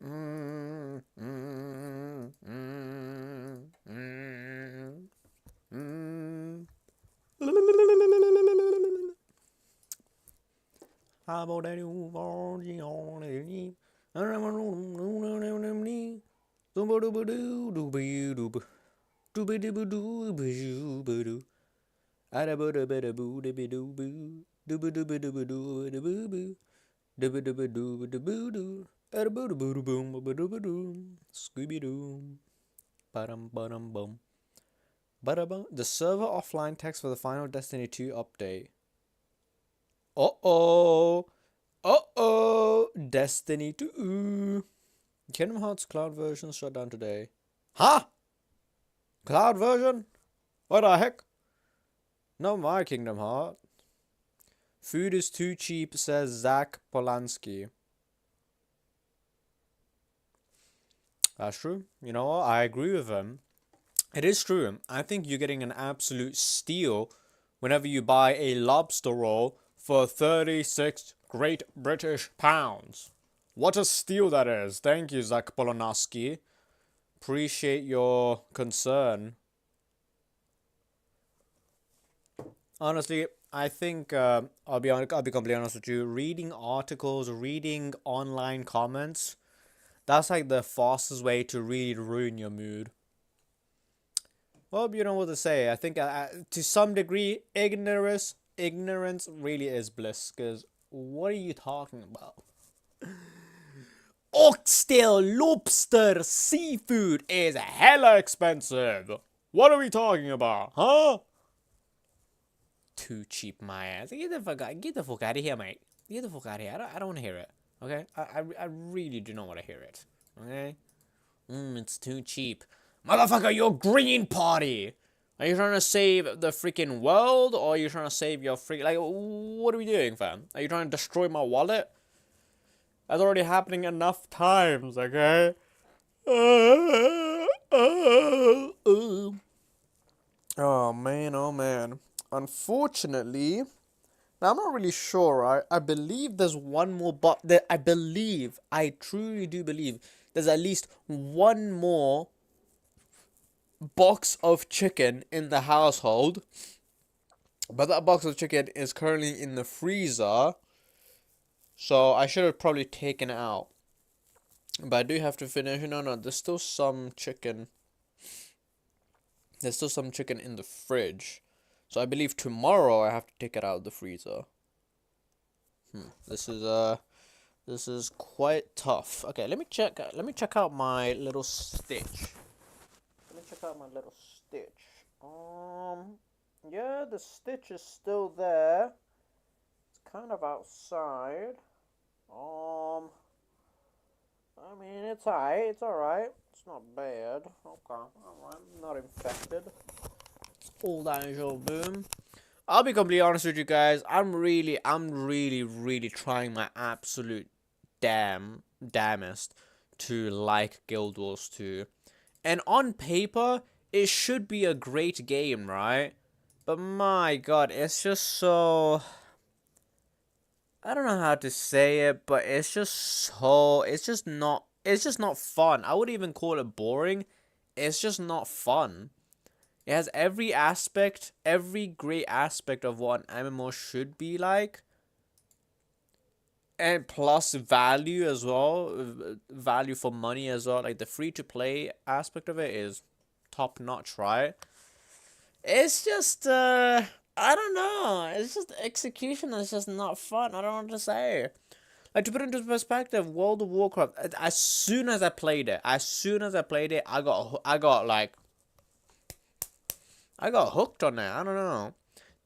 Mm, mm, mm, mm, mm. Scooby-Doo. Ba-dum-ba-dum-bum. Ba-da-bum. The server offline text for the final Destiny 2 update. Uh-oh. Uh-oh. Destiny 2. Kingdom Hearts cloud version shut down today. Huh? Cloud version? What the heck? Not my Kingdom Heart. Food is too cheap, says Zach Polanski. That's true. You know what? I agree with him. It is true. I think you're getting an absolute steal whenever you buy a lobster roll for 36 Great British pounds. What a steal that is. Thank you, Zach Polanski. Appreciate your concern. Honestly, I think I'll be completely honest with you. Reading articles, reading online comments, that's like the fastest way to really ruin your mood. Well, you know what to say. I think to some degree, ignorance really is bliss. Cause what are you talking about? Oxtail, lobster, seafood is hella expensive. What are we talking about, huh? Too cheap, my ass. Get the fuck out of here, mate. Get the fuck out of here. I don't want to hear it. Okay, I really do not want to hear it. Okay. It's too cheap. Motherfucker, you're Green Party! Are you trying to save the freaking world, or are you trying to save your freak? Like, what are we doing, fam? Are you trying to destroy my wallet? That's already happening enough times, okay? Oh man, oh man. Unfortunately, now I'm not really sure, right? I believe there's one more that I truly do believe there's at least one more box of chicken in the household, but that box of chicken is currently in the freezer, so I should have probably taken it out. But I do have to finish. No, there's still some chicken. There's still some chicken in the fridge, so I believe tomorrow I have to take it out of the freezer. This is quite tough. Okay, let me check. Let me check out my little stitch. Let me check out my little stitch. Yeah, the stitch is still there. It's kind of outside. I mean, it's alright. It's alright. It's not bad. Okay, alright. Not infected. It's all down your boom. I'll be completely honest with you guys. I'm really, really trying my absolute damnest to like Guild Wars 2. And on paper, it should be a great game, right? But my god, it's just so... I don't know how to say it, but it's just not fun. I wouldn't even call it boring. It's just not fun. It has every aspect, every great aspect of what an MMO should be like. And plus value as well. Value for money as well. Like the free-to-play aspect of it is top-notch, right? It's just, I don't know. It's just execution is just not fun. I don't know what to say. Like, to put it into perspective, World of Warcraft, as soon as I played it, I got hooked on it. I don't know.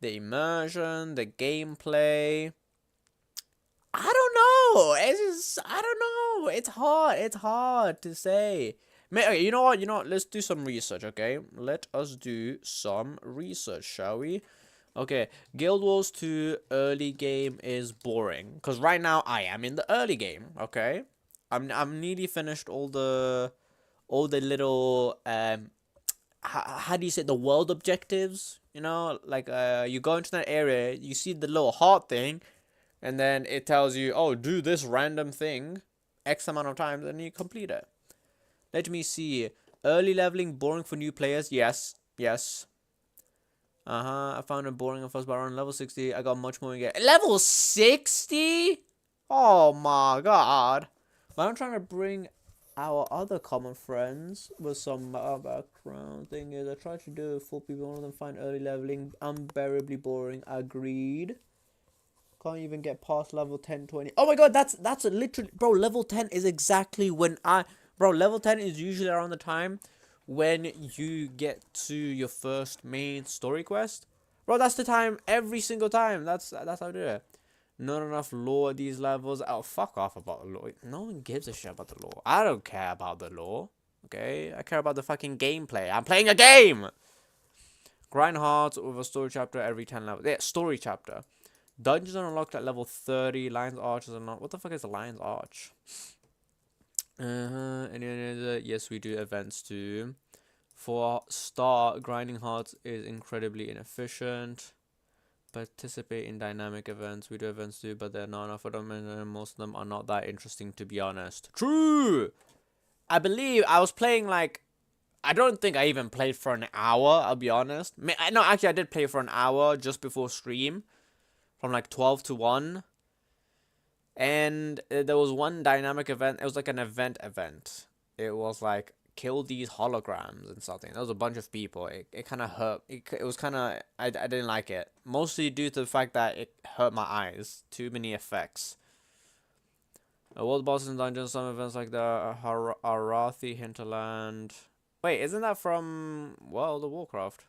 The immersion, the gameplay. I don't know. It's just, I don't know. It's hard. It's hard to say. Okay, you know what? Let's do some research, okay? Let us do some research, shall we? Okay, Guild Wars 2 early game is boring. Because right now, I am in the early game, okay? I'm nearly finished all the little, how do you say, the world objectives? You know, like, you go into that area, you see the little heart thing, and then it tells you, oh, do this random thing. X amount of times and you complete it. Let me see. Early leveling boring for new players. Yes. Yes. I found it boring at first, but around level 60, I got much more to get. Level 60? Oh my god. But I'm trying to bring our other common friends with some background thing is I tried to do it for people, one of them find early leveling unbearably boring. Agreed. Can't even get past level 10, 20. Oh my god, that's a literally, bro, level 10 is exactly when level 10 is usually around the time when you get to your first main story quest. Bro, that's the time every single time. That's how I do it. Not enough lore at these levels. Oh, fuck off about the lore. No one gives a shit about the lore. I don't care about the lore. Okay? I care about the fucking gameplay. I'm playing a game! Grind hard with a story chapter every 10 levels. Yeah, story chapter. Dungeons are unlocked at level 30. Lion's Arch is unlocked. What the fuck is a Lion's Arch? Yes, we do events too. For start, grinding hard is incredibly inefficient. Participate in dynamic events. We do events too, but they're not enough of them, and most of them are not that interesting, to be honest. True! I believe I was playing like... I don't think I even played for an hour, I'll be honest. No, actually, I did play for an hour just before stream. From like 12 to 1. And there was one dynamic event. It was like an event. It was like, kill these holograms and something. There was a bunch of people. It kind of hurt. It was kind of... I didn't like it. Mostly due to the fact that it hurt my eyes. Too many effects. World bosses and dungeons. Some events like the Arathi Hinterland. Wait, isn't that from World of Warcraft?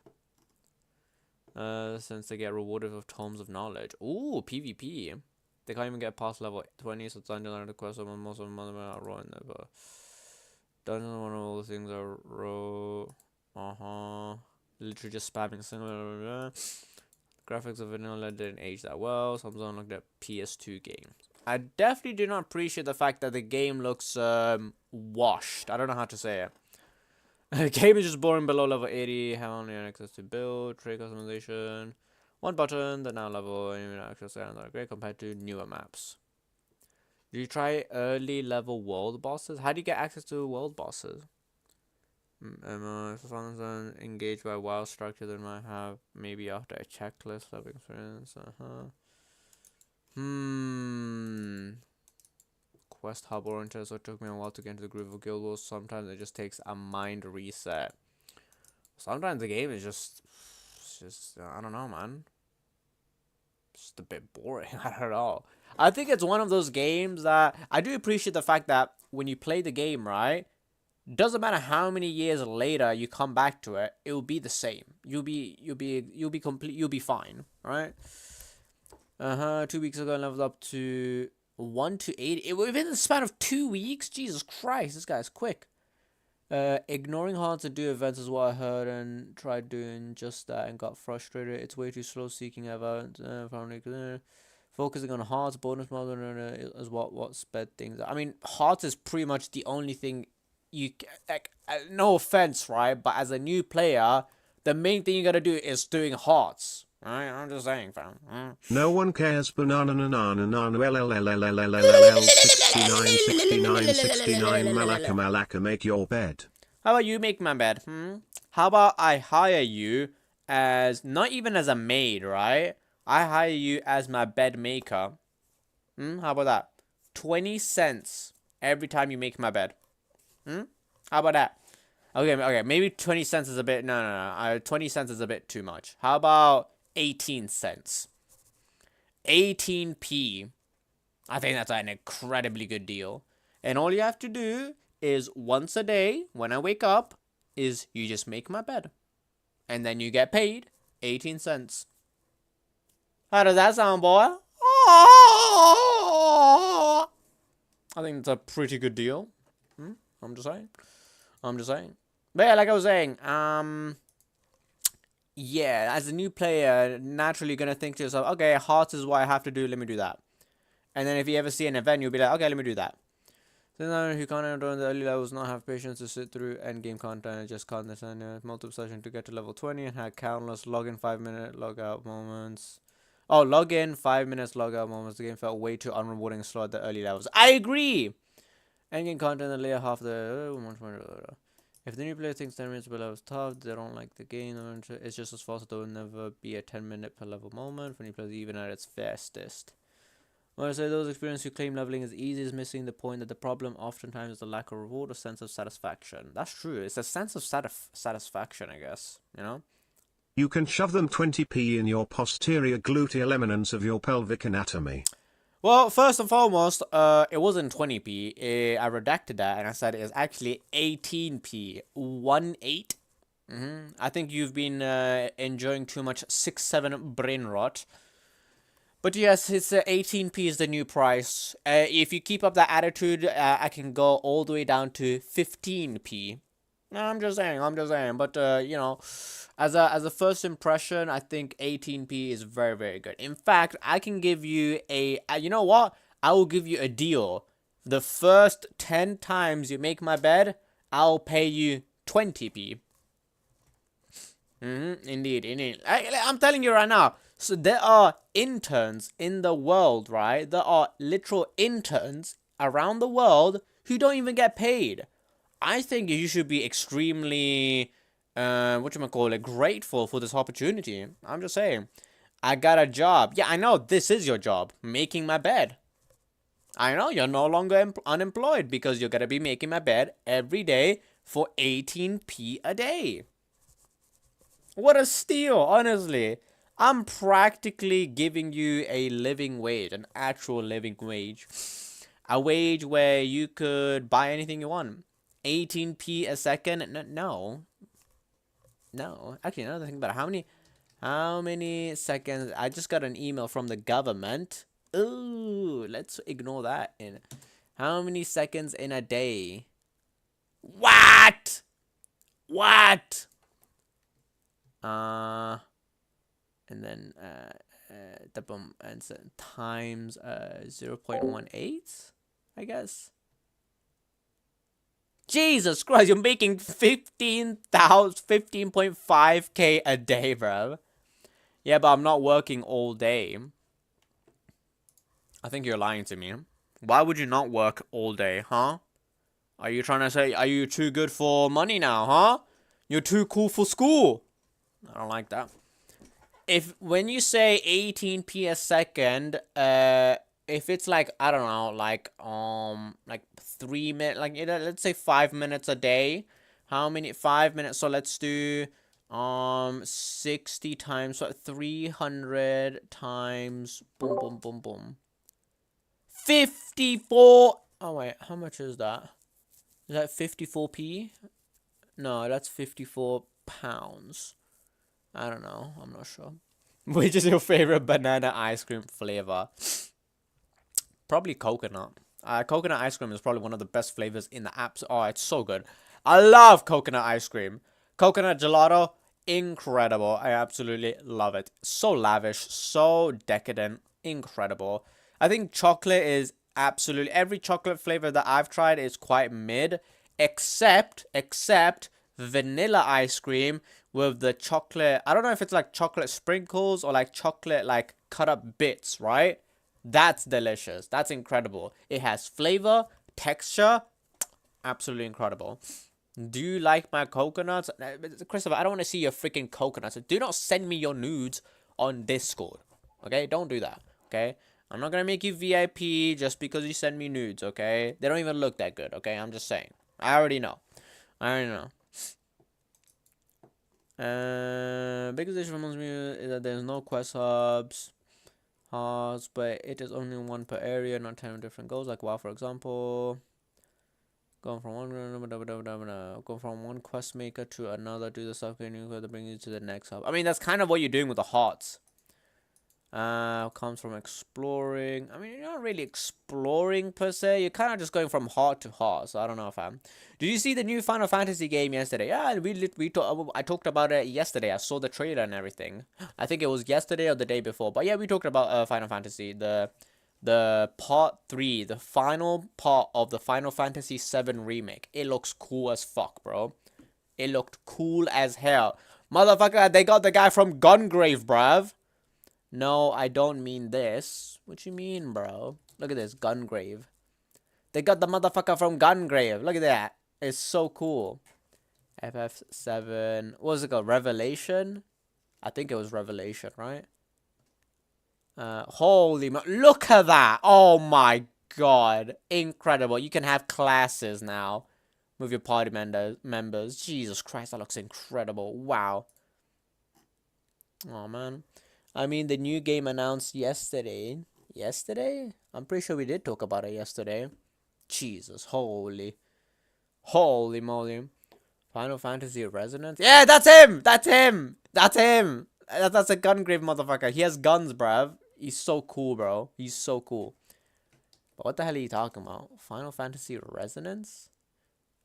Since they get rewarded with tomes of knowledge. Ooh, PvP. They can't even get past level 20, so dungeons are the quest of most of them are raw in there, but dungeons are one of all the things are raw. Literally just spamming single. Graphics of vanilla didn't age that well. Some don't look at PS2 games. I definitely do not appreciate the fact that the game looks washed. I don't know how to say it. The game is just boring below level 80. Have only access to build, trade customization. One button, the now level, and access items are great compared to newer maps. Do you try early level world bosses? How do you get access to world bosses? If someone's engaged by wild structure, they might have maybe after a checklist of experience. Quest hub oriented, so it took me a while to get into the groove of Guild Wars. Sometimes it just takes a mind reset. Sometimes the game is just I don't know, man. Just a bit boring. I don't know. I think it's one of those games that I do appreciate the fact that when you play the game, right, doesn't matter how many years later you come back to it, it will be the same. You'll be fine, right? 2 weeks ago I leveled up to 1 to 80. Within the span of 2 weeks? Jesus Christ, this guy's quick. Ignoring hard to do events is what I heard and tried doing just that and got frustrated. It's way too slow seeking events. Focusing on hearts, bonus mode is what sped things. I mean, hearts is pretty much the only thing you... Like, no offense, right? But as a new player, the main thing you gotta do is doing hearts. Right? I'm just saying, fam. No one cares. Banana nana nana LLLLLLLL 69 Malaka make your bed. How about you make my bed? How about I hire you as not even as a maid, right? I hire you as my bed maker. How about that? 20 cents every time you make my bed. How about that? Okay, maybe 20 cents is a bit... No. 20 cents is a bit too much. How about 18 cents? 18p. I think that's an incredibly good deal. And all you have to do is once a day, when I wake up, is you just make my bed. And then you get paid 18 cents. How does that sound, boy? I think it's a pretty good deal. I'm just saying. But yeah, like I was saying, yeah, as a new player, naturally you're gonna think to yourself, okay, hearts is what I have to do, let me do that. And then if you ever see an event, you'll be like, okay, let me do that. Then who can't enter the early levels not have patience to sit through endgame content and just can't understand multiple sessions to get to level 20 and had countless login 5-minute logout moments. Oh, login 5 minutes logout moments. The game felt way too unrewarding and slow at the early levels. I agree. Endgame content in the later half of the... If the new player thinks 10 minutes per level is tough, they don't like the game, it's just as fast as there will never be a 10-minute per level moment when you play even at its fastest. When I say those experiences who claim leveling is easy is missing the point that the problem oftentimes is the lack of reward or sense of satisfaction. That's true. It's a sense of satisfaction, I guess, you know? You can shove them 20p in your posterior gluteal eminence of your pelvic anatomy. Well, first and foremost, it wasn't 20p. I redacted that and I said it's actually 18p. 1-8. I think you've been enjoying too much 6-7 brain rot. But yes, it's 18p is the new price. If you keep up that attitude, I can go all the way down to 15p. No, I'm just saying. But you know, as a first impression, I think 18p is very, very good. In fact, I can give you a. You know what? I will give you a deal. The first 10 times you make my bed, I'll pay you 20p. Indeed. I'm telling you right now. So there are interns in the world, right? There are literal interns around the world who don't even get paid. I think you should be extremely, grateful for this opportunity. I'm just saying. I got a job. Yeah, I know this is your job, making my bed. I know you're no longer unemployed because you're going to be making my bed every day for 18p a day. What a steal, honestly. I'm practically giving you a living wage, an actual living wage. A wage where you could buy anything you want. 18p a second? No. Actually, another thing about it. How many seconds? I just got an email from the government. Ooh, let's ignore that. How many seconds in a day? What? And then the boom and times 0.18, I guess. Jesus Christ, you're making 15.5k a day, bro. Yeah, but I'm not working all day. I think you're lying to me. Why would you not work all day, huh? Are you trying to say, are you too good for money now, huh? You're too cool for school. I don't like that. When you say 18p a second, if it's like, I don't know, like 3 minutes, like let's say 5 minutes a day. How many? 5 minutes. So let's do 60 times, so 300 times boom. 54. Oh wait, how much is that? Is that 54p? No, that's 54 pounds. I don't know. I'm not sure. Which is your favorite banana ice cream flavor? Probably coconut. Coconut ice cream is probably one of the best flavors in the apps. Oh, it's so good. I love coconut ice cream. Coconut gelato, incredible. I absolutely love it. So lavish, so decadent, incredible. I think chocolate is absolutely... Every chocolate flavor that I've tried is quite mid. Except vanilla ice cream with the chocolate. I don't know if it's like chocolate sprinkles or like chocolate like cut up bits, right? That's delicious. That's incredible. It has flavor, texture. Absolutely incredible. Do you like my coconuts? Christopher, I don't want to see your freaking coconuts. Do not send me your nudes on Discord. Okay? Don't do that. Okay? I'm not going to make you VIP just because you send me nudes. Okay? They don't even look that good. Okay? I'm just saying. I already know. Biggest issue amongst me is that there's no quest hubs, but it is only one per area, not 10 different goals. Like WoW, for example, going from one quest maker to another, do the stuff and you to bring you to the next hub. I mean, that's kind of what you're doing with the hearts. Comes from exploring. I mean, you're not really exploring per se. You're kind of just going from heart to heart. So I don't know if I'm. Did you see the new Final Fantasy game yesterday? Yeah, I talked about it yesterday. I saw the trailer and everything. I think it was yesterday or the day before. But yeah, we talked about Final Fantasy, the part 3, the final part of the Final Fantasy 7 remake. It looks cool as fuck, bro. It looked cool as hell, motherfucker. They got the guy from Gungrave, bruv. No, I don't mean this. What you mean, bro? Look at this, Gungrave. They got the motherfucker from Gungrave. Look at that. It's so cool. FF7. What was it called? Revelation? I think it was Revelation, right? Holy look at that. Oh my god. Incredible. You can have classes now with your party members. Jesus Christ, that looks incredible. Wow. Oh man. I mean, the new game announced yesterday. Yesterday? I'm pretty sure we did talk about it yesterday. Jesus, holy moly. Final Fantasy Resonance? Yeah, that's him! That's him! That's him! That's a Gungrave motherfucker. He has guns, bruv. He's so cool, bro. He's so cool. But what the hell are you talking about? Final Fantasy Resonance?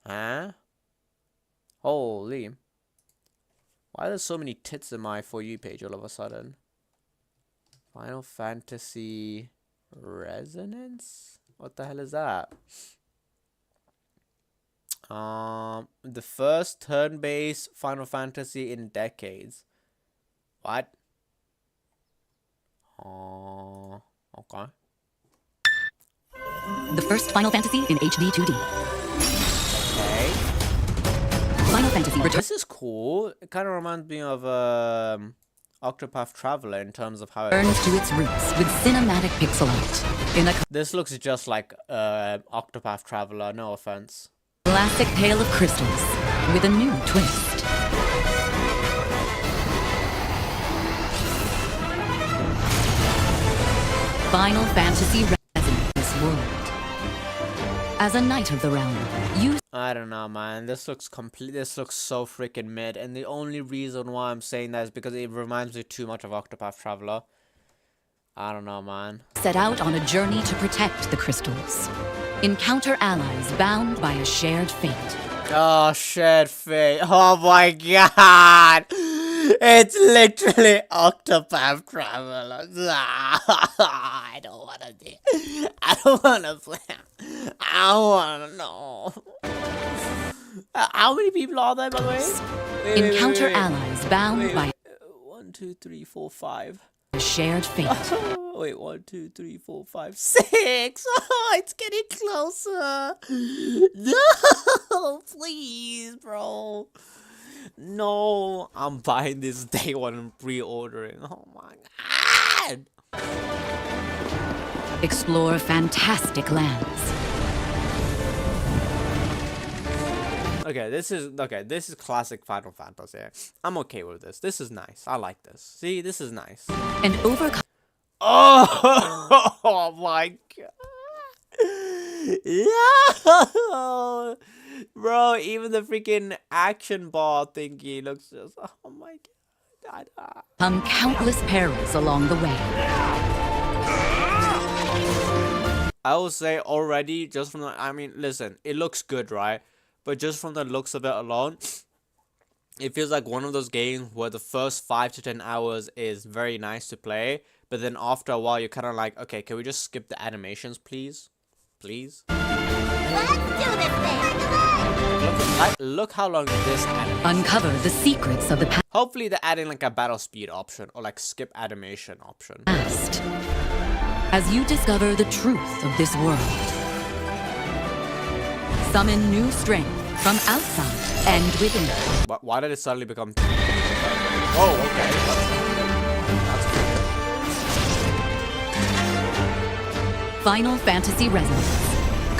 Huh? Holy. Why are there so many tits in my For You page all of a sudden? Final Fantasy Resonance? What the hell is that? The first turn-based Final Fantasy in decades. What? Okay. The first Final Fantasy in HD 2D. Okay. Final Fantasy Return. This is cool. It kind of reminds me of Octopath Traveler in terms of how it Returns to its roots with cinematic pixel art. In a This looks just like Octopath Traveler, no offense. classic tale of crystals with a new twist. Final Fantasy resonates this world. As a knight of the realm, you I don't know, man. This looks so freaking mid, and the only reason why I'm saying that is because it reminds me too much of Octopath Traveler. I don't know, man. set out on a journey to protect the crystals. Encounter allies bound by a shared fate. Oh, shared fate. Oh my god. It's literally Octopath Traveler. I don't want to do. I don't want to play. I don't want to know. How many people are there, by the way? Encounter allies bound by 1, 2, 3, 4, 5. a shared fate. Wait, 1, 2, 3, 4, 5, 6. Oh, it's getting closer. No, please, bro. No, I'm buying this day one and pre-ordering. Oh my god. Explore fantastic lands. Okay, this is classic Final Fantasy. I'm okay with this. This is nice. I like this. See, this is nice. And overcome Oh my god. Yeah. Bro, even the freaking action bar thingy looks just, oh my god. countless perils along the way. I will say already, just from the, I mean, listen, it looks good, right? But just from the looks of it alone, it feels like one of those games where the first 5 to 10 hours is very nice to play, but then after a while you're kind of like, okay, can we just skip the animations, please? Please? Let's do this thing! Look how long this animation. Uncover the secrets of the Hopefully they're adding like a battle speed option or like skip animation option. past. As you discover the truth of this world. Summon new strength from outside and within. Why did it suddenly become... Oh, okay. That's Final Fantasy Resonance.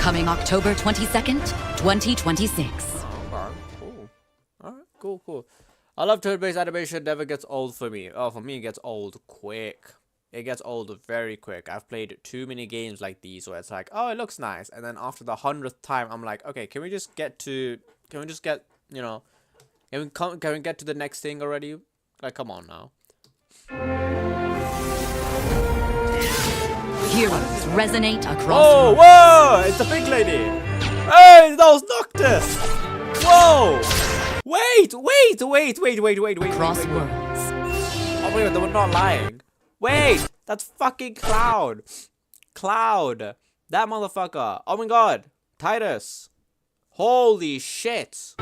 Coming October 22nd, 2026. Alright, cool. Alright, cool. I love turn-based animation, never gets old for me. Oh, for me it gets old quick. It gets old very quick. I've played too many games like these where it's like, oh, it looks nice. And then after the 100th time, I'm like, okay, can we just get, you know, can we get to the next thing already? Like, come on now. Heroes resonate across Oh, worlds. whoa! It's a big lady! Hey, that was Noctis! Whoa! Wait! Across worlds. Oh my god, they were not lying. Wait! That's fucking Cloud! Cloud! That motherfucker! Oh my god! Titus! Holy shit!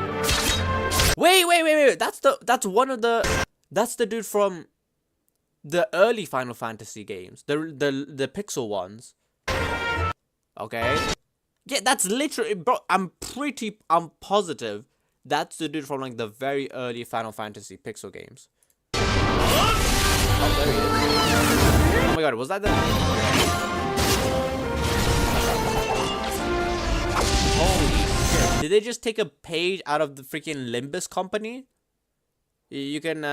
Wait! That's the dude from the early Final Fantasy games. The pixel ones. Okay. Yeah, that's literally, bro. I'm positive that's the dude from like the very early Final Fantasy pixel games. Oh, there he is. Oh my god, was that the? Holy shit! Did they just take a page out of the freaking Limbus company? You can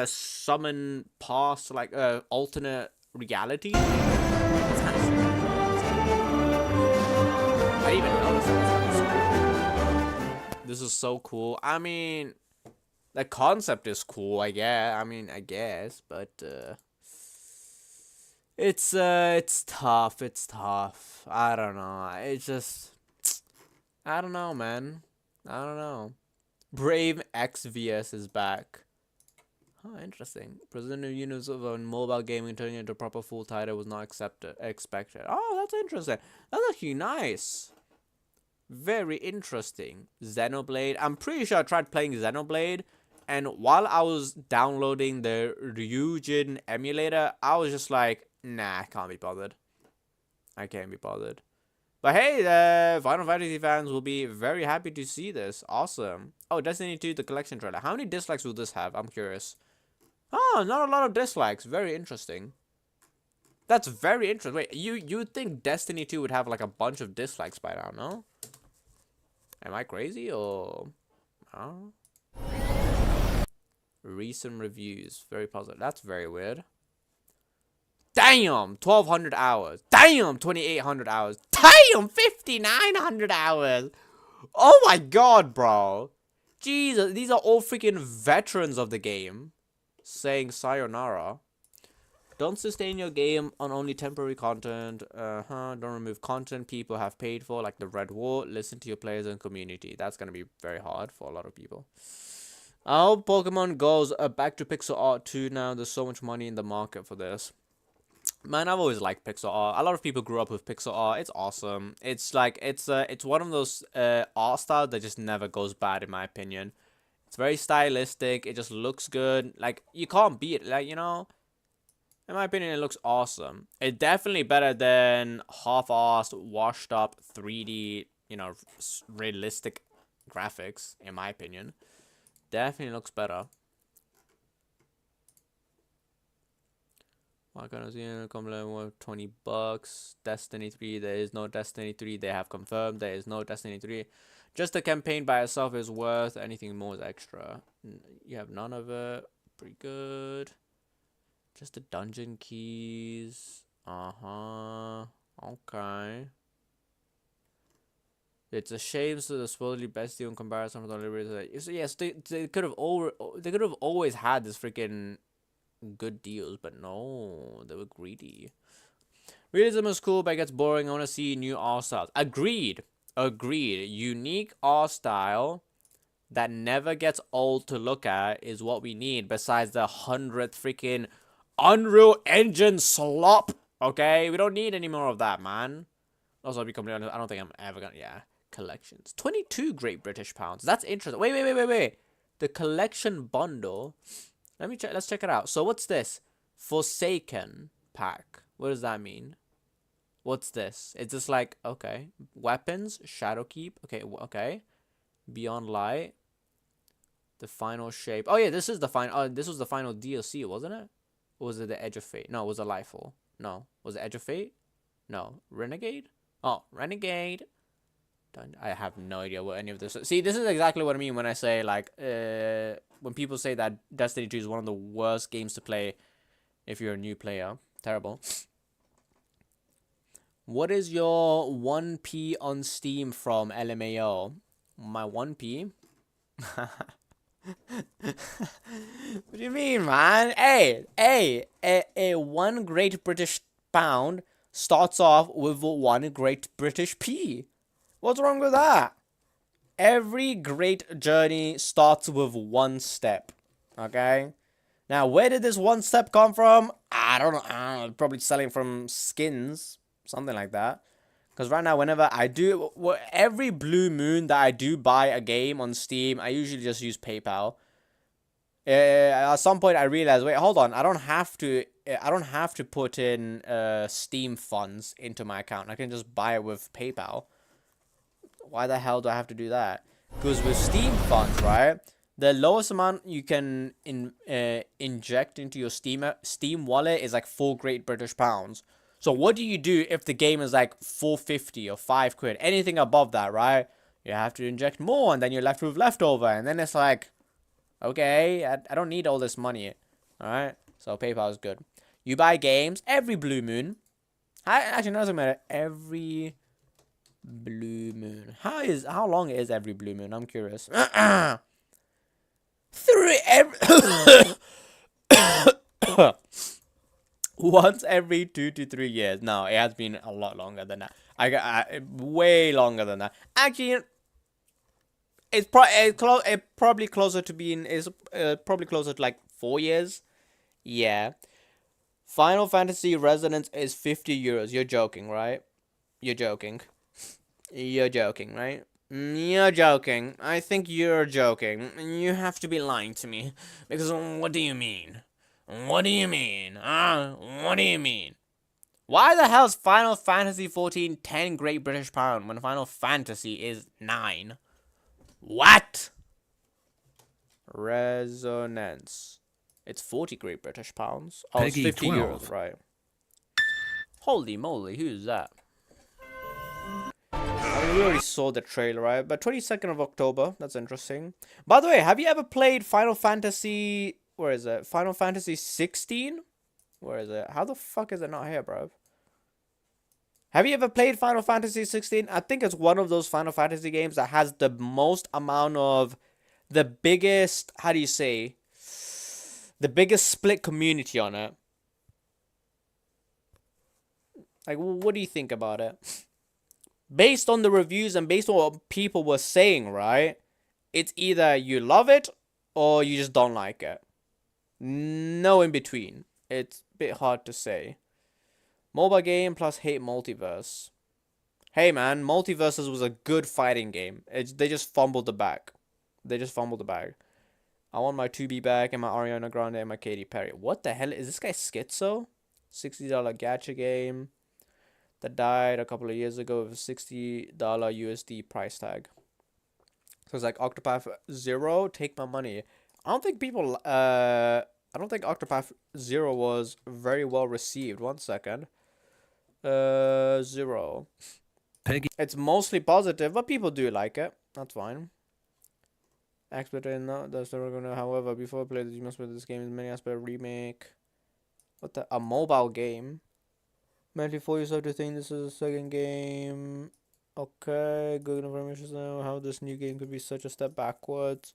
summon past like alternate reality. That's kind of sick. I didn't even notice that. This is so cool. I mean, the concept is cool, I guess. I guess, but it's tough. It's tough. I don't know. It's just, I don't know, man. I don't know. Brave XVS is back. Oh, interesting. President of units of a mobile gaming turning into a proper full title was not expected. Oh, that's interesting. That's actually nice. Very interesting. Xenoblade. I'm pretty sure I tried playing Xenoblade, and while I was downloading the Ryujin emulator, I was just like, nah, I can't be bothered. I can't be bothered. But hey, Final Fantasy fans will be very happy to see this. Awesome. Oh, Destiny 2, the collection trailer. How many dislikes will this have? I'm curious. Oh, not a lot of dislikes. Very interesting. That's very interesting. Wait, you'd think Destiny 2 would have like a bunch of dislikes by now, no? Am I crazy or... Oh. Recent reviews. Very positive. That's very weird. Damn! 1,200 hours. Damn! 2,800 hours. Damn! 5,900 hours. Oh my god, bro. Jesus, these are all freaking veterans of the game. Saying sayonara. Don't sustain your game on only temporary content. Don't remove content people have paid for, like the Red War. Listen to your players and community. That's gonna be very hard for a lot of people. I hope Pokemon goes back to pixel art too now. There's so much money in the market for this. Man, I've always liked pixel art. A lot of people grew up with pixel art. It's awesome. It's like it's one of those art styles that just never goes bad in my opinion. It's very stylistic. It just looks good. Like you can't beat it. Like, you know, in my opinion, it looks awesome. It's definitely better than half-assed, washed-up 3D, you know, realistic graphics. In my opinion, definitely looks better. Why can't I see it? Come worth $20. Destiny 3. There is no Destiny 3. They have confirmed there is no Destiny 3. Just the campaign by itself is worth. Anything more is extra. You have none of it. Pretty good. Just the dungeon keys. Okay. It's a shame, so the supposedly best deal in comparison with the so yes, they could have always had this freaking good deals, but no, they were greedy. Realism is cool, but it gets boring. I want to see new art styles. Agreed. Unique art style that never gets old to look at is what we need. Besides the 100th freaking Unreal Engine slop. Okay, we don't need any more of that, man. Also, I'll be completely honest, I don't think I'm ever gonna. Yeah, collections. 22 Great British Pounds. That's interesting. Wait. The collection bundle. Let me check. Let's check it out. So what's this? Forsaken pack. What does that mean? What's this? It's just like, okay, weapons, Shadowkeep. Okay. Beyond Light. The final shape. Oh yeah, this is the final. Oh, this was the final DLC, wasn't it? Or was it the Edge of Fate? No, it was a Lightfall. No, was it Edge of Fate? No, Renegade. Oh, Renegade. I have no idea what any of this is. See, this is exactly what I mean when I say, like, when people say that Destiny 2 is one of the worst games to play if you're a new player. Terrible. What is your 1p on Steam from LMAO? My 1p? What do you mean, man? A 1 Great British Pound starts off with 1 Great British P. What's wrong with that? Every great journey starts with 1 step. Okay? Now, where did this 1 step come from? I don't know. Probably selling from skins. Something like that. Because right now, whenever I do... every blue moon that I do buy a game on Steam, I usually just use PayPal. At some point I realized, wait, hold on, I don't have to put in Steam funds into my account. I can just buy it with PayPal. Why the hell do I have to do that? Because with Steam funds, right, the lowest amount you can inject into your Steam wallet is like 4 Great British Pounds. So what do you do if the game is like 4.50 or 5 quid? Anything above that, right? You have to inject more, and then you're left with leftover, and then it's like, okay, I don't need all this money. Alright? So PayPal is good. You buy games every blue moon. Actually, no, it doesn't matter. Every blue moon. How long is every blue moon? I'm curious. Once every 2 to 3 years. No, it has been a lot longer than that. I got way longer than that. Actually, it's probably closer to being probably closer to like 4 years. Yeah. Final Fantasy Resonance is 50 euros. You're joking, right? You're joking. You're joking, right? You're joking. I think you're joking. You have to be lying to me. Because what do you mean? What do you mean? What do you mean? Why the hell is Final Fantasy 14 10 Great British Pound when Final Fantasy is 9? What? Resonance. It's 40 Great British Pounds. Oh, it's 50 euros, right. Holy moly, who's that? I mean, we already saw the trailer, right? But 22nd of October, that's interesting. By the way, have you ever played Final Fantasy... Where is it? Final Fantasy 16? Where is it? How the fuck is it not here, bro? Have you ever played Final Fantasy 16? I think it's one of those Final Fantasy games that has the most amount of... The biggest... How do you say? The biggest split community on it. Like, what do you think about it? Based on the reviews and based on what people were saying, right? It's either you love it or you just don't like it. No in between. It's a bit hard to say. Mobile game plus hate multiverse. Hey man, Multiverses was a good fighting game. They just fumbled the bag. They just fumbled the bag. I want my 2B back and my Ariana Grande and my Katy Perry. What the hell? Is this guy schizo? $60 gacha game that died a couple of years ago with a $60 USD price tag. So it's like Octopath Zero, take my money. I don't think Octopath Zero was very well received. 1 second. Zero. Peggy. It's mostly positive, but people do like it. That's fine. Expert in that's never gonna. However, before I play this, you must play this game in many aspects. Remake. What the? A mobile game. Mentally for yourself to think this is a second game. Okay, good information now. How this new game could be such a step backwards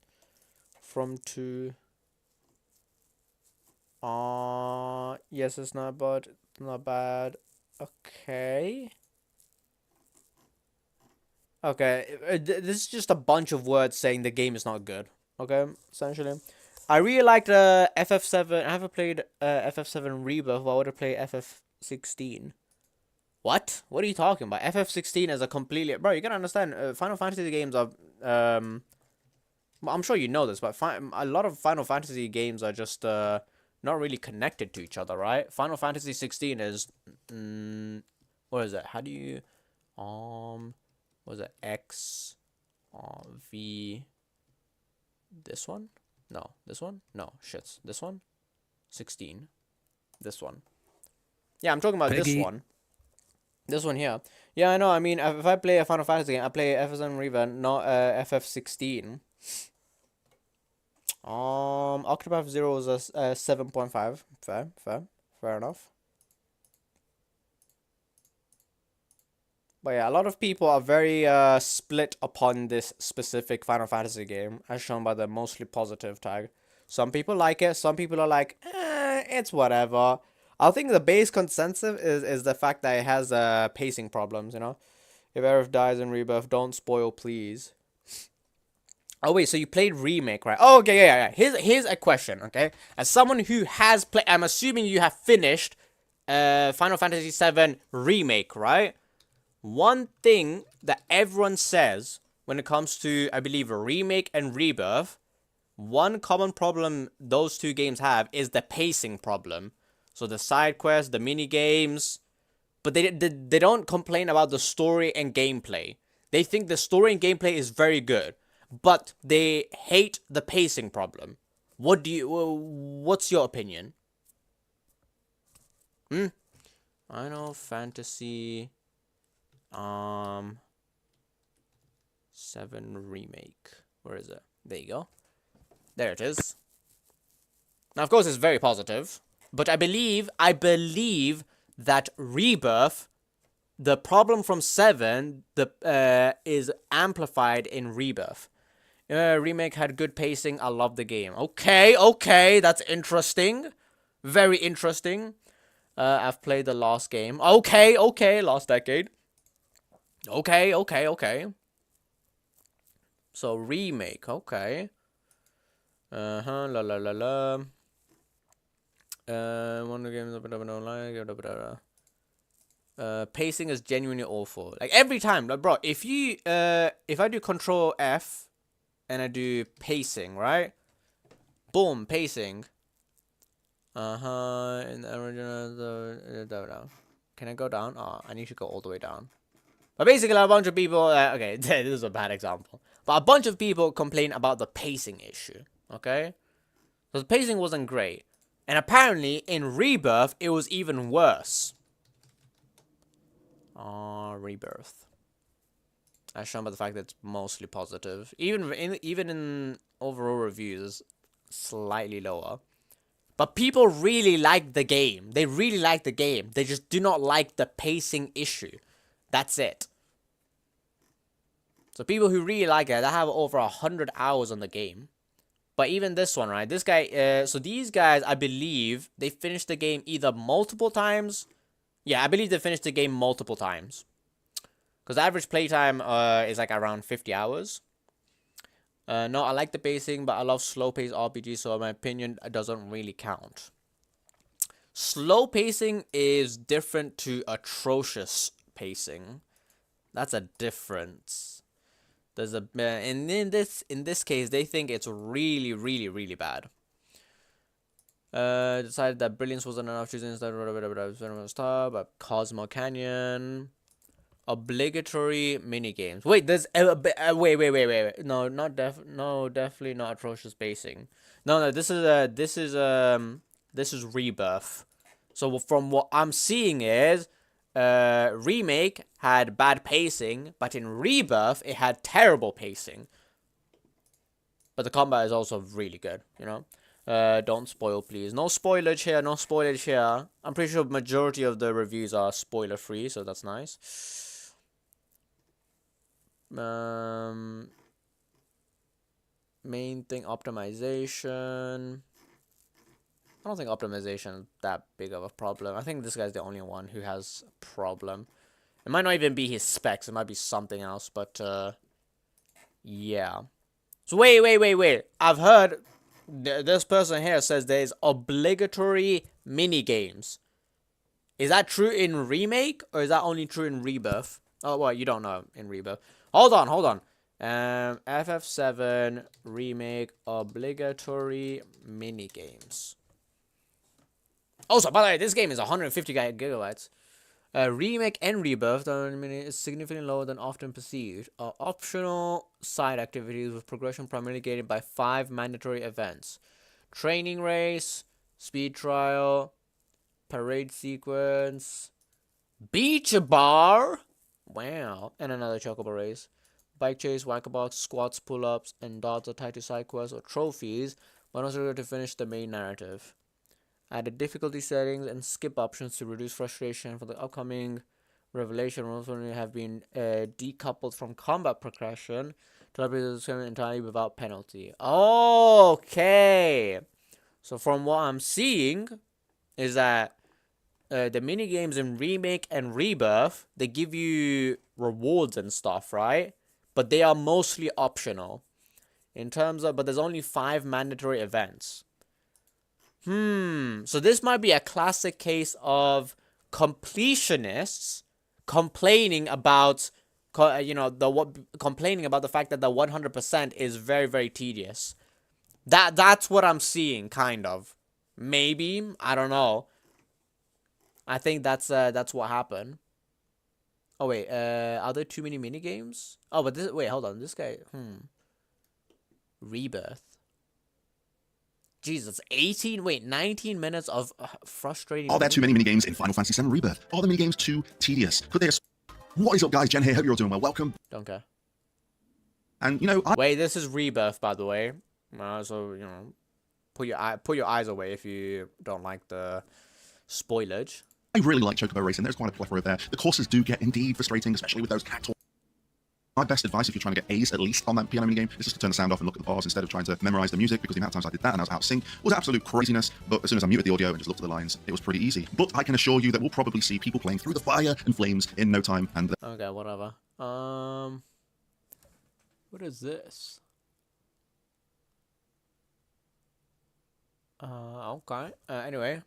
from 2. Yes, it's not bad. Not bad. Okay. Okay, this is just a bunch of words saying the game is not good. Okay, essentially. I really liked FF7. I haven't played FF7 Rebirth, but I would have played FF16. What? What are you talking about? FF16 is a completely... Bro, you gotta understand, Final Fantasy games are... I'm sure you know this, but a lot of Final Fantasy games are just not really connected to each other, right? Final Fantasy 16 is... what is it? How do you... Was it X V this one? No, this one? No, shits. This one? 16. This one. Yeah, I'm talking about this one. This one here. Yeah, I know. I mean, if I play a Final Fantasy game, I play FF7 Rebirth, not FF16. Octopath Zero was a 7.5. Fair enough. But yeah, a lot of people are very split upon this specific Final Fantasy game, as shown by the mostly positive tag. Some people like it, some people are like, it's whatever. I think the base consensus is the fact that it has pacing problems, you know? If Aerith dies in Rebirth, don't spoil, please. Oh wait, so you played Remake, right? Oh, okay, yeah. Here's a question, okay? As someone who has played, I'm assuming you have finished Final Fantasy VII Remake, right? One thing that everyone says when it comes to, I believe, a Remake and Rebirth One common problem those two games have is the pacing problem. So the side quests, the mini games, but they don't complain about the story and gameplay. They think the story and gameplay is very good, but they hate the pacing problem. What's your opinion? Final Fantasy 7 remake. Where is it? There you go. There it is. Now, of course, it's very positive, but I believe that Rebirth, the problem from 7, is amplified in Rebirth. Remake had good pacing. I love the game. Okay, that's interesting. Very interesting. I've played the last game. Okay, Last Decade. Okay. So, remake, okay. La. One of the games online. Pacing is genuinely awful. Like every time, like bro, if I do Control F and I do pacing, right? Boom, pacing. In the original, can I go down? Oh, I need to go all the way down. But basically, a bunch of people. Okay, this is a bad example. But a bunch of people complain about the pacing issue. Okay, so the pacing wasn't great. And apparently, in Rebirth, it was even worse. Rebirth. As shown by the fact that it's mostly positive. Even in overall reviews, slightly lower. But people really like the game. They really like the game. They just do not like the pacing issue. That's it. So people who really like it, they have over 100 hours on the game. But even this one, right? This guy, so these guys, I believe, they finished the game either multiple times. Yeah, I believe they finished the game multiple times. Because the average playtime is like around 50 hours. No, I like the pacing, but I love slow-paced RPGs, so in my opinion, it doesn't really count. Slow pacing is different to atrocious pacing. That's a difference. There's a and in this case, they think it's really bad. Decided that brilliance wasn't enough, choosing instead of Cosmo Canyon. Obligatory mini games. Wait, there's wait. No, definitely not atrocious pacing. No, this is Rebirth. So from what I'm seeing is Remake had bad pacing, but in Rebirth it had terrible pacing. But the combat is also really good, you know. Don't spoil, please. No spoilage here. No spoilage here. I'm pretty sure majority of the reviews are spoiler free, so that's nice. Main thing, optimization. I don't think optimization is that big of a problem. I think this guy's the only one who has a problem. It might not even be his specs. It might be something else, but yeah. So wait. I've heard this person here says there's obligatory mini games. Is that true in Remake or is that only true in Rebirth? Oh, well, you don't know in Rebirth. Hold on. FF7 Remake obligatory mini games. Also, by the way, this game is 150 gigabytes. Remake and Rebirth is significantly lower than often perceived. Optional side activities with progression primarily gated by 5 mandatory events: training race, speed trial, parade sequence, beach bar, wow, and another chocobo race. Bike chase, whack-a-box, squats, pull-ups, and darts are tied to side quests or trophies, but also to finish the main narrative. Added difficulty settings and skip options to reduce frustration for the upcoming revelation. Also have been decoupled from combat progression to be entirely without penalty. Okay, so from what I'm seeing is that the mini games in Remake and Rebirth, they give you rewards and stuff, right? But they are mostly optional. In terms of, but there's only 5 mandatory events. So this might be a classic case of completionists complaining about, complaining about the fact that the 100% is very, very tedious. That's what I'm seeing, kind of. Maybe, I don't know. I think that's what happened. Oh wait, are there too many mini games? Oh, but this, wait, hold on, this guy, Rebirth. Jesus, 18, wait, 19 minutes of frustrating. Are there too many minigames in Final Fantasy VII Rebirth? Are the minigames too tedious? Could they? What is up, guys? Jen here. Hope you're all doing well. Welcome. Don't care. And you know, Wait, this is Rebirth, by the way. So you know, put your eyes away if you don't like the spoilage. I really like Chocobo Racing. There's quite a plethora there. The courses do get indeed frustrating, especially with those cat. My best advice, if you're trying to get A's at least on that piano minigame, is just to turn the sound off and look at the bars instead of trying to memorize the music, because the amount of times I did that and I was out of sync was absolute craziness. But as soon as I muted the audio and just looked at the lines, it was pretty easy. But I can assure you that we'll probably see people playing through the fire and flames in no time. And Okay, whatever. What is this? Okay. Anyway.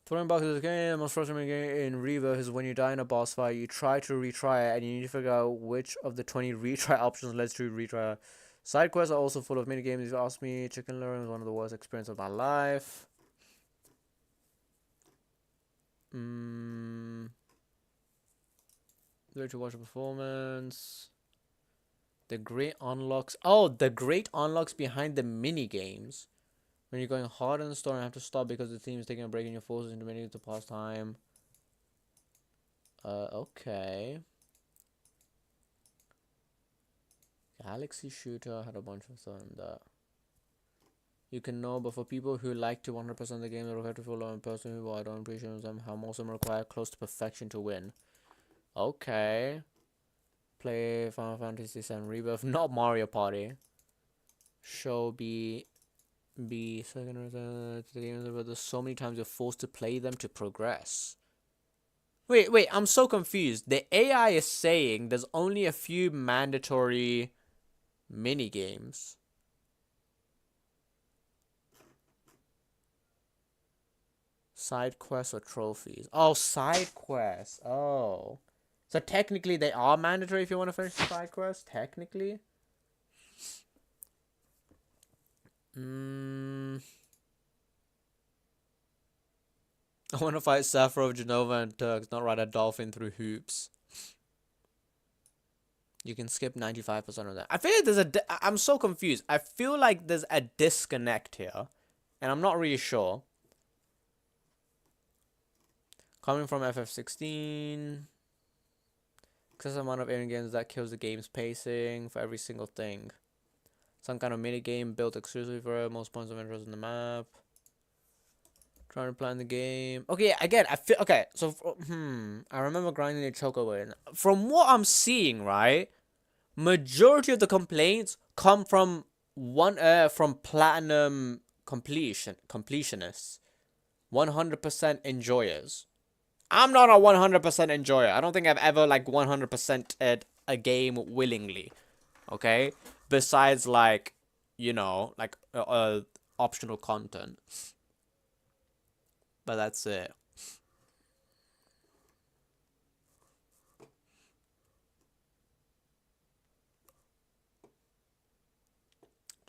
Throwing back to the game, the most frustrating game in Rebirth is when you die in a boss fight, you try to retry it, and you need to figure out which of the 20 retry options lets you retry. Side quests are also full of minigames. If you ask me, Chicken Learning was one of the worst experiences of my life. There to watch a performance. The great unlocks. Oh, the great unlocks behind the mini games. When you're going hard in the story, you have to stop because the team is taking a break and you're forced into many to pass time. Okay. Galaxy Shooter had a bunch of stuff in that. You can know, but for people who like to 100% the game, they'll have to follow a person who I don't appreciate them, how most of them require close to perfection to win. Okay. Play Final Fantasy VII Rebirth, not Mario Party. Show be second to the game, but there's so many times you're forced to play them to progress. Wait, I'm so confused. The AI is saying there's only a few mandatory mini games. Side quests or trophies? Oh, side quests. Oh. So technically they are mandatory if you want to finish the side quests? Technically? I want to fight Sappho, Genova, and Turks, not ride a dolphin through hoops. You can skip 95% of that. I feel like there's I'm so confused. I feel like there's a disconnect here. And I'm not really sure. Coming from FF16. Excessive amount of aiming games that kills the game's pacing for every single thing. Some kind of mini game built exclusively for it. Most points of interest in the map. Trying to plan the game. Okay, again, I feel okay. So, I remember grinding the chocobo. And from what I'm seeing, right, majority of the complaints come from platinum completionists, 100% enjoyers. I'm not a 100% enjoyer. I don't think I've ever like 100%ed a game willingly. Okay, besides like, you know, like optional content. But that's it.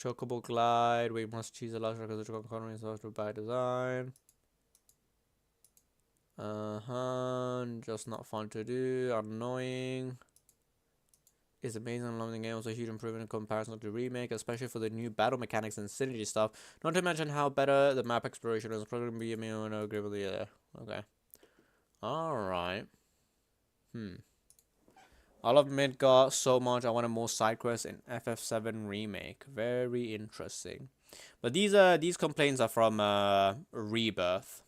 Chocobo glide. We must choose a large because the chocobo economy is also by design. Just not fun to do. Annoying. Is amazing and loving the game. Also a huge improvement in comparison to the remake, especially for the new battle mechanics and synergy stuff. Not to mention how better the map exploration is. Probably gonna be immune and agree with you there. Okay. Alright. I love Midgar so much. I wanted more side quests in FF7 remake. Very interesting. But these complaints are from Rebirth.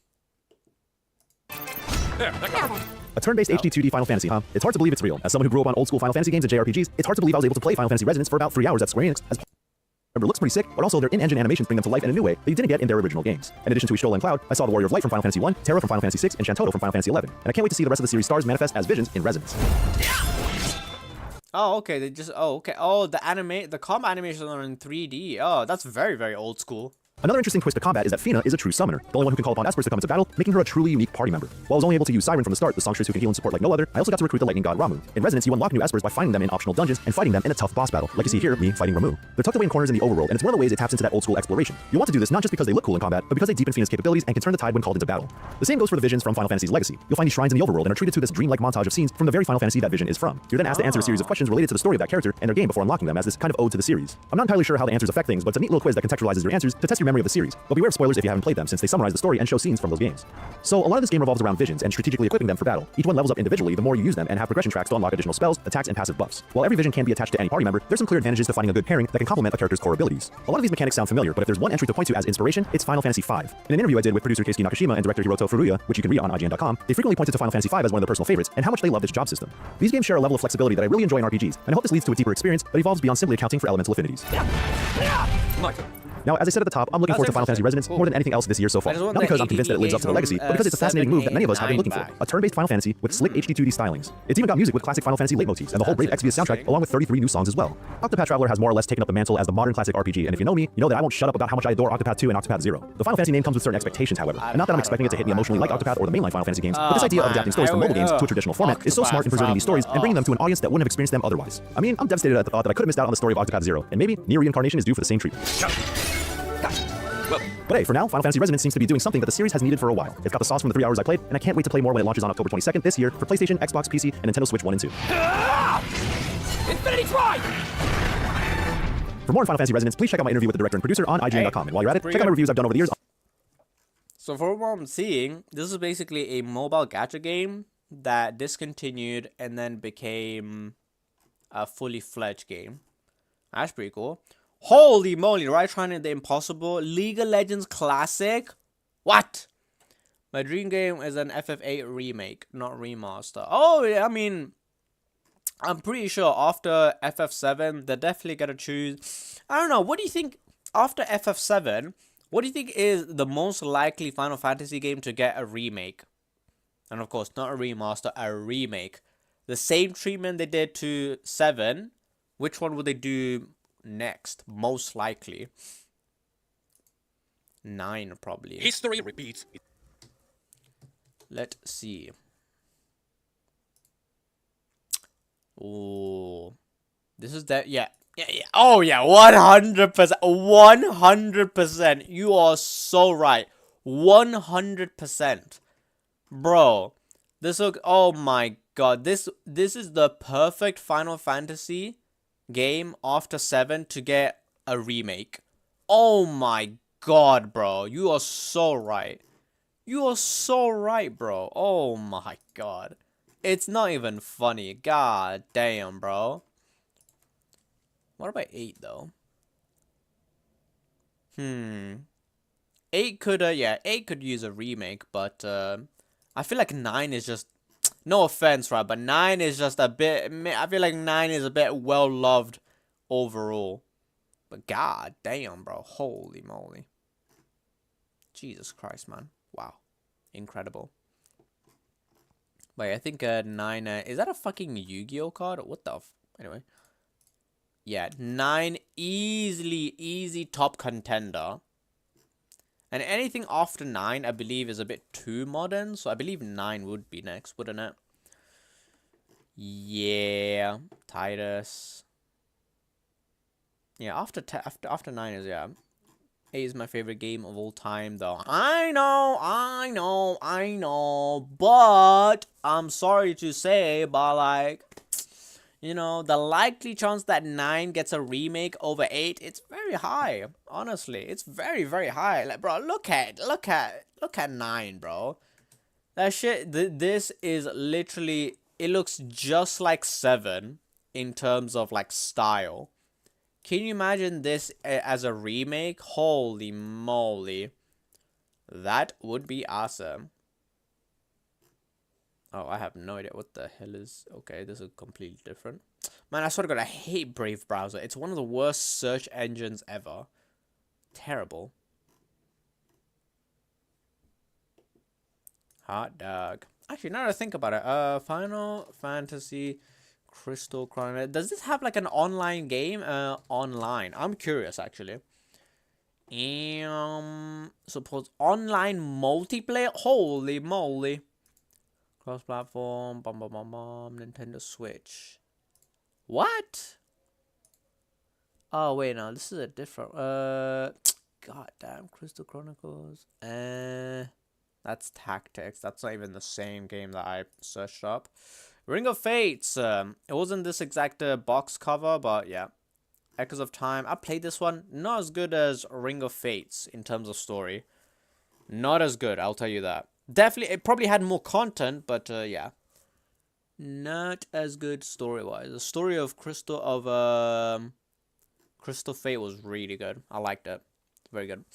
A turn-based HD 2D Final Fantasy, huh? It's hard to believe it's real. As someone who grew up on old-school Final Fantasy games and JRPGs, it's hard to believe I was able to play Final Fantasy Resonance for about 3 hours at Square Enix. Remember, it looks pretty sick, but also their in-engine animations bring them to life in a new way that you didn't get in their original games. In addition to Ishtola and Cloud, I saw the Warrior of Light from Final Fantasy 1, Terra from Final Fantasy 6, and Shantoto from Final Fantasy 11. And I can't wait to see the rest of the series stars manifest as visions in Resonance. Oh, okay. Oh, the combat animations are in 3D. Oh, that's very, very old school. Another interesting twist to combat is that Fina is a true summoner, the only one who can call upon espers to come into battle, making her a truly unique party member. While I was only able to use Siren from the start, the songstress who can heal and support like no other, I also got to recruit the lightning god Ramu. In Resonance, you unlock new espers by finding them in optional dungeons and fighting them in a tough boss battle, like you see here, me fighting Ramu. They're tucked away in corners in the overworld, and it's one of the ways it taps into that old school exploration. You'll want to do this not just because they look cool in combat, but because they deepen Fina's capabilities and can turn the tide when called into battle. The same goes for the visions from Final Fantasy's Legacy. You'll find these shrines in the overworld and are treated to this dreamlike montage of scenes from the very Final Fantasy that vision is from. You're then asked to answer a series of questions related to the story of that character and their game before unlocking them as this kind of ode to the series. I'm not entirely sure how the answers affect things, but it's a neat little quiz that contextualizes your answers to test your memory of the series. But beware of spoilers if you haven't played them, since they summarize the story and show scenes from those games. So a lot of this game revolves around visions and strategically equipping them for battle. Each one levels up individually the more you use them and have progression tracks to unlock additional spells, attacks, and passive buffs. While every vision can be attached to any party member, there's some clear advantages to finding a good pairing that can complement a character's core abilities. A lot of these mechanics sound familiar, but if there's one entry to point to as inspiration, it's Final Fantasy V. In an interview I did with producer Keisuke Nakashima and director Hiroto Furuya, which you can read on IGN.com, they frequently pointed to Final Fantasy V as one of their personal favorites and how much they love this job system. These games share a level of flexibility that I really enjoy in RPGs, and I hope this leads to a deeper experience that evolves beyond simply accounting for elemental affinities. Now, as I said at the top, I'm looking forward to Final Fantasy Resonance more than anything else this year so far. Not because I'm convinced that it lives up to the legacy, but because it's a fascinating move that many of us have been looking for. A turn-based Final Fantasy with slick HD 2D stylings. It's even got music with classic Final Fantasy leitmotifs and the whole Brave Exvius soundtrack, along with 33 new songs as well. Octopath Traveler has more or less taken up the mantle as the modern classic RPG, and if you know me, you know that I won't shut up about how much I adore Octopath 2 and Octopath 0. The Final Fantasy name comes with certain expectations, however, and not that I'm expecting it to hit me emotionally like Octopath or the mainline Final Fantasy games, but this idea of adapting stories from mobile games to a traditional format is so smart in preserving these stories and bringing them to an audience that wouldn't have experienced them otherwise. I mean, I'm devastated at the thought that I could have missed out on the story of Octopath 0, and maybe Nier Reincarnation is due for the same treatment. But hey, for now, Final Fantasy Resonance seems to be doing something that the series has needed for a while. It's got the sauce from the 3 hours I played, and I can't wait to play more when it launches on October 22nd this year for PlayStation, Xbox, PC, and Nintendo Switch 1 and 2. Infinity Drive! For more on Final Fantasy Resonance, please check out my interview with the director and producer on IGN.com. And while you're at it, check out my reviews I've done over the years. So for what I'm seeing, this is basically a mobile gacha game that discontinued and then became a fully fledged game. That's pretty cool. Holy moly, right? Trying the impossible. League of Legends Classic? What? My dream game is an FF8 remake, not remaster. Oh, yeah, I mean, I'm pretty sure after FF7, they're definitely going to choose. I don't know. What do you think after FF7? What do you think is the most likely Final Fantasy game to get a remake? And of course, not a remaster, a remake. The same treatment they did to 7. Which one would they do next? Most likely 9, probably. History repeats. Let's see. Oh, this is that. Yeah. Oh yeah, 100%. 100%. You are so right. 100%. Bro, this look. Oh my god. This is the perfect Final Fantasy game after 7 to get a remake. Oh my god, bro. You are so right. You are so right, bro. Oh my god. It's not even funny. God damn, bro. What about 8 though? 8 could yeah, 8 could use a remake, but I feel like 9 is just, no offense, right, but 9 is just a bit, I feel like 9 is a bit well loved overall. But god damn, bro. Holy moly. Jesus Christ, man. Wow. Incredible. Wait, I think 9, is that a fucking Yu-Gi-Oh card? What the anyway. Yeah, 9 easy top contender. And anything after 9, I believe, is a bit too modern. So I believe 9 would be next, wouldn't it? Yeah, Titus. Yeah, after 9 is, yeah. 8 is my favorite game of all time, though. I know. But I'm sorry to say, but like, you know, the likely chance that 9 gets a remake over 8, it's very high. Honestly, it's very, very high. Like, bro, look at 9, bro. That shit. This is literally. It looks just like 7 in terms of like style. Can you imagine this as a remake? Holy moly. That would be awesome. Oh, I have no idea what the hell is. Okay, this is completely different. Man, I swear to God, I hate Brave Browser. It's one of the worst search engines ever. Terrible. Hot dog. Actually, now that I think about it, Final Fantasy Crystal Chronicle. Does this have like an online game? Online. I'm curious, actually. Suppose online multiplayer. Holy moly! Cross-platform. Nintendo Switch. What? Oh wait, no, this is a different. Goddamn, Crystal Chronicles. That's Tactics. That's not even the same game that I searched up. Ring of Fates. It wasn't this exact box cover, but yeah. Echoes of Time. I played this one. Not as good as Ring of Fates in terms of story. Not as good, I'll tell you that. Definitely, it probably had more content, but yeah. Not as good story-wise. The story of Crystal Fate was really good. I liked it. Very good.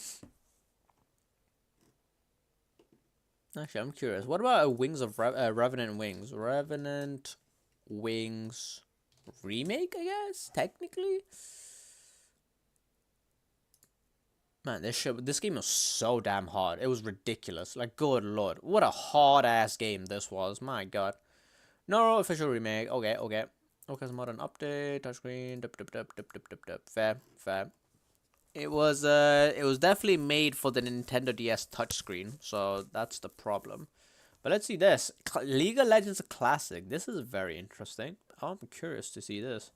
Actually, I'm curious. What about Wings of Revenant Wings? Revenant Wings remake, I guess, technically. Man, this game was so damn hard. It was ridiculous. Like, good lord, what a hard ass game this was. My god. No official remake. Okay. Okay, it's modern update. Touchscreen. Fair. It was definitely made for the Nintendo DS touchscreen, so that's the problem. But let's see this. League of Legends Classic. This is very interesting. I'm curious to see this.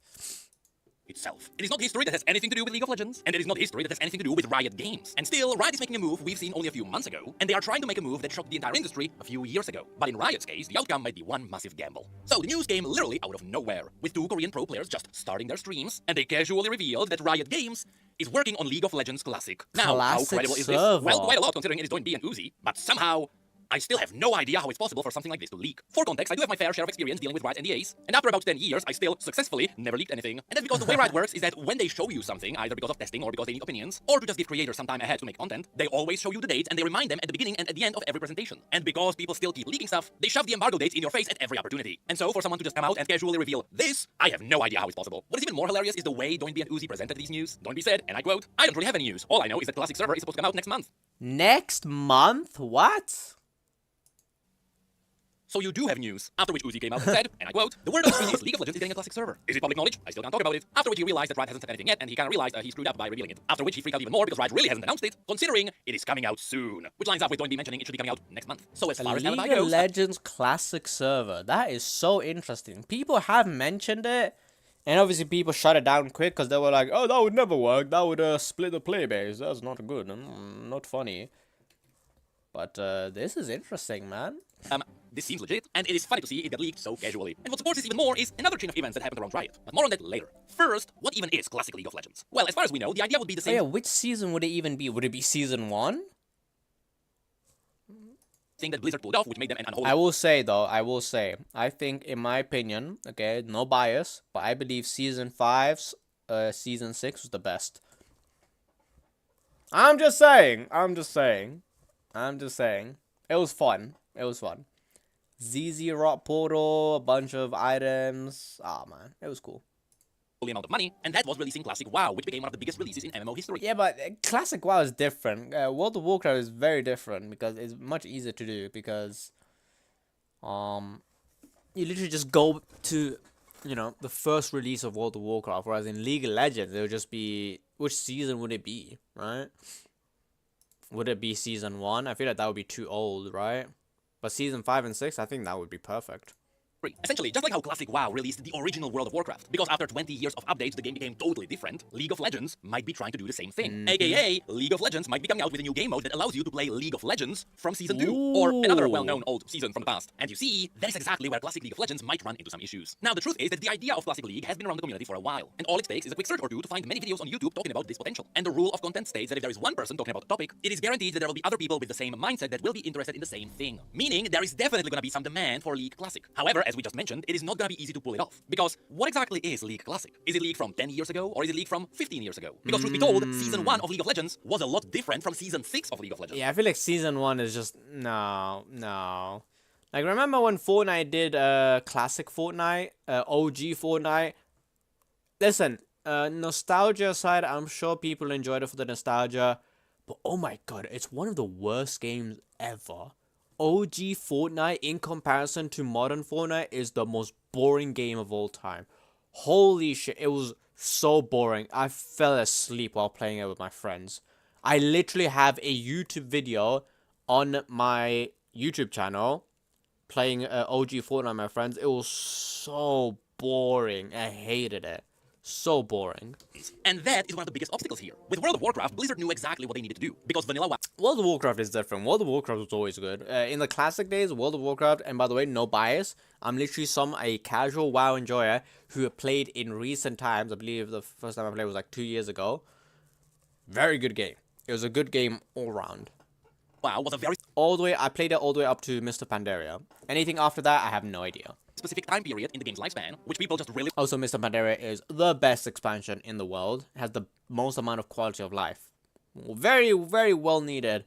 Itself. It is not history that has anything to do with League of Legends, and it is not history that has anything to do with Riot Games. And still, Riot is making a move we've seen only a few months ago, and they are trying to make a move that shocked the entire industry a few years ago. But in Riot's case, the outcome might be one massive gamble. So the news came literally out of nowhere, with 2 Korean pro players just starting their streams, and they casually revealed that Riot Games is working on League of Legends Classic. Now, how credible is this? Well, quite a lot considering it is joint B and Uzi, but somehow I still have no idea how it's possible for something like this to leak. For context, I do have my fair share of experience dealing with Riot NDAs, and after about 10 years, I still successfully never leaked anything. And that's because the way Riot works is that when they show you something, either because of testing or because they need opinions, or to just give creators some time ahead to make content, they always show you the dates and they remind them at the beginning and at the end of every presentation. And because people still keep leaking stuff, they shove the embargo dates in your face at every opportunity. And so for someone to just come out and casually reveal this, I have no idea how it's possible. What is even more hilarious is the way Doinby and Uzi presented these news. Doinby said, and I quote, "I don't really have any news. All I know is that Classic Server is supposed to come out next month." Next month? What? So you do have news. After which Uzi came out and said, and I quote, "The word on the street is League of Legends is getting a Classic Server. Is it public knowledge? I still can't talk about it." After which he realized that Riot hasn't said anything yet, and he kind of realized he screwed up by revealing it. After which he freaked out even more because Riot really hasn't announced it, considering it is coming out soon. Which lines up with Doinby mentioning it should be coming out next month. So as far as League Alibi of goes, Legends Classic Server. That is so interesting. People have mentioned it, and obviously people shut it down quick because they were like, "Oh, that would never work. That would split the play base. That's not good. Not funny." But this is interesting, man. this seems legit, and it is funny to see it get leaked so casually. And what supports this even more is another chain of events that happened around Riot, but more on that later. First, what even is Classic League of Legends? Well, as far as we know, the idea would be the Oh same yeah, which season would it even be? Would it be season 1? thing that Blizzard pulled off, which made them an unholy... I will say, though, I think, in my opinion, okay, no bias, but I believe season 5's, season 6 was the best. I'm just saying. It was fun. ZZ Rock Portal, a bunch of items. Ah, man, it was cool. amount of money, and that was releasing Classic WoW, which became one of the biggest releases in MMO history. Yeah, but Classic WoW is different. World of Warcraft is very different because it's much easier to do because, you literally just go to, you know, the first release of World of Warcraft, whereas in League of Legends, it would just be, which season would it be, right? Would it be season 1? I feel like that would be too old, right? But season 5 and 6, I think that would be perfect. Essentially, just like how Classic WoW released the original World of Warcraft, because after 20 years of updates, the game became totally different, League of Legends might be trying to do the same thing. AKA, League of Legends might be coming out with a new game mode that allows you to play League of Legends from Season 2, or another well-known old season from the past. And you see, that is exactly where Classic League of Legends might run into some issues. Now, the truth is that the idea of Classic League has been around the community for a while, and all it takes is a quick search or two to find many videos on YouTube talking about this potential. And the rule of content states that if there is one person talking about the topic, it is guaranteed that there will be other people with the same mindset that will be interested in the same thing. Meaning, there is definitely going to be some demand for League Classic. However, as we just mentioned, it is not gonna be easy to pull it off. Because what exactly is League Classic? Is it League from 10 years ago, or is it League from 15 years ago? Because truth be told, Season 1 of League of Legends was a lot different from Season 6 of League of Legends. Yeah, I feel like Season 1 is just, no. Like, remember when Fortnite did Classic Fortnite, OG Fortnite? Listen, nostalgia aside, I'm sure people enjoyed it for the nostalgia, but oh my god, it's one of the worst games ever. OG Fortnite in comparison to modern Fortnite is the most boring game of all time. Holy shit, it was so boring. I fell asleep while playing it with my friends. I literally have a YouTube video on my YouTube channel playing OG Fortnite with my friends. It was so boring. I hated it. So boring. And that is one of the biggest obstacles here. With World of Warcraft, Blizzard knew exactly what they needed to do, because vanilla WoW World of Warcraft is different. World of Warcraft was always good. In the classic days, World of Warcraft, and by the way, no bias, I'm literally a casual WoW enjoyer who played in recent times. I believe the first time I played was like 2 years ago. Very good game. It was a good game all round. was a very I played it all the way up to Mr. Pandaria. Anything after that, I have no idea. specific time period in the game's lifespan, which people just really Also, Mr. Pandaria is the best expansion in the world. It has the most amount of quality of life. Very, very well needed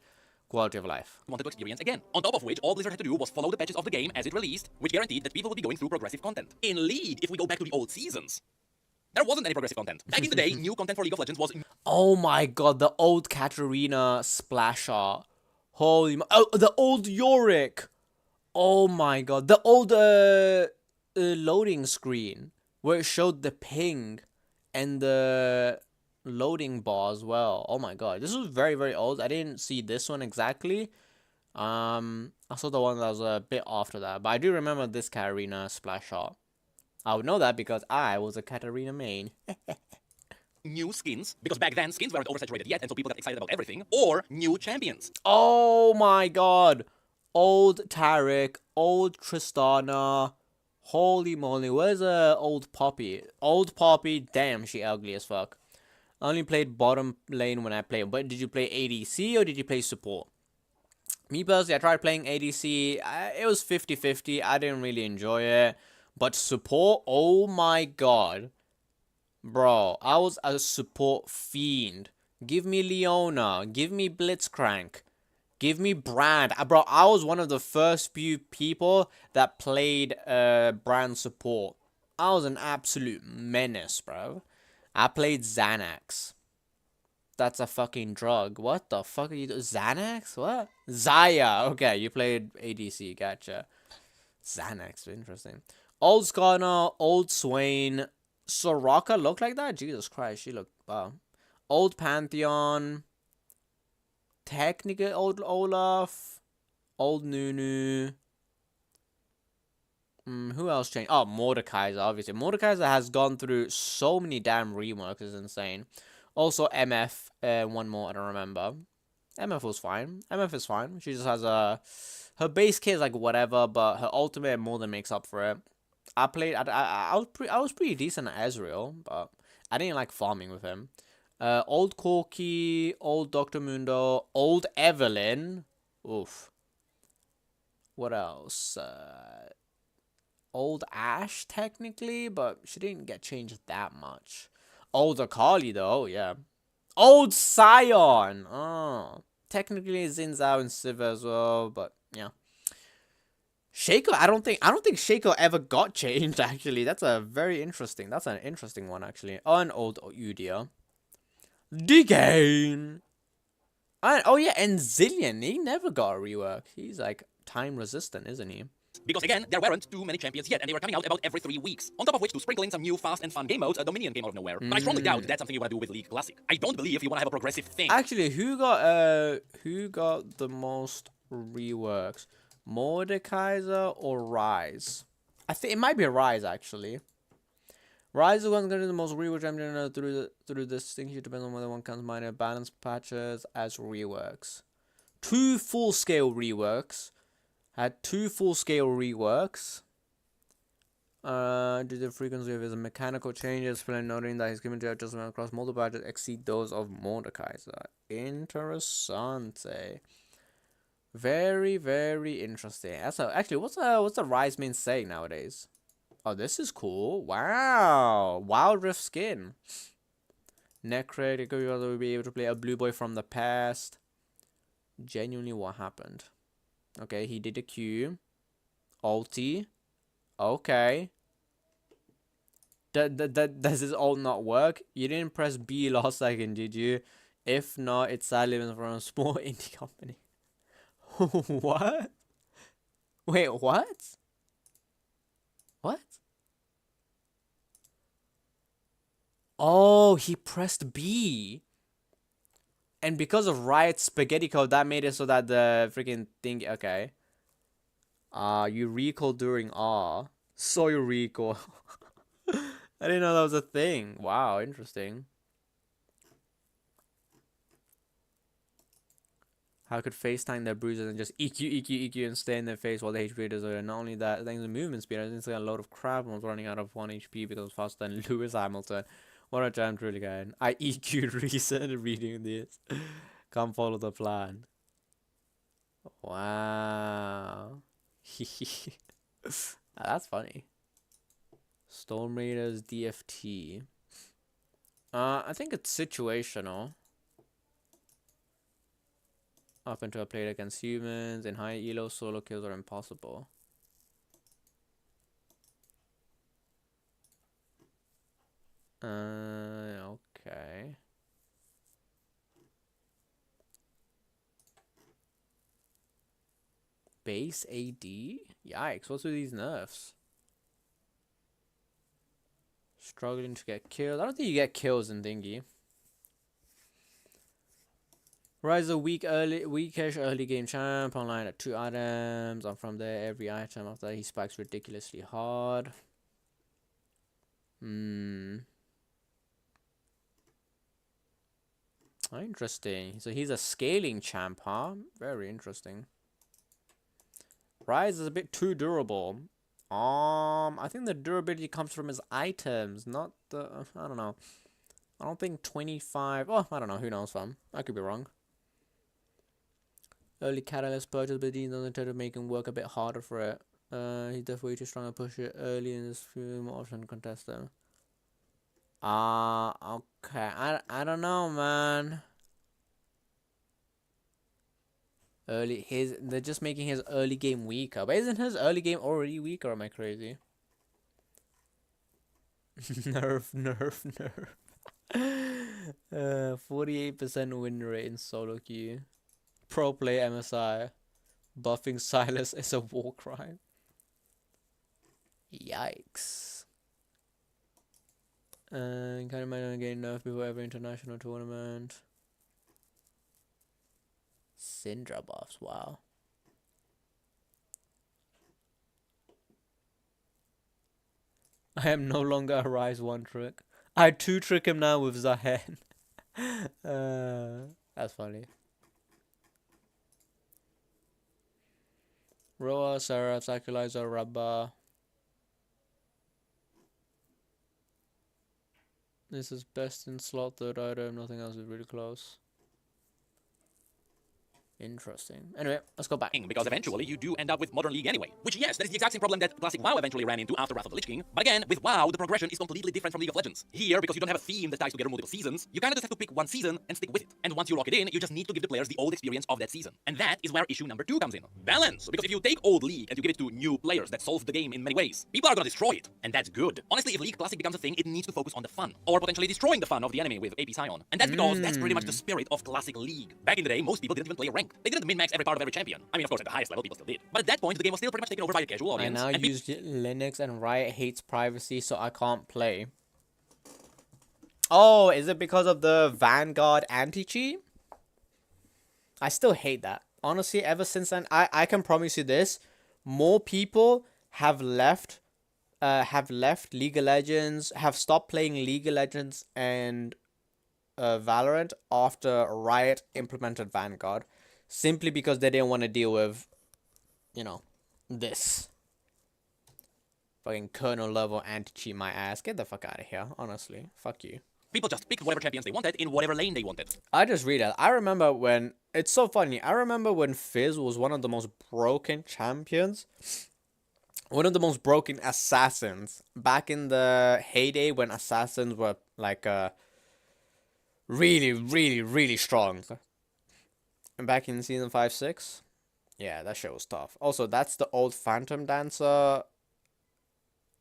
quality of life. wanted to experience again. On top of which, all Blizzard had to do was follow the patches of the game as it released, which guaranteed that people would be going through progressive content. In League, if we go back to the old seasons, there wasn't any progressive content. Back in the day, new content for League of Legends was Oh my god, the old Katarina splash art. Holy oh, the old Yorick. Oh my god, the old loading screen where it showed the ping and the loading bar as well. Oh my god, this was very, very old. I didn't see this one exactly. I saw the one that was a bit after that, but I do remember this Katarina splash art. I would know that because I was a Katarina main. new skins, because back then skins weren't oversaturated yet, and so people got excited about everything, or new champions. Oh my god. Old Tarek, old Tristana. Holy moly, where's old Poppy? Old Poppy, damn, she ugly as fuck. I only played bottom lane when I played, but did you play ADC or did you play support? Me personally, I tried playing ADC. It was 50-50. I didn't really enjoy it. But support, oh my god. Bro, I was a support fiend. Give me Leona. Give me Blitzcrank. Give me Brand. Bro, I was one of the first few people that played Brand support. I was an absolute menace, bro. I played Xanax. That's a fucking drug. What the fuck are you doing? Xanax? What? Zaya. Okay, you played ADC. Gotcha. Xanax. Interesting. Old Skarner. Old Swain. Soraka looked like that? Jesus Christ. She looked... Wow. Old Pantheon. Technically old Olaf. Old Nunu. Who else changed? Oh, Mordekaiser, obviously. Mordekaiser has gone through so many damn reworks. It's insane. Also, MF. One more, I don't remember. MF was fine. MF is fine. She just has a... Her base kit is like whatever, but her ultimate more than makes up for it. I played... I was pretty decent at Ezreal, but I didn't like farming with him. Old Corky, old Dr. Mundo, old Evelyn. Oof. What else? Old Ash, technically, but she didn't get changed that much. Old Akali, though, yeah. Old Sion! Oh. Technically, Xin Zhao and Siva as well, but, yeah. Shaco, I don't think Shaco ever got changed, actually. That's an interesting one, actually. Oh, an old Udia. Decane! Oh, yeah, and Zillion, he never got a rework. He's, like, time-resistant, isn't he? Because again, there weren't too many champions yet, and they were coming out about every 3 weeks. On top of which, to sprinkle in some new, fast, and fun game modes, a Dominion came out of nowhere. But I strongly doubt that's something you want to do with League Classic. I don't believe you want to have a progressive thing. Actually, who got the most reworks? Mordekaiser or Rise? I think it might be Rise, actually. Rise is one going to be the most reworked champion through this thing. It depends on whether one counts minor balance patches as reworks. 2 full-scale reworks. Had 2 full-scale reworks. Due to the frequency of his mechanical changes, noting that his given to adjustment across multiple patches exceed those of Mordekaiser. Interessante. Very, very interesting. Actually, what's the Rise main saying nowadays? Oh, this is cool. Wow. Wild Rift skin. Necrate, you will be able to play a blue boy from the past. Genuinely, what happened? Okay, he did a Q. Ulti. Okay. Does this ult not work? You didn't press B last second, did you? If not, it's sadly from a small indie company. What? Wait, what? What? Oh, he pressed B. And because of Riot's spaghetti code, that made it so that the freaking thing... Okay. You recall during R. So you recall. I didn't know that was a thing. Wow, interesting. How could FaceTime their bruises and just EQ, EQ, EQ and stay in their face while the HP does it? Not only that, thanks to movement speed, I think a load of crap was running out of 1 HP because faster than Lewis Hamilton. What a jam, truly, guy. I EQ'd recent reading this. Can't follow the plan. Wow. That's funny. Storm Raiders DFT. I think it's situational. Up until I played against humans. In high elo, solo kills are impossible. Okay. Base AD? Yikes, what's with these nerfs? Struggling to get kills. I don't think you get kills in Dingy. Rise a weakish early game champ. Online at 2 items. And from there, every item after that, he spikes ridiculously hard. Interesting. So he's a scaling champ, huh? Very interesting. Rise is a bit too durable. I think the durability comes from his items, not the... I don't know. I don't think 25... Oh, I don't know. Who knows, fam? I could be wrong. Early catalyst purchase, but he's on the to make him work a bit harder for it. He's definitely too strong to push it early in this few more often contest them. Okay. I don't know, man. They're just making his early game weaker. But isn't his early game already weak, or am I crazy? nerf. 48% win rate in solo queue. Pro play MSI. Buffing Silas is a war crime. Yikes. Kind of might not get nerfed before every international tournament. Syndra buffs, wow. I am no longer a Rise 1 trick. I 2 trick him now with Zahen. That's funny. Roa, Seraph, Sakulizer, Rabba. This is best in slot, third item. Nothing else is really close. Interesting. Anyway, let's go back. Because eventually you do end up with Modern League anyway. Which, yes, that is the exact same problem that Classic WoW eventually ran into after Wrath of the Lich King. But again, with WoW, the progression is completely different from League of Legends. Here, because you don't have a theme that ties together multiple seasons, you kind of just have to pick one season and stick with it. And once you lock it in, you just need to give the players the old experience of that season. And that is where issue number 2 comes in. Balance. Because if you take old League and you give it to new players, that solves the game in many ways. People are gonna destroy it. And that's good. Honestly, if League Classic becomes a thing, it needs to focus on the fun. Or potentially destroying the fun of the enemy with AP Scion. And that's because that's pretty much the spirit of Classic League. Back in the day, most people didn't even play ranked. They didn't min-max every part of every champion. I mean, of course, at the highest level, people still did. But at that point, the game was still pretty much taken over by a casual audience. I now use Linux and Riot hates privacy, so I can't play. Oh, is it because of the Vanguard anti-cheat? I still hate that. Honestly, ever since then, I can promise you this. More people have left League of Legends, have stopped playing League of Legends and Valorant after Riot implemented Vanguard. Simply because they didn't want to deal with, you know, this. Fucking kernel level anti-cheat my ass. Get the fuck out of here, honestly. Fuck you. People just picked whatever champions they wanted in whatever lane they wanted. I just read it. I remember when... It's so funny. I remember when Fizz was one of the most broken champions. One of the most broken assassins. Back in the heyday when assassins were, like, really, really, really strong. And back in season 5-6, yeah, that shit was tough. Also, that's the old Phantom Dancer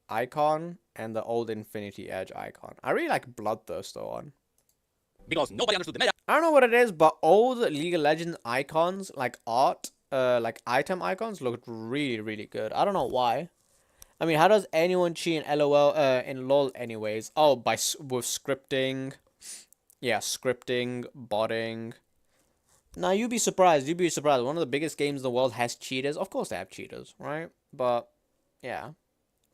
icon and the old Infinity Edge icon. I really like Bloodthirst though on. Because nobody understood the meta. I don't know what it is, but old League of Legends icons, like art, like item icons, looked really, really good. I don't know why. I mean, how does anyone cheat in LOL, in LOL anyways? Oh, with scripting. Yeah, scripting, botting. Now you'd be surprised. You'd be surprised. One of the biggest games in the world has cheaters. Of course they have cheaters, right? But yeah,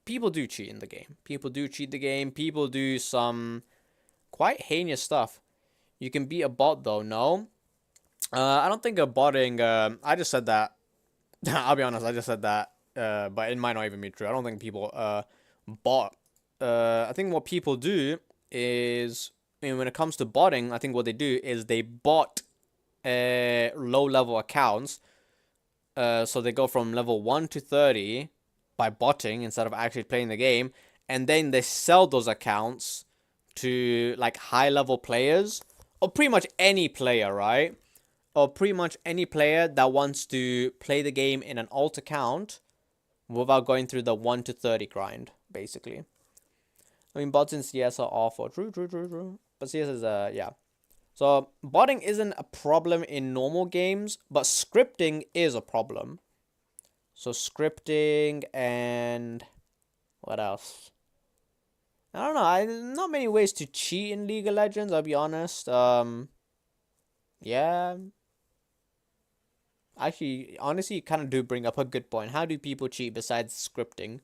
people do cheat in the game. People do cheat the game. People do some quite heinous stuff. You can be a bot though. No, I don't think a botting. I just said that. I'll be honest. I just said that. But it might not even be true. I don't think people bot. I think what people do is, I mean, when it comes to botting, I think what they do is they bot low level accounts. So they go from level 1 to 30 by botting instead of actually playing the game, and then they sell those accounts to like high level players, or pretty much any player, right? Or pretty much any player that wants to play the game in an alt account without going through the 1 to 30 grind, basically. I mean, bots in CS are awful. True. But CS is, yeah. So, botting isn't a problem in normal games, but scripting is a problem. So, scripting and... what else? I don't know. Not many ways to cheat in League of Legends, I'll be honest. Yeah. Actually, honestly, you kind of do bring up a good point. How do people cheat besides scripting?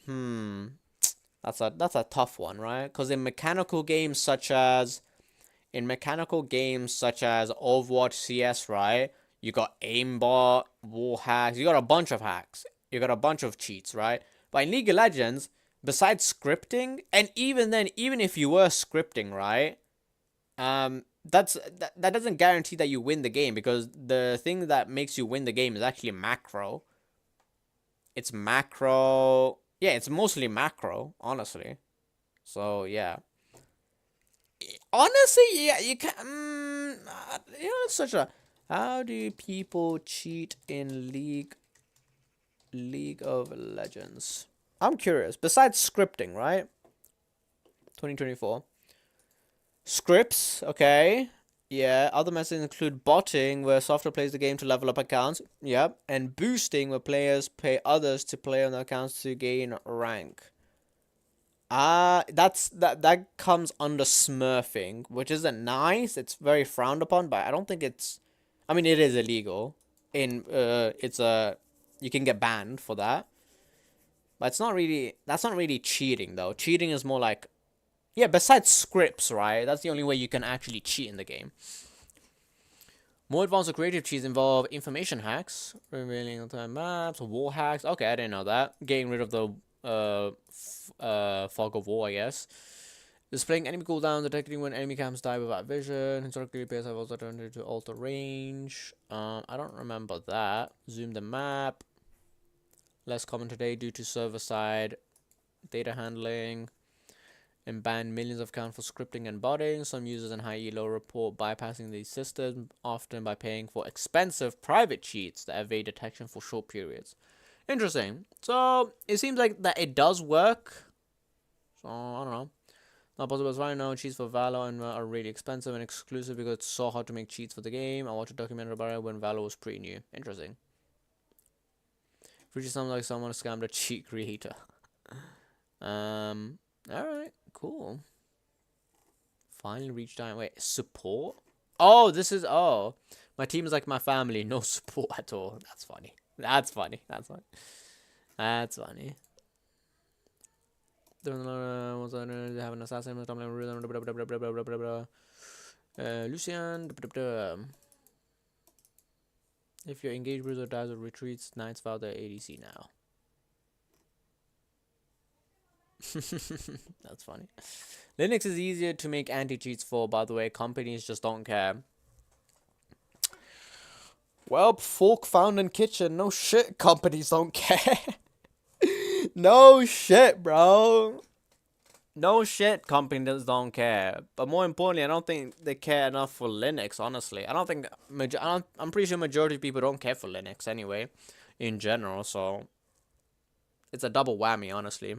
That's a tough one, right? Because in mechanical games such as Overwatch, CS, right? You got aimbot, wall hacks. You got a bunch of hacks. You got a bunch of cheats, right? But in League of Legends, besides scripting, and even then, even if you were scripting, right? That doesn't guarantee that you win the game, because the thing that makes you win the game is actually macro. It's macro. Yeah, it's mostly macro, honestly. So, yeah. Honestly, yeah, you can... it's such a... How do people cheat in League of Legends? I'm curious. Besides scripting, right? 2024. Scripts, okay. Yeah, other methods include botting, where software plays the game to level up accounts. Yep. And boosting, where players pay others to play on their accounts to gain rank. That comes under smurfing, which isn't nice. It's very frowned upon, but I don't think it's... I mean, it is illegal. You can get banned for that. But it's not really... That's not really cheating, though. Cheating is more like... Yeah, besides scripts, right? That's the only way you can actually cheat in the game. More advanced or creative cheats involve information hacks, revealing on-time maps, wall hacks. Okay, I didn't know that. Getting rid of the fog of war, I guess. Displaying enemy cooldowns, detecting when enemy camps die without vision. Historically, players have also turned to alter range. I don't remember that. Zoom the map. Less common today due to server-side data handling. And ban millions of accounts for scripting and botting. Some users in high elo report bypassing these systems, often by paying for expensive private cheats that evade detection for short periods. Interesting. So, it seems like that it does work. So, I don't know. Not possible as right now. Cheats for Valor and are really expensive and exclusive because it's so hard to make cheats for the game. I watched a documentary about it when Valor was pretty new. Interesting. Which sounds like someone scammed a cheat creator. Alright, cool. Finally reached out. Wait, support? Oh, this is... Oh. My team is like my family. No support at all. That's funny. That's funny. That's funny. That's funny. Have an assassin. Lucian. If your engaged bruiser dies or retreats, Knights vow their ADC now. That's funny. Linux is easier to make anti-cheats for, by the way. Companies just don't care. Well, fork found in kitchen. No shit, companies don't care. No shit, bro. No shit, companies don't care. But more importantly, I don't think they care enough for Linux, honestly. I'm pretty sure majority of people don't care for Linux anyway, in general, so... It's a double whammy, honestly.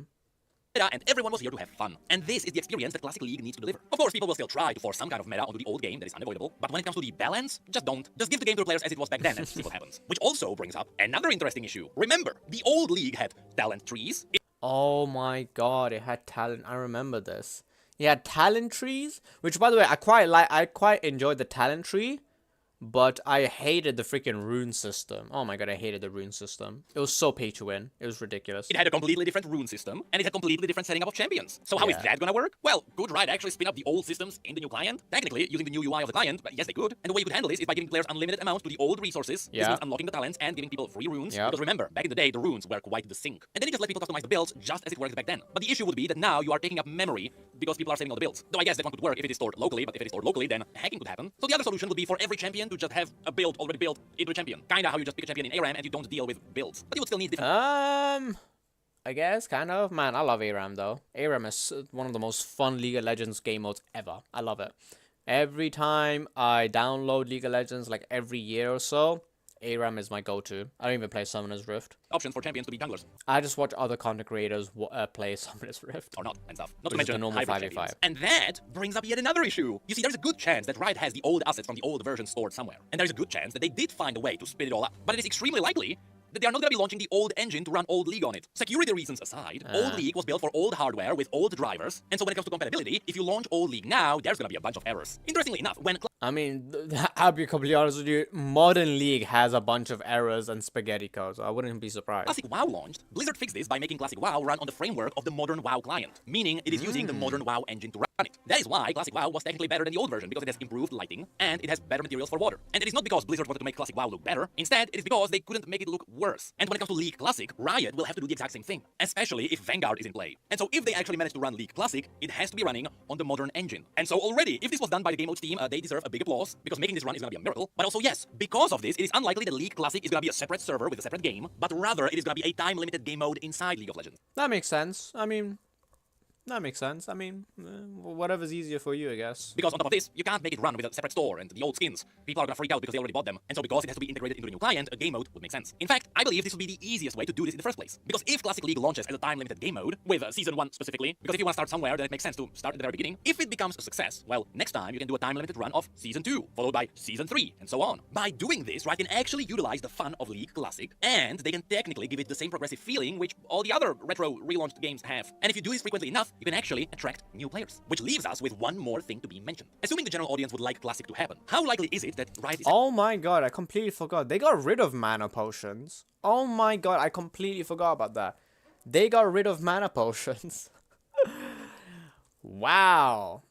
And everyone was here to have fun. And this is the experience that Classic League needs to deliver. Of course, people will still try to force some kind of meta onto the old game that is unavoidable, but when it comes to the balance, just don't. Just give the game to the players as it was back then and see what happens. Which also brings up another interesting issue. Remember, the old league had talent trees. Oh my god, it had talent. I remember this. It had talent trees, which by the way, I quite enjoyed the talent tree. but I hated the freaking rune system. Oh my god, I hated the rune system. It was so pay to win. It was ridiculous. It had a completely different rune system, and it had completely different setting up of champions. So how is Yeah. that gonna work? Well, could Riot actually spin up the old systems in the new client? Technically, using the new UI of the client, but yes, they could. And the way you could handle this is by giving players unlimited amounts to the old resources. This Yeah. means unlocking the talents and giving people free runes. Yeah. Because remember, back in the day, the runes were quite the sink. And then you just let people customize the builds just as it worked back then. But the issue would be that now you are taking up memory because people are saving all the builds. Though I guess that one could work if it is stored locally, but if it is stored locally, then hacking could happen. So the other solution would be for every champion to just have a build already built into a champion. Kinda how you just pick a champion in ARAM and you don't deal with builds. But you would still need different I guess, kind of. Man, I love ARAM, though. ARAM is one of the most fun League of Legends game modes ever. I love it. Every time I download League of Legends, like every year or so, ARAM is my go-to. I don't even play Summoner's Rift. options for champions to be junglers. I just watch other content creators play Summoner's Rift. Or not, and stuff. Not to Which is the mention normal hybrid 5v5. champions. And that brings up yet another issue. You see, there's a good chance that Riot has the old assets from the old version stored somewhere. And there's a good chance that they did find a way to spin it all up. But it is extremely likely that they are not going to be launching the old engine to run old League on it. Security reasons aside, old League was built for old hardware with old drivers, and so when it comes to compatibility, if you launch old League now, there's going to be a bunch of errors. Interestingly enough, when I mean, I'll be completely honest with you, Modern League has a bunch of errors and spaghetti code, so I wouldn't be surprised. Classic WoW launched, Blizzard fixed this by making Classic WoW run on the framework of the modern WoW client, meaning it is using the modern WoW engine to run it. That is why Classic WoW was technically better than the old version, because it has improved lighting, and it has better materials for water. And it is not because Blizzard wanted to make Classic WoW look better, instead, it is because they couldn't make it look worse. And when it comes to League Classic, Riot will have to do the exact same thing, especially if Vanguard is in play. And so if they actually manage to run League Classic, it has to be running on the modern engine. And so already, if this was done by the game mode team, they deserve a big applause, because making this run is going to be a miracle. But also, yes, because of this, it is unlikely that League Classic is going to be a separate server with a separate game, but rather it is going to be a time-limited game mode inside League of Legends. That makes sense. Whatever's easier for you, I guess. Because on top of this, you can't make it run with a separate store and the old skins. People are gonna freak out because they already bought them. And so because it has to be integrated into the new client, a game mode would make sense. In fact, I believe this would be the easiest way to do this in the first place. Because if Classic League launches as a time-limited game mode, with Season 1 specifically, because if you want to start somewhere, then it makes sense to start at the very beginning. If it becomes a success, well, next time you can do a time-limited run of Season 2, followed by Season 3, and so on. By doing this, Riot can actually utilize the fun of League Classic, and they can technically give it the same progressive feeling which all the other retro relaunched games have. And if you do this frequently enough, you can actually attract new players. Which leaves us with one more thing to be mentioned. Assuming the general audience would like Classic to happen, how likely is it that Riot is... Oh my god, I completely forgot. They got rid of mana potions. Oh my god, I completely forgot about that. They got rid of mana potions. Wow.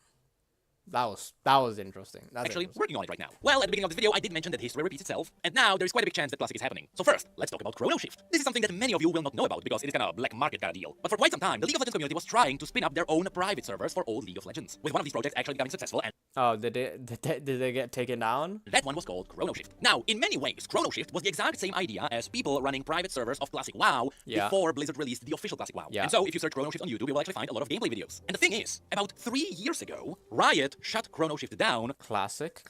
That was interesting. That's actually interesting. working on it right now. Well, at the beginning of this video, I did mention that history repeats itself, and now there is quite a big chance that Classic is happening. So first, let's talk about Chrono Shift. This is something that many of you will not know about because it is kind of a black market kind of deal. But for quite some time, the League of Legends community was trying to spin up their own private servers for old League of Legends, with one of these projects actually becoming successful, and Oh, did they get taken down? that one was called Chrono Shift. Now, in many ways, Chrono Shift was the exact same idea as people running private servers of Classic WoW Yeah. before Blizzard released the official Classic WoW. Yeah. And so, if you search Chrono Shift on YouTube, you will actually find a lot of gameplay videos. And the thing is, about 3 years ago, Riot shut Chrono Shift down Classic.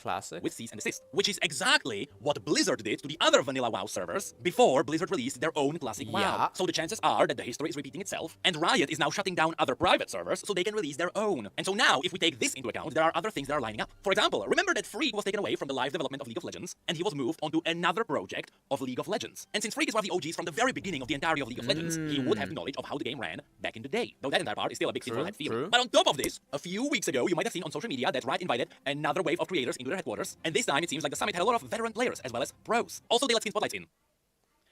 with cease and desist, which is exactly what Blizzard did to the other vanilla WoW servers before Blizzard released their own Classic WoW. Yeah. So the chances are that the history is repeating itself, and Riot is now shutting down other private servers so they can release their own. And so now, if we take this into account, there are other things that are lining up. For example, remember that Freak was taken away from the live development of League of Legends, and he was moved onto another project of League of Legends. And since Freak is one of the OGs from the very beginning of the entirety of League of Legends, he would have knowledge of how the game ran back in the day. Though that entire part is still a big secret hype feeling. true. But on top of this, a few weeks ago, you might have seen on social media that Riot invited another wave of creators into their headquarters, and this time it seems like the summit had a lot of veteran players as well as pros. Also, they let Skin Spotlights in.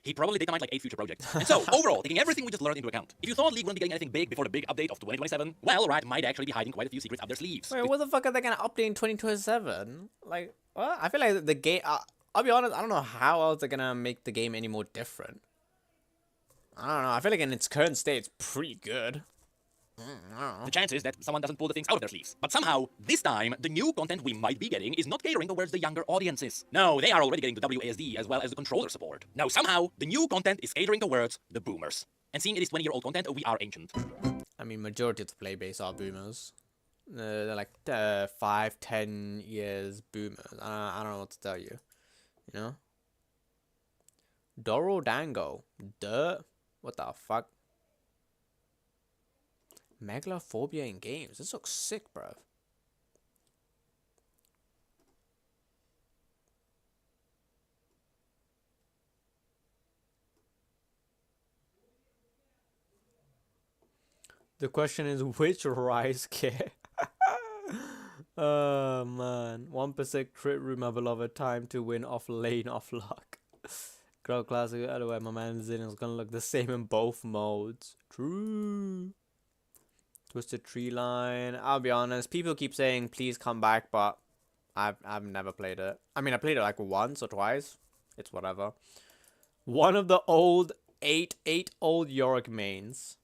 He probably data mined like 8 future projects. And so, overall, taking everything we just learned into account, if you thought League wouldn't be getting anything big before the big update of 2027, well, Riot might actually be hiding quite a few secrets up their sleeves. Wait, what the fuck are they gonna update in 2027? Like, what? I feel like the game. I'll be honest. I don't know how else they're gonna make the game any more different. I don't know. I feel like in its current state, it's pretty good. The chances that someone doesn't pull the things out of their sleeves. But somehow, this time, the new content we might be getting is not catering towards the younger audiences. No, they are already getting the WASD as well as the controller support. No, somehow, the new content is catering towards the boomers. And seeing it is 20-year-old content, we are ancient. I mean, majority of the play base are boomers. They're like 5-10 years boomers. I don't know what to tell you. You know? Doro Dango. Duh. What the fuck? Megalophobia in games. This looks sick, bruv. The question is, which rice cake? Oh man, 1% crit room, my beloved. Time to win off lane, off luck. Crowd classic. Otherwise, my man Zin is gonna look the same in both modes. True. Twisted tree line. I'll be honest. People keep saying please come back, but I've never played it. I mean, I played it like once or twice. It's whatever. One of the old eight old Yorick mains.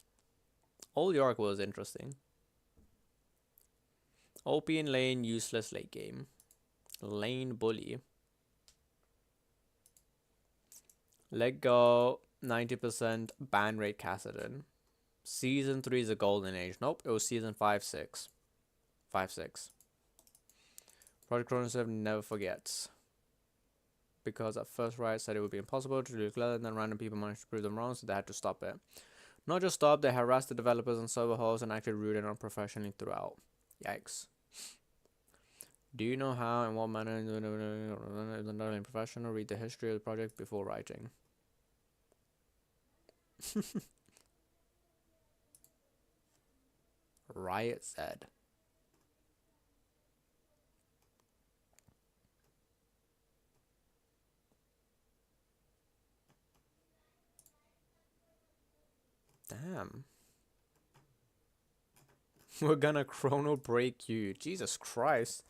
Old Yorick was interesting. OP in lane, useless late game. Lane bully. Let go, 90% ban rate Cassidon. Season 3 is a golden age. Nope, it was season 5-6. 5-6. Project Chrono 7 never forgets. Because at first Riot said it would be impossible to do clever, and then random people managed to prove them wrong, so they had to stop it. Not just stop, they harassed the developers and server hosts and acted rude and unprofessionally throughout. Yikes. Do you know how and what manner not only professional read the history of the project before writing? Riot said. Damn. We're gonna chrono break you. Jesus Christ.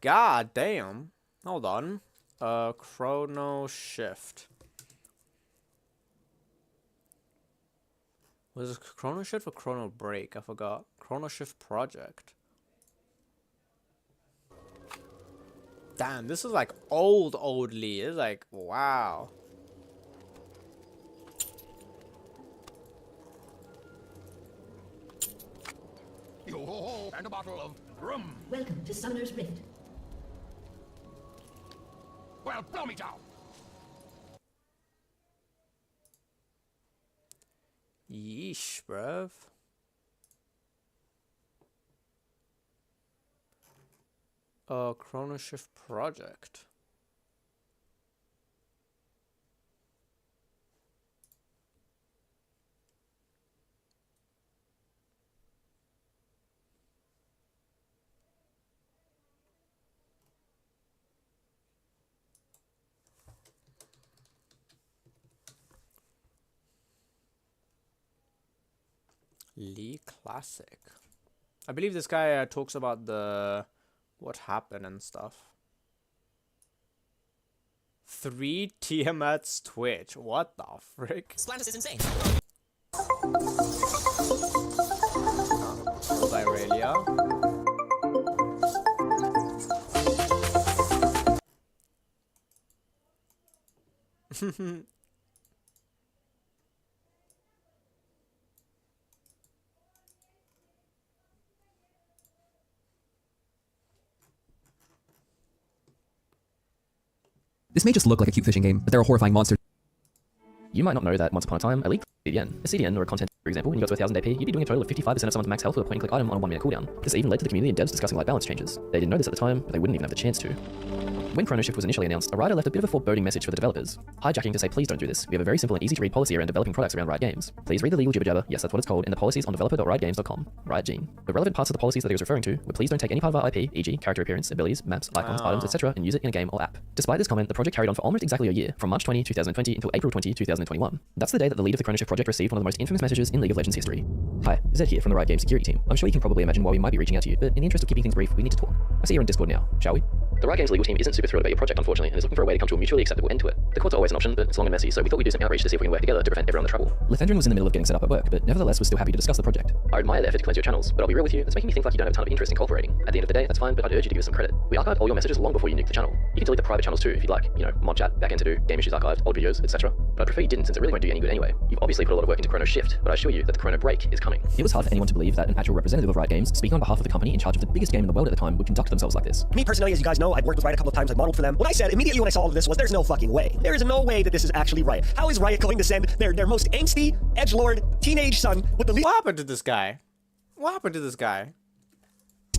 God damn. Hold on. Chrono shift. Was it chrono shift or chrono break? I forgot. Chrono shift project. Damn, this is like old Lee. It's like, wow. Yo-ho-ho, and a bottle of rum. Welcome to Summoner's Rift. Well, blow me down. Yeesh, bruv. Chrono shift project. Lee Classic. I believe this guy talks about the what happened and stuff. 3 Tiamat's Twitch. What the frick? Splantis is insane. By Aurelia. This may just look like a cute fishing game, but there are horrifying monsters. You might not know that once upon a time, a league CDN, a CDN or a content, for example, when you got to 1000 AP, you'd be doing a total of 55% of someone's max health with a point and click item on a 1 minute cooldown. This even led to the community and devs discussing light balance changes. They didn't know this at the time, but they wouldn't even have the chance to. When Chrono Shift was initially announced, a writer left a bit of a foreboding message for the developers, hijacking to say please don't do this. We have a very simple and easy to read policy around developing products around Riot Games. Please read the legal jibber jabber, yes that's what it's called, in the policies on developer.riotgames.com. Riot Gene. The relevant parts of the policies that he was referring to were please don't take any part of our IP, e.g. character appearance, abilities, maps, icons, items, etc. and use it in a game or app. Despite this comment, the project carried on for almost exactly a year, from March 20, 2020 until April 20, 2021. That's the day that the lead of the Chrono Shift project received one of the most infamous messages in League of Legends history. Hi, Zed here from the Riot Games security team. I'm sure you can probably imagine why we might be reaching out to you, but in the interest of keeping things brief, we need to talk. I see you're in Discord now, shall we? The Riot Games legal team isn't super thrilled about your project, unfortunately, and is looking for a way to come to a mutually acceptable end to it. The court's always an option, but it's long and messy, so we thought we'd do some outreach to see if we can work together to prevent everyone the trouble. Lethendrin was in the middle of getting set up at work, but nevertheless was still happy to discuss the project. I admire the effort to cleanse your channels, but I'll be real with you, it's making me think like you don't have a ton of interest in cooperating. At the end of the day, that's fine, but I'd urge you to give us some credit. We archived all your messages long before you nuked the channel. You can delete the private channels too if you'd like, you know, mod chat, back end to do, game issues archived, old videos, etc. But I'd prefer you didn't, since it really won't do you any good anyway. You've obviously put a lot of work into Chrono Shift, but I assure you that the Chrono Break is coming. It was hard for anyone to believe that an actual representative of Riot Games, speaking on behalf of the company in charge of the biggest game in the world at the time, would conduct themselves like this. Me personally, as you guys know, I've worked with Riot a couple of times, I've modeled for them. What I said immediately when I saw all of this was there's no fucking way. There is no way that this is actually Riot. How is Riot going to send their most angsty, edgelord, teenage son with the least What happened to this guy? What happened to this guy?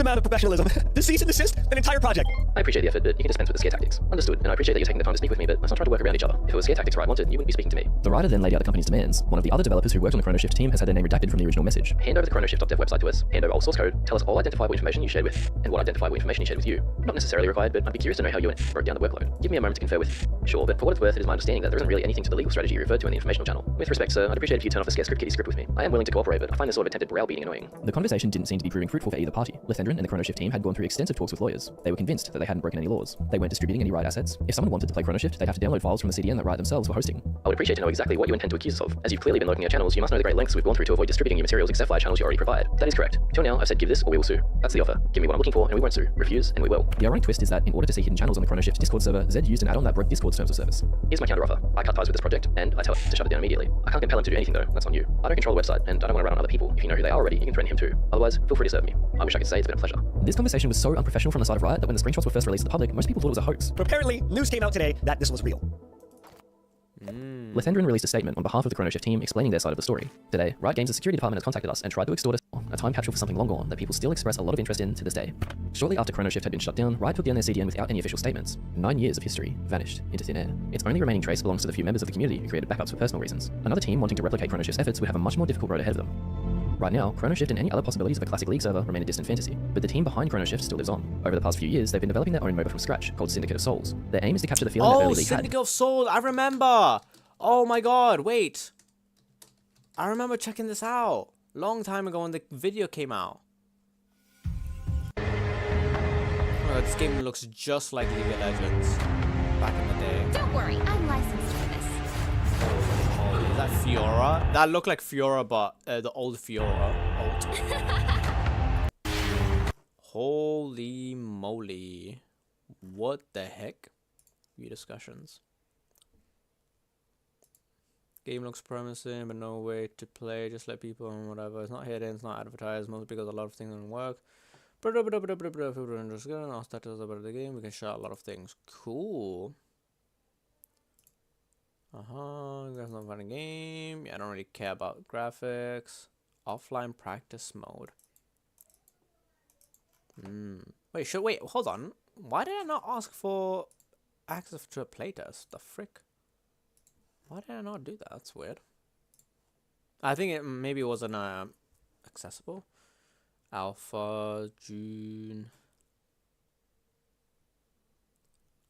amount of professionalism to cease and desist an entire project? I appreciate the effort, but you can dispense with the scare tactics. Understood, and I appreciate that you're taking the time to speak with me, but let's not try to work around each other. If it was scare tactics Riot wanted, you wouldn't be speaking to me. The writer then laid out the company's demands. One of the other developers who worked on the ChronoShift team has had their name redacted from the original message. Hand over the ChronoShift.dev website to us, hand over all source code, tell us all identifiable information you shared with, and what identifiable information you shared with you. Not necessarily required, but I'd be curious to know how you broke down the workload. Give me a moment to confer with. Sure, but for what it's worth, it is my understanding that there isn't really anything to the legal strategy you referred to in the informational channel. With respect, sir, I'd appreciate if you turn off the scare script kitty script with me. I am willing to cooperate, but I find this sort of attempted browbeating annoying. The conversation didn't seem to be proving fruitful for either party. Lethendran and the ChronoShift team had gone through extensive talks with lawyers. They were convinced that they hadn't broken any laws. They weren't distributing any Riot assets. If someone wanted to play ChronoShift, they'd have to download files from the CDN that Riot themselves were hosting. I would appreciate to know exactly what you intend to accuse us of. As you've clearly been lurking our channels, you must know the great lengths we've gone through to avoid distributing your materials except via channels you already provide. That is correct. Till now, I've said give this or we will sue. That's the offer. Give me what I'm looking for and we won't sue. Refuse and we will. The ironic twist is that in order to see hidden channels on the ChronoShift Discord server, Zed used an add-on that broke Discord's terms of service. Here's my counter offer. I cut ties with this project, and I tell him to shut it down immediately. I can't compel him to do anything though, that's on you. I don't control the website, and I don't want to rat on other people. If you know who they are already, you can threaten him too. Otherwise, feel free to serve me. I wish I could say it's been a pleasure. This conversation was so unprofessional from the side of Riot that when the screenshots were first released to the public, most people thought it was a hoax. Apparently, news came out today that this was real. Lethendran released a statement on behalf of the ChronoShift team explaining their side of the story. Today, Riot Games' security department has contacted us and tried to extort us, a time capsule for something long gone that people still express a lot of interest in to this day. Shortly after ChronoShift had been shut down, Riot took down their CDN without any official statements. 9 years of history vanished into thin air. Its only remaining trace belongs to the few members of the community who created backups for personal reasons. Another team wanting to replicate ChronoShift's efforts would have a much more difficult road ahead of them. Right now, ChronoShift and any other possibilities of a classic League server remain a distant fantasy, but the team behind ChronoShift still lives on. Over the past few years, they've been developing their own MOBA from scratch, called Syndicate of Souls. Their aim is to capture the feeling that early League had. Syndicate of Souls, I remember! Oh my god, wait. I remember checking this out. Long time ago when the video came out. Oh, this game looks just like League of Legends. Back in the day. Don't worry, I'm licensed for this. Oh, is that Fiora? That looked like Fiora, but the old Fiora. Old. Holy moly. What the heck? View discussions. Game looks promising, but no way to play. Just let people and whatever. It's not hidden, it's not advertised, mostly because a lot of things don't work. If we're interested in our status about the game, we can share a lot of things. Cool. That's not a fun game. Yeah, I don't really care about graphics. Offline practice mode. Wait, hold on. Why did I not ask for access to a playtest? The frick? Why did I not do that? That's weird. I think it maybe wasn't accessible. Alpha, June.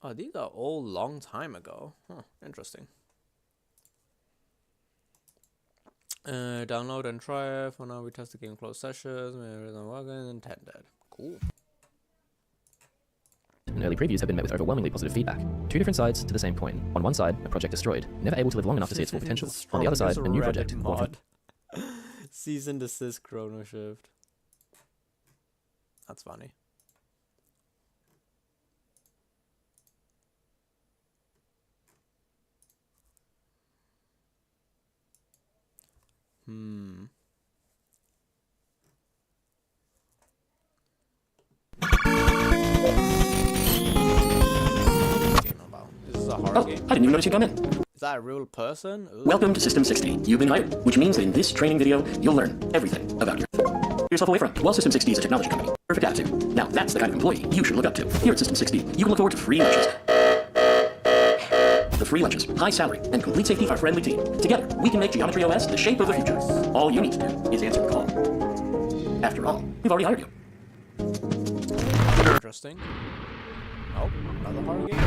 Oh, these are all long time ago. Huh, interesting. Download and try it. For now, we test the game closed sessions. Maybe it doesn't work as intended. Cool. And early previews have been met with overwhelmingly positive feedback. Two different sides to the same coin. On one side, a project destroyed, never able to live long enough to see its full potential. On the other side, a new project born from Cease and desist ChronoShift. That's funny. This is a hard game. I didn't even notice you'd come in. Is that a real person? Ooh. Welcome to System 60. You've been hired, which means that in this training video, you'll learn everything about yourself away from. While System 60 is a technology company, perfect attitude. Now that's the kind of employee you should look up to. Here at System 60, you can look forward to free lunches. The free lunches, high salary, and complete safety for our friendly team. Together, we can make Geometry OS the shape of the future. All you need to do is answer the call. After all, we've already hired you. Interesting. Oh, another horror game.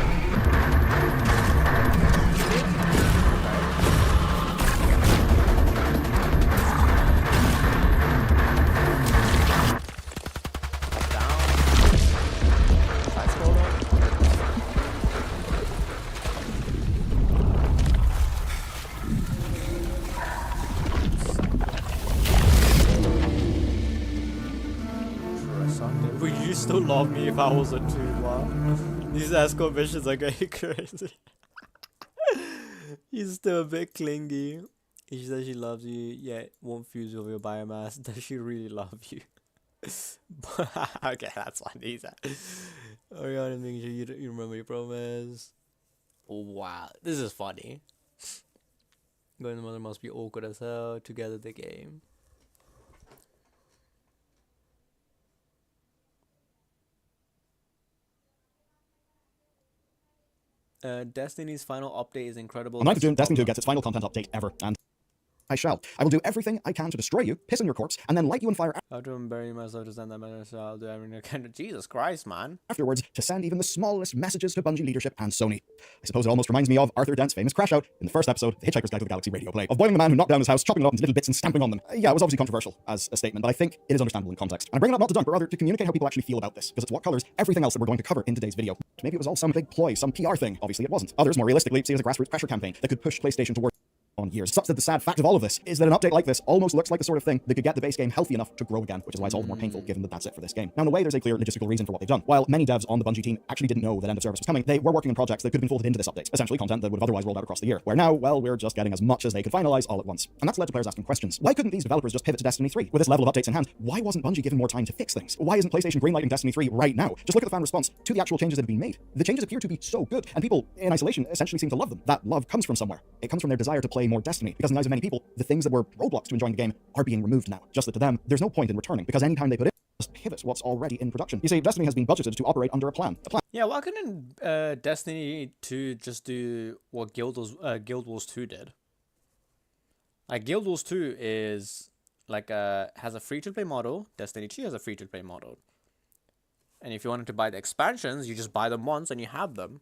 Would you still love me if I wasn't too wild? These escort missions are getting crazy. He's still a bit clingy. She says she loves you, yet won't fuse with your biomass. Does she really love you? Okay, that's fine. He's at. Oh god, I'm making sure you remember your promise. Oh, wow, this is funny. Going to mother must be awkward as hell. Together the game. Destiny's final update is incredible. On 9th of That's June, the Destiny 2 problem. gets its final content update ever, and I shall. I will do everything I can to destroy you, piss on your corpse, and then light you on fire How to bury myself to send that message? I'll do everything I can. Jesus Christ, man. afterwards to send even the smallest messages to Bungie leadership and Sony. I suppose it almost reminds me of Arthur Dent's famous crash out in the first episode of The Hitchhiker's Guide to the Galaxy radio play, of boiling the man who knocked down his house, chopping it up into little bits and stamping on them. Yeah, it was obviously controversial as a statement, but I think it is understandable in context. And I bring it up not to dunk, but rather to communicate how people actually feel about this, because it's what colors everything else that we're going to cover in today's video. Maybe it was all some big ploy, some PR thing. Obviously it wasn't. Others, more realistically, see it as a grassroots pressure campaign that could push PlayStation towards on years. Such that the sad fact of all of this is that an update like this almost looks like the sort of thing that could get the base game healthy enough to grow again, which is why it's all the more painful given that that's it for this game. Now, in a way, there's a clear logistical reason for what they've done. While many devs on the Bungie team actually didn't know that end of service was coming, they were working on projects that could have been folded into this update, essentially content that would have otherwise rolled out across the year. Where now, well, we're just getting as much as they could finalize all at once. And that's led to players asking questions. Why couldn't these developers just pivot to Destiny 3? With this level of updates in hand, why wasn't Bungie given more time to fix things? Why isn't PlayStation greenlighting Destiny 3 right now? Just look at the fan response to the actual changes that have been made. The changes appear to be so good, and people in isolation essentially seem to love them. That love comes from somewhere. It comes from their desire to play more Destiny, because in the eyes of many people, the things that were roadblocks to enjoying the game are being removed now. Just that to them, there's no point in returning, because anytime they put in, just pivot what's already in production. You see, Destiny has been budgeted to operate under a plan. Yeah, why couldn't Destiny 2 just do what Guild Wars 2 did? Like, Guild Wars 2 is like has a free-to-play model. Destiny 2 has a free-to-play model. And if you wanted to buy the expansions, you just buy them once and you have them.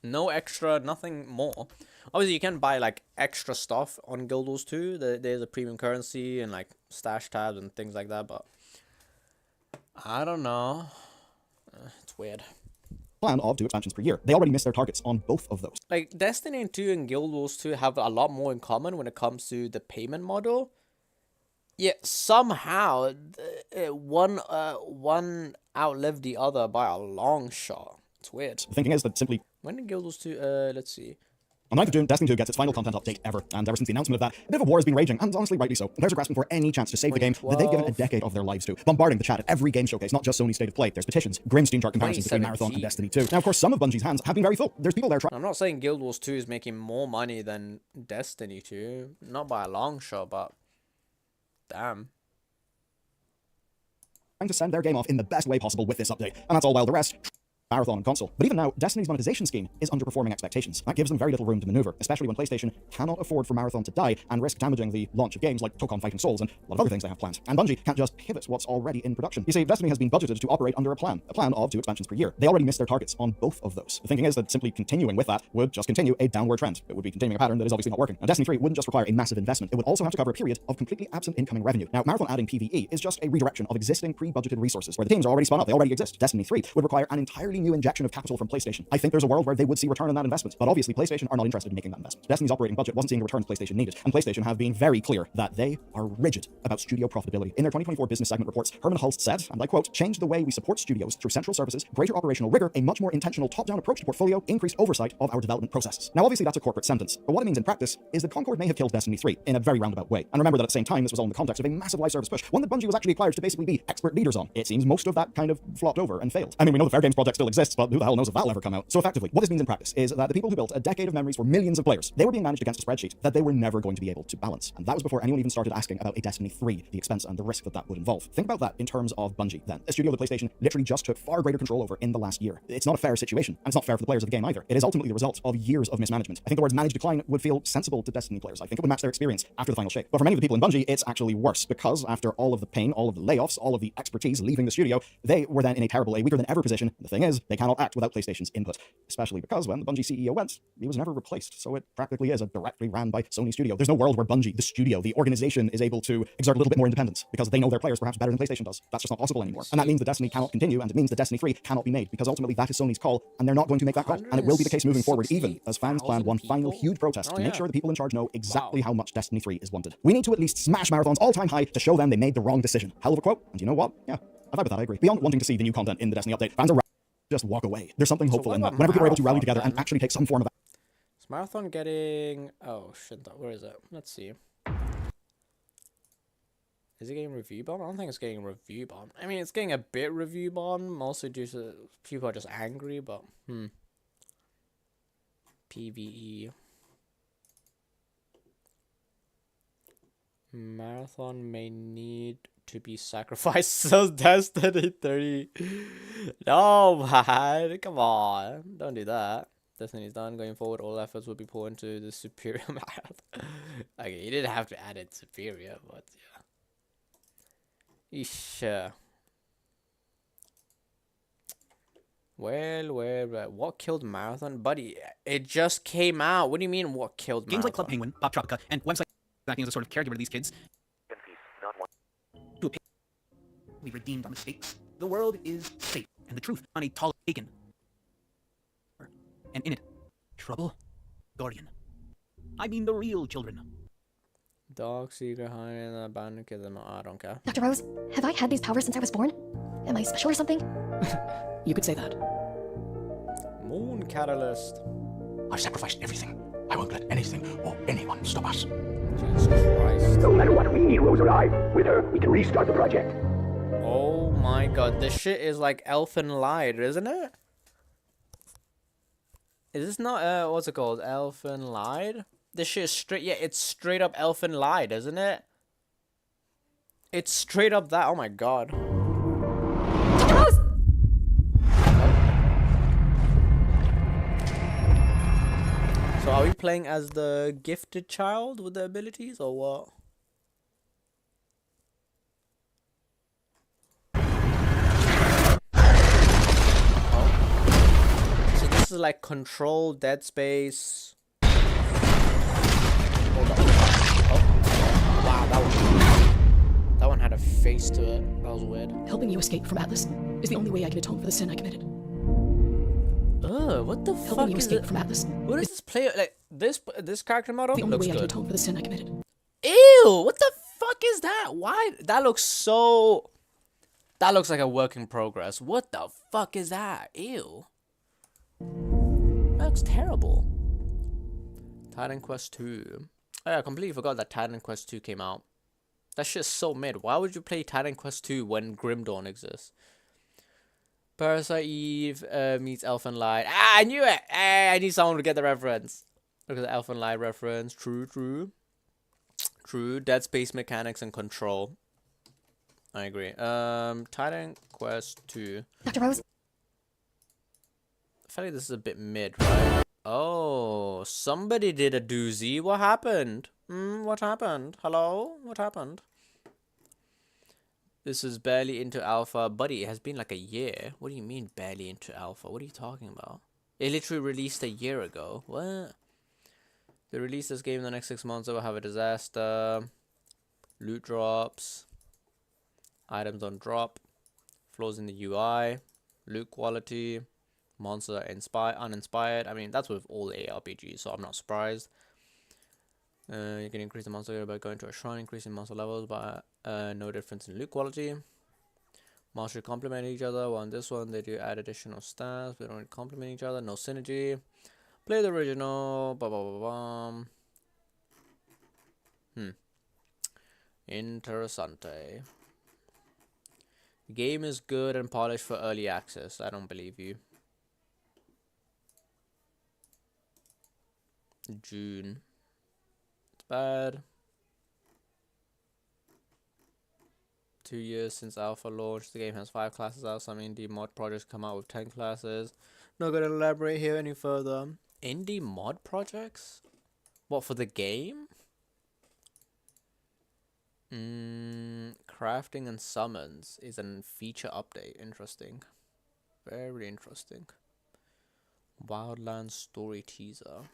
No extra, nothing more. Obviously, you can buy like extra stuff on Guild Wars 2. There's a premium currency and like stash tabs and things like that, but I don't know. It's weird. Plan of 2 expansions per year. They already missed their targets on both of those. Like, Destiny 2 and Guild Wars 2 have a lot more in common when it comes to the payment model. Yet somehow one outlived the other by a long shot. It's weird. The thinking is that simply When did Guild Wars 2 let's see. on 9th of June, Destiny 2 gets its final content update ever, and ever since the announcement of that, a bit of a war has been raging, and honestly rightly so. Players are grasping for any chance to save the game that they've given a decade of their lives to, bombarding the chat at every game showcase, not just Sony's State of Play. There's petitions, grim Steam chart comparisons between Marathon and Destiny 2. Now, of course, some of Bungie's hands have been very full. There's people there trying I'm not saying Guild Wars 2 is making more money than Destiny 2. Not by a long shot, but damn. to send their game off in the best way possible with this update, and that's all while the rest Marathon and console. But even now, Destiny's monetization scheme is underperforming expectations. That gives them very little room to maneuver, especially when PlayStation cannot afford for Marathon to die and risk damaging the launch of games like Tokon Fighting Souls and a lot of other things they have planned. And Bungie can't just pivot what's already in production. You see, Destiny has been budgeted to operate under a plan of 2 expansions per year. They already missed their targets on both of those. The thinking is that simply continuing with that would just continue a downward trend. It would be continuing a pattern that is obviously not working. Now, Destiny 3 wouldn't just require a massive investment, it would also have to cover a period of completely absent incoming revenue. Now, Marathon adding PvE is just a redirection of existing pre-budgeted resources, where the teams are already spun up, they already exist. Destiny 3 would require an entirely new injection of capital from PlayStation. I think there's a world where they would see return on that investment, but obviously PlayStation are not interested in making that investment. Destiny's operating budget wasn't seeing the returns PlayStation needed, and PlayStation have been very clear that they are rigid about studio profitability. In their 2024 business segment reports, Herman Hulst said, and I quote, "Change the way we support studios through central services, greater operational rigor, a much more intentional top-down approach to portfolio, increased oversight of our development processes." Now obviously that's a corporate sentence, but what it means in practice is that Concord may have killed Destiny 3 in a very roundabout way. And remember that at the same time, this was all in the context of a massive live service push, one that Bungie was actually acquired to basically be expert leaders on. It seems most of that kind of flopped over and failed. I mean, we know the Fair Games project still exists, but who the hell knows if that'll ever come out. So effectively, what this means in practice is that the people who built a decade of memories for millions of players, they were being managed against a spreadsheet that they were never going to be able to balance. And that was before anyone even started asking about a Destiny 3, the expense and the risk that that would involve. Think about that in terms of Bungie then. A studio that PlayStation literally just took far greater control over in the last year. It's not a fair situation, and it's not fair for the players of the game either. It is ultimately the result of years of mismanagement. I think the words managed decline would feel sensible to Destiny players. I think it would match their experience after the final shake. But for many of the people in Bungie, it's actually worse, because after all of the pain, all of the layoffs, all of the expertise leaving the studio, they were then in a weaker than ever position. And the thing is, they cannot act without PlayStation's input, especially because when the Bungie CEO went, he was never replaced, so it practically is a directly ran by Sony studio. There's no world where Bungie, the studio, the organization, is able to exert a little bit more independence because they know their players perhaps better than PlayStation does. That's just not possible anymore. And that means that Destiny cannot continue, and it means that Destiny 3 cannot be made, because ultimately that is Sony's call, and they're not going to make that call. And it will be the case moving forward, even as fans plan one final huge protest to make sure the people in charge know exactly how much Destiny 3 is wanted. We need to at least smash Marathon's all-time high to show them they made the wrong decision. Hell of a quote, and you know what? Yeah, I vibe with that, I agree. Beyond wanting to see the new content in the Destiny update, fans are just walk away. There's something hopeful in that. Whenever people are able to rally together and actually take some form of Is Marathon getting... Oh, shit, where is it? Let's see. Is it getting review bomb? I don't think it's getting review bomb. I mean, it's getting a bit review bomb, mostly due to people are just angry, but... PvE. Marathon may need to be sacrificed, so Destiny 30. No, man, come on, don't do that. Destiny's done. Going forward, all efforts will be poured into the superior math. Okay, you didn't have to add it superior, but yeah. Eesh. Well, what killed Marathon? Buddy, it just came out. What do you mean, what killed Games like Marathon? Club Penguin, Pop Tropica, and websites acting as a sort of caregiver to these kids to be redeemed our mistakes. The world is safe, and the truth on a tall taken. And in it, trouble, guardian. I mean the real children. Dog, secret, hiding, and abandoned kids. I don't care. Dr. Rose, have I had these powers since I was born? Am I special or something? You could say that. Moon Catalyst. I've sacrificed everything. I won't let anything or anyone stop us. Jesus Christ. No matter what, we need Rose alive. With her, we can restart the project. Oh my god, this shit is like Elfen Lied, isn't it? Is this not, what's it called? Elfen Lied? This shit is straight, yeah, it's straight up Elfen Lied, isn't it? It's straight up that, oh my god. So are we playing as the gifted child with the abilities, or what? So this is like Control, Dead Space. Hold on. Oh. Wow, that one had a face to it. That was weird. Helping you escape from Atlas is the only way I can atone for the sin I committed. Ugh, what the fuck Helping you is escape it? from Atlas. What is this player like? This character model The only looks way I can good. atone for the sin I committed. Ew! What the fuck is that? Why? That looks so. That looks like a work in progress. What the fuck is that? Ew. That looks terrible. Titan Quest 2. Oh, yeah, I completely forgot that Titan Quest 2 came out. That shit's so mid. Why would you play Titan Quest 2 when Grim Dawn exists? Parasite Eve meets Elfen Lied. Ah, I knew it! I need someone to get the reference. Look at the Elfen Lied reference. True. Dead Space mechanics and control. I agree. Titan Quest 2. Dr. Rose? I feel like this is a bit mid, right? Oh, somebody did a doozy. What happened? What happened? Hello? What happened? This is barely into alpha. Buddy, it has been like a year. What do you mean barely into alpha? What are you talking about? It literally released a year ago. What? They release this game in the next 6 months. It will have a disaster. Loot drops. Items on drop. Flaws in the UI. Loot quality. Monster uninspired. I mean, that's with all ARPGs, so I'm not surprised. You can increase the monster by going to a shrine, increasing monster levels, but no difference in loot quality. Monsters complement each other, while on this one they do add additional stats, but they don't complement each other, no synergy. Play the original, Interessante. The game is good and polished for early access. I don't believe you. June. It's bad. 2 years since alpha launch. The game has 5 classes out. Some indie mod projects come out with 10 classes. Not gonna elaborate here any further. Indie mod projects? What, for the game? Crafting and summons is a feature update. Interesting. Very interesting. Wildlands story teaser.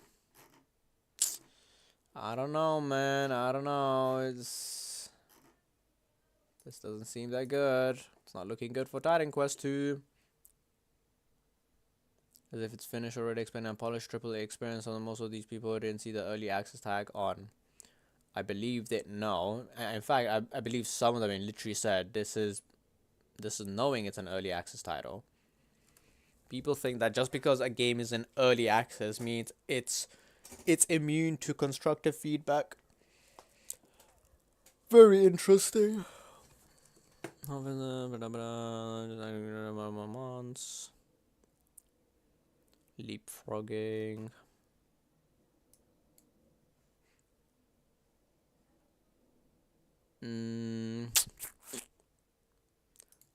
I don't know, man. I don't know. This doesn't seem that good. It's not looking good for Titan Quest 2. As if it's finished already, explained and polished AAA experience on most of these people who didn't see the early access tag on. I believe that no. In fact, I believe some of them literally said this is knowing it's an early access title. People think that just because a game is in early access means it's immune to constructive feedback. Very interesting. Months. Leapfrogging. I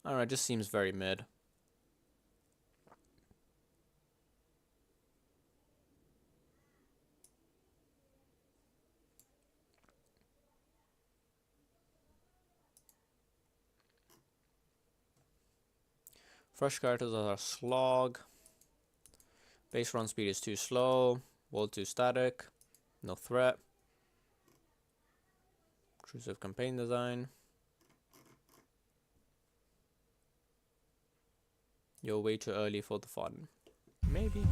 don't know, it just seems very mid. Fresh characters are slog. Base run speed is too slow. World too static. No threat. Intrusive campaign design. You're way too early for the fun. Maybe.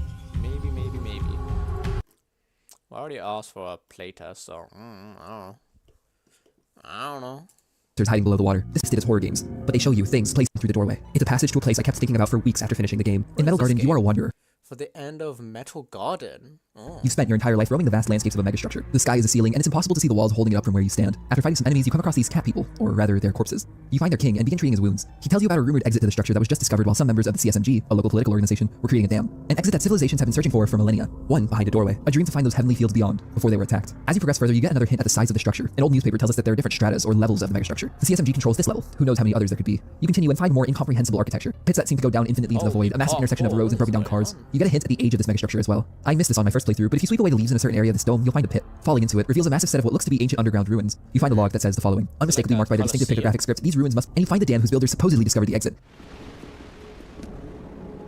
I already asked for a playtest, so I don't know. There's hiding below the water. This is horror games, but they show you things placed through the doorway. It's a passage to a place I kept thinking about for weeks after finishing the game. In Metal Garden, you are a wanderer. For the end of Metal Garden. Oh. You've spent your entire life roaming the vast landscapes of a megastructure. The sky is a ceiling, and it's impossible to see the walls holding it up from where you stand. After fighting some enemies, you come across these cat people, or rather, their corpses. You find their king and begin treating his wounds. He tells you about a rumored exit to the structure that was just discovered while some members of the CSMG, a local political organization, were creating a dam. An exit that civilizations have been searching for millennia. One behind a doorway, a dream to find those heavenly fields beyond, before they were attacked. As you progress further, you get another hint at the size of the structure. An old newspaper tells us that there are different stratas, or levels of the megastructure. The CSMG controls this level. Who knows how many others there could be. You continue and find more incomprehensible architecture. Pits that seem to go down infinitely into the void, a massive intersection of roads and broken down cars. You get a hint at the age of this megastructure as well. I missed this on my first playthrough, but if you sweep away the leaves in a certain area of this dome, you'll find a pit. Falling into it reveals a massive set of what looks to be ancient underground ruins. You find a log that says the following. Unmistakably marked by their distinctive pictographic script, these ruins must... And you find the dam whose builders supposedly discovered the exit.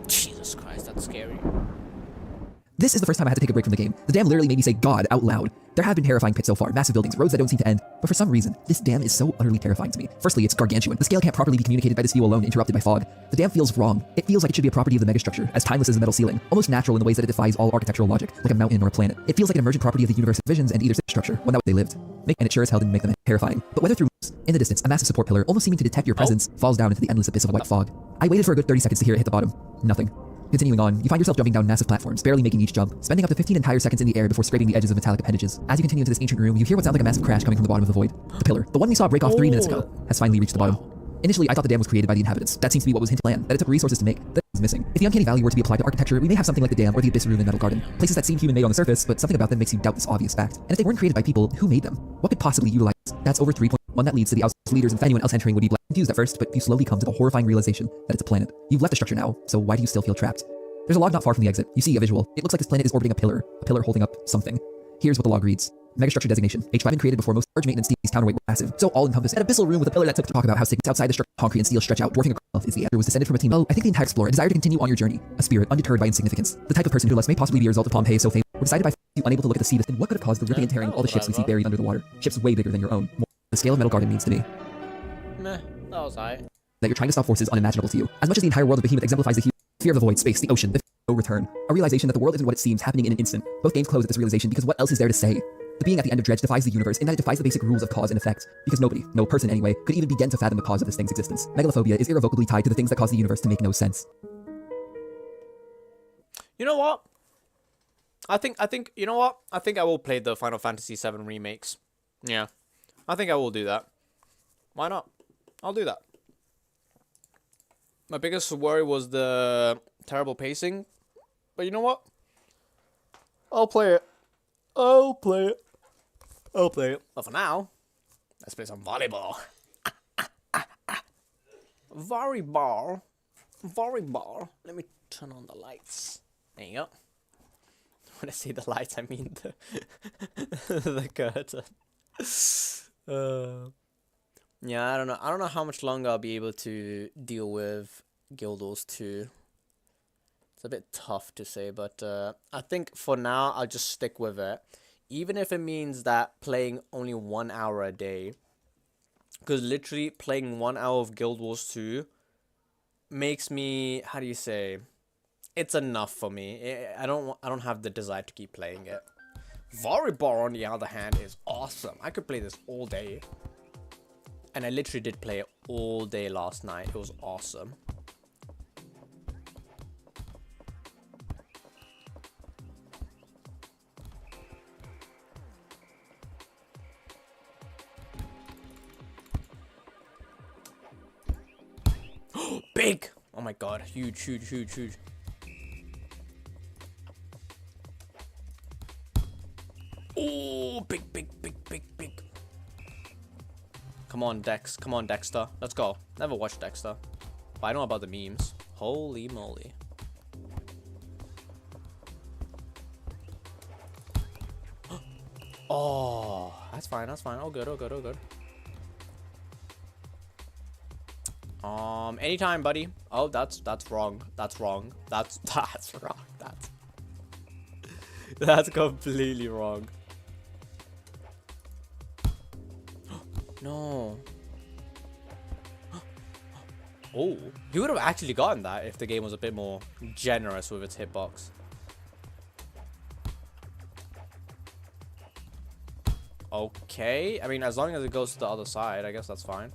Jesus Christ, that's scary. This is the first time I had to take a break from the game. The dam literally made me say God out loud. There have been terrifying pits so far, massive buildings, roads that don't seem to end, but for some reason, this dam is so utterly terrifying to me. Firstly, it's gargantuan. The scale can't properly be communicated by this view alone, interrupted by fog. The dam feels wrong. It feels like it should be a property of the megastructure, as timeless as the metal ceiling, almost natural in the ways that it defies all architectural logic, like a mountain or a planet. It feels like an emergent property of the universe visions and either structure, one that they lived. And it sure as hell didn't make them terrifying. But whether through in the distance, a massive support pillar, almost seeming to detect your presence, falls down into the endless abyss of white fog. I waited for a good 30 seconds to hear it hit the bottom. Nothing. Continuing on, you find yourself jumping down massive platforms, barely making each jump, spending up to 15 entire seconds in the air before scraping the edges of metallic appendages. As you continue into this ancient room, you hear what sounds like a massive crash coming from the bottom of the void. The pillar, the one we saw break off 3 minutes ago, has finally reached the bottom. Initially, I thought the dam was created by the inhabitants. That seems to be what was hinted planned, that it took resources to make. That was missing. If the uncanny valley were to be applied to architecture, we may have something like the dam or the abyss room in Metal Garden. Places that seem human-made on the surface, but something about them makes you doubt this obvious fact. And if they weren't created by people, who made them? What could possibly utilize? That's over 3.1 that leads to the outskirts leaders and anyone else entering would be confused at first, but you slowly come to the horrifying realization that it's a planet. You've left the structure now, so why do you still feel trapped? There's a log not far from the exit. You see a visual. It looks like this planet is orbiting a pillar holding up something. Here's what the log reads. Megastructure designation. H5 been created before most large maintenance teams counterweight were massive. So all-encompassing. An abyssal room with a pillar that took to talk about how sick outside the structure, concrete and steel stretch out, dwarfing across is the answer was descended from a team. Oh, I think the entire explorer, a desire to continue on your journey. A spirit, undeterred by insignificance. The type of person who less may possibly be a result of Pompeii so famous, were decided by you unable to look at the sea and what could have caused the ripping and tearing of all the ships we see buried under the water. Ships way bigger than your own. More the scale of Metal Garden means to me. Meh, that was alright. That you're trying to stop forces unimaginable to you. As much as the entire world of Behemoth exemplifies the fear of the void, space, the ocean, the no return. A realization that the world isn't what it seems, happening in an instant. Both games close at this realization because what else is there to say? The being at the end of Dredge defies the universe in that it defies the basic rules of cause and effect, because nobody, no person anyway, could even begin to fathom the cause of this thing's existence. Megalophobia is irrevocably tied to the things that cause the universe to make no sense. You know what? I think, you know what? I think I will play the Final Fantasy VII remakes. Yeah. I think I will do that. Why not? I'll do that. My biggest worry was the terrible pacing. But you know what? I'll play it. I'll play it. I'll play it. But for now, let's play some volleyball. Volleyball. Volleyball. Let me turn on the lights. There you go. When I say the lights, I mean the curtain. Yeah, I don't know. I don't know how much longer I'll be able to deal with Guild Wars 2. It's a bit tough to say, but I think for now I'll just stick with it. Even if it means that playing only 1 hour a day. Because literally playing 1 hour of Guild Wars 2 makes me, how do you say, it's enough for me. I don't have the desire to keep playing it. Volleyball, on the other hand, is awesome. I could play this all day. And I literally did play it all day last night. It was awesome. Big! Oh my god, huge, huge, huge, huge. Oh, big, big, big, big, big. Come on, Dex. Come on, Dexter. Let's go. Never watched Dexter. But I know about the memes. Holy moly. Oh, that's fine, that's fine. All good, all good, all good. Anytime, buddy. Oh, that's wrong. That's wrong. That's wrong. That's completely wrong. No. Oh, he would have actually gotten that if the game was a bit more generous with its hitbox. Okay, I mean, as long as it goes to the other side, I guess that's fine.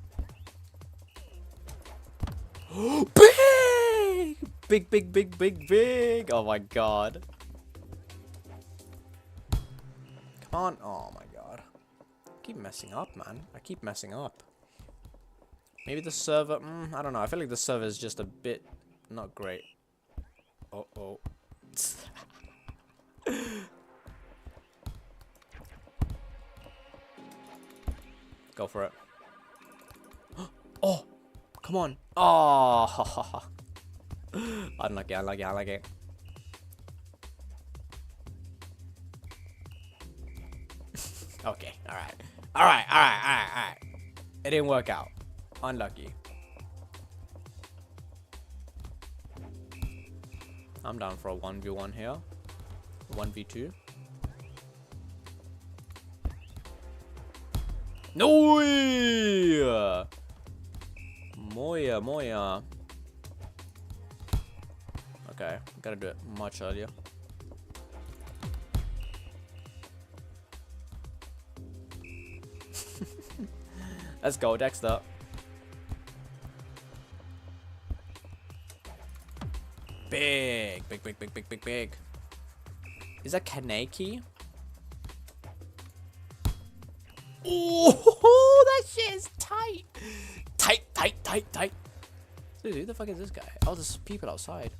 Big! Big, big, big, big, big! Oh my god. Come on. Oh my god. I keep messing up, man. I keep messing up. Maybe the server... I don't know. I feel like the server is just a bit not great. Uh-oh. Go for it. Oh! Come on. Oh! Unlucky, unlucky, unlucky. Okay, alright. Alright. It didn't work out. Unlucky. I'm down for a 1v1 here. 1v2. No! Moya. Okay, gotta do it much earlier. Let's go, Dexter. Big. Is that Kaneki? Oh, that shit is tight. Tight. Dude, who the fuck is this guy? Oh, there's people outside.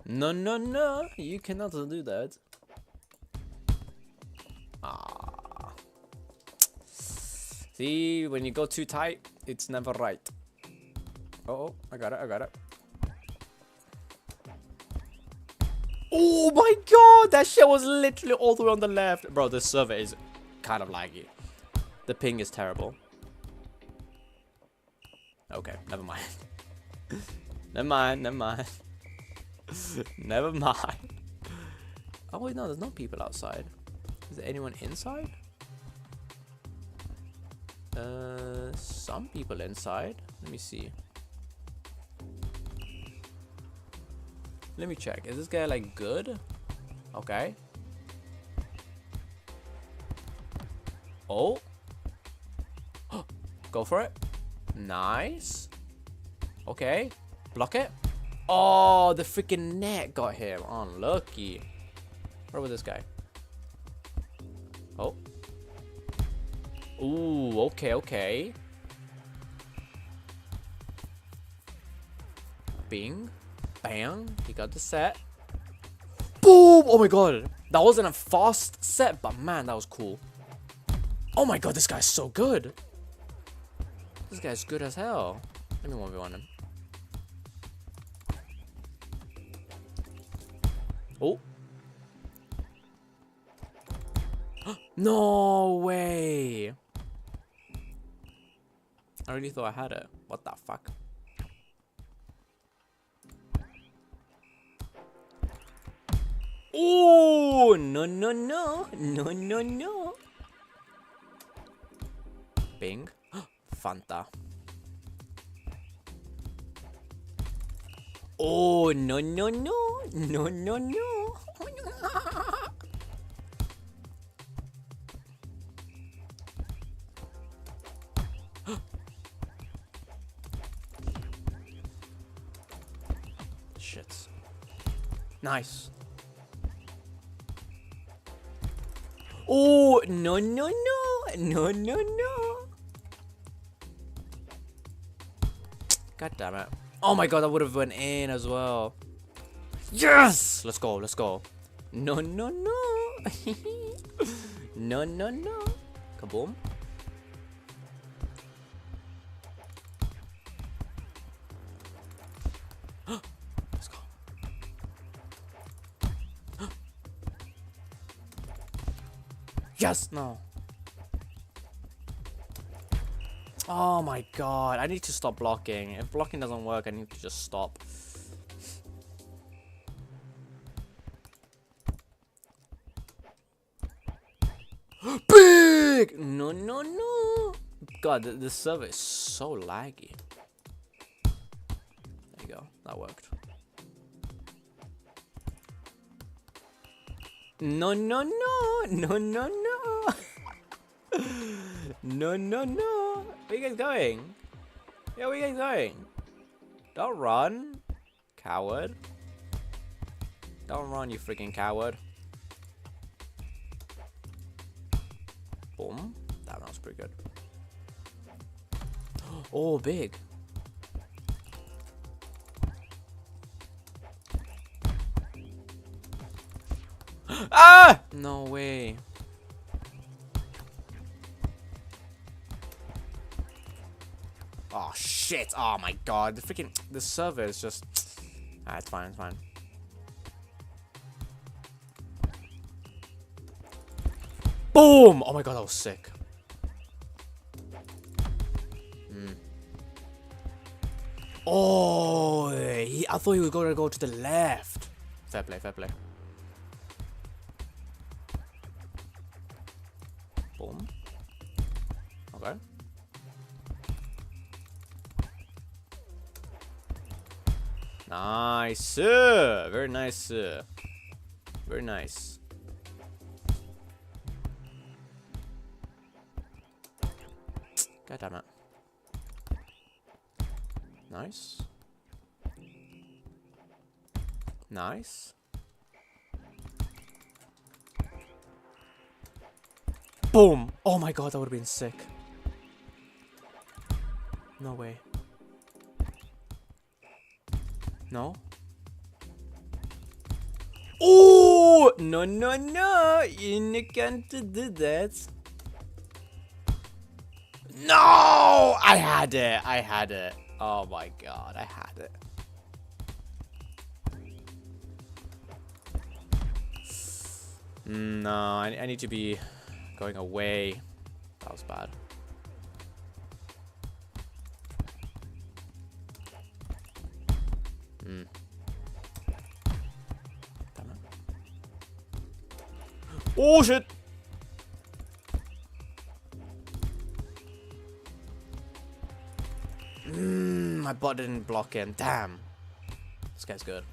No. You cannot do that. Ah. See, when you go too tight, it's never right. Oh, I got it. Oh my god, that shit was literally all the way on the left. Bro, this server is kind of laggy. The ping is terrible. Okay, never mind. Never mind. Oh wait, no, there's no people outside. Is there anyone inside? Some people inside. Let me see. Let me check. Is this guy like good? Okay. Oh. Go for it. Nice. Okay. Block it. Oh, the freaking net got him. Unlucky. Where was this guy? Oh. Ooh, okay. Bing. Bang. He got the set. Boom! Oh my god. That wasn't a fast set, but man, that was cool. Oh my god, this guy's so good. This guy's good as hell. Let me 1v1 him. Oh. No way. I really thought I had it. What the fuck? Oh, no. Bing. Fanta. Oh, no. Shit. Nice. Oh, no. God damn it. Oh my god, that would have went in as well. Yes! Let's go. No. No. Kaboom. Let's go. Yes, no. Oh my god, I need to stop blocking. If blocking doesn't work, I need to just stop. Big! No, no, no. God, the server is so laggy. There you go, that worked. No, no, no. No, no, no. No, no, no. Where you guys going? Yeah, where you guys going? Don't run. Coward. Don't run, you freaking coward. Boom. That was pretty good. Oh, big. Ah! No way. Oh shit! Oh my god! The server is just. Ah, it's fine. It's fine. Boom! Oh my god, that was sick. Oh, I thought he was going to go to the left. Fair play, fair play. Boom. Okay. Nice, sir. Very nice, sir. Very nice. God damn it. Nice. Nice. Boom! Oh my god, that would have been sick. No way. No? Oh! No, no, no! You can't do that. No! I had it. I had it. Oh my god, I had it. No, I need to be going away. That was bad. Damn it. Oh shit! My bot didn't block in. Damn. This guy's good.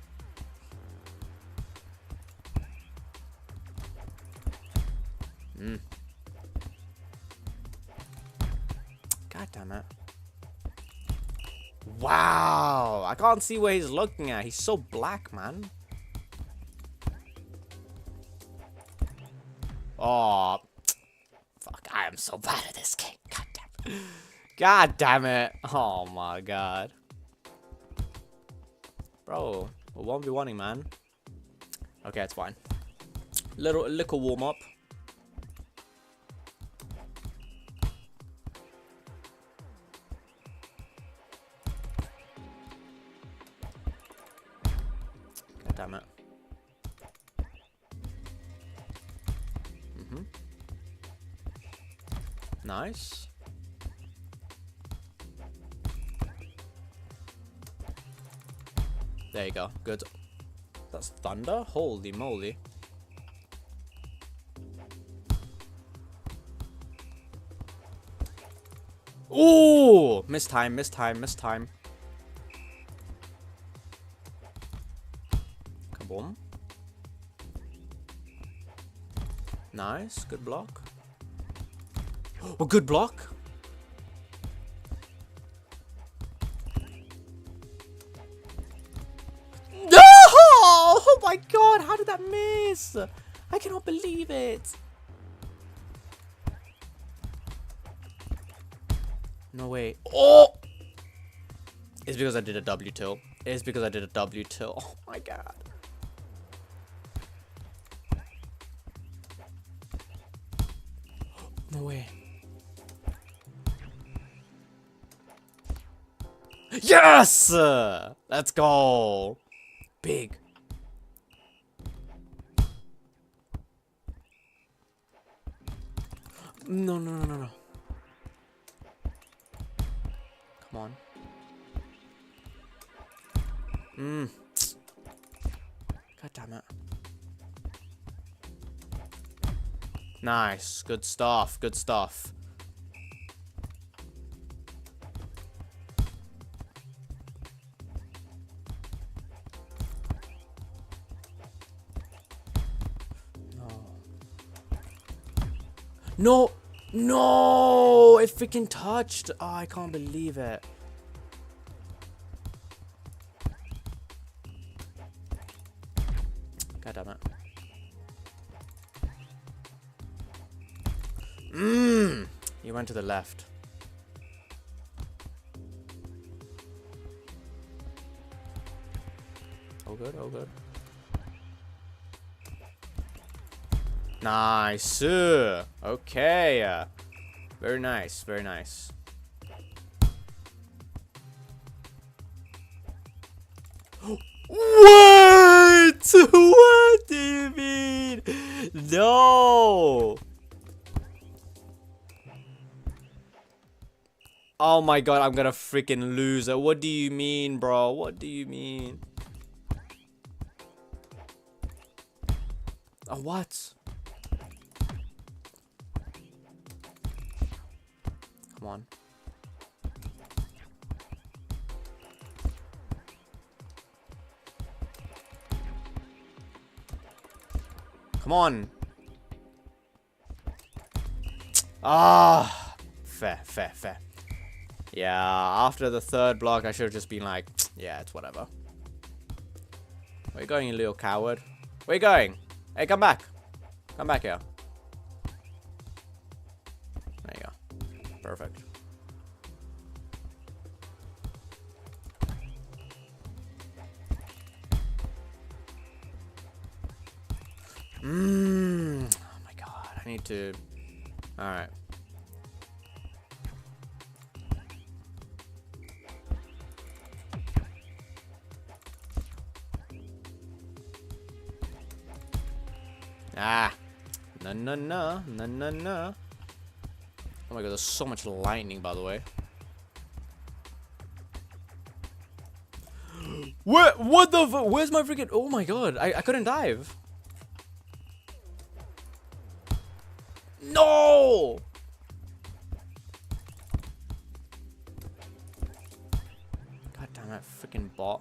God damn it. Wow. I can't see where he's looking at. He's so black, man. Oh. Fuck. I am so bad at this game. God damn it. God damn it. Oh my god. Bro, we won't be wanting, man. Okay, it's fine. Little warm up. God damn it. Nice. There you go. Good. That's thunder? Holy moly. Ooh! Missed time, missed time, missed time. Kaboom. Nice. Good block. Oh, good block. Oh my god, how did that miss? I cannot believe it. No way. Oh! It's because I did a W tilt. It's because I did a W tilt. Oh my god. No way. Yes! Let's go. Big. No, no, no, no, no. Come on. God damn it. Nice. Good stuff. Good stuff. No. No. It freaking touched. Oh, I can't believe it. God damn it. He went to the left. Oh good, oh good. Nice. Okay. Very nice, very nice. What? What do you mean? No. Oh my god, I'm gonna freaking lose it. What do you mean, bro? What do you mean? Oh, what? Come on. Come on. Ah, fair, fair, fair. Yeah, after the third block, I should have just been like, yeah, it's whatever. Where you going, you little coward? Where you going? Hey, come back. Come back here. There you go. Perfect. Oh my god, I need to... Alright. Ah. No, no, no. No, no, no. Oh my god, there's so much lightning, by the way. What the where's my freaking... Oh my god, I couldn't dive. No! God damn it, freaking bot.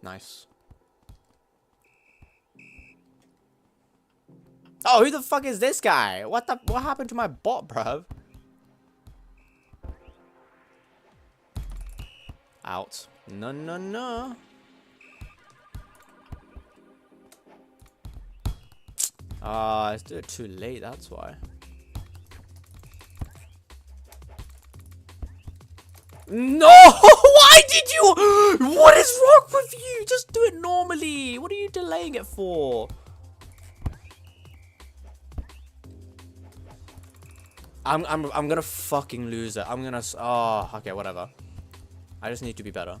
Nice. Oh, who the fuck is this guy? What happened to my bot, bruv? Out. No, no, no. It's too late, that's why. No! Why did you? What is wrong with you? Just do it normally. What are you delaying it for? I'm gonna fucking lose it. I'm gonna... Oh, okay, whatever. I just need to be better.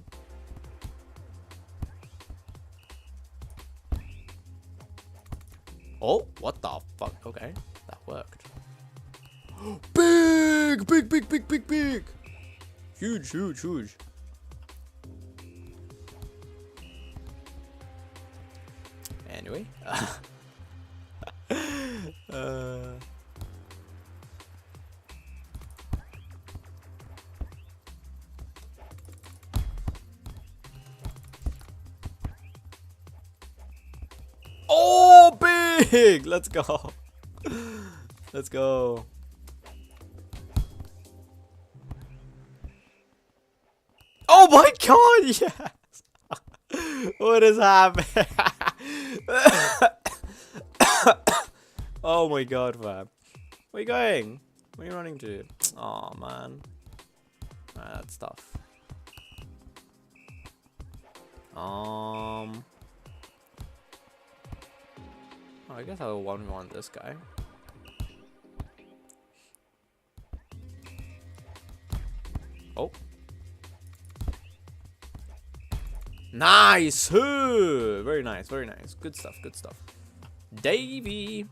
Oh, what the fuck? Okay, that worked. Big, big, big, big, big, big. Huge, huge, huge. Anyway. Oh, big! Let's go. Let's go. Oh my god, yes! What is happening? Oh my god, fam. Where you going? Where are you running to? Oh man. That's tough. Oh, I guess I'll 1v1 this guy. Oh. Nice! Very nice, very nice. Good stuff, good stuff. Davey!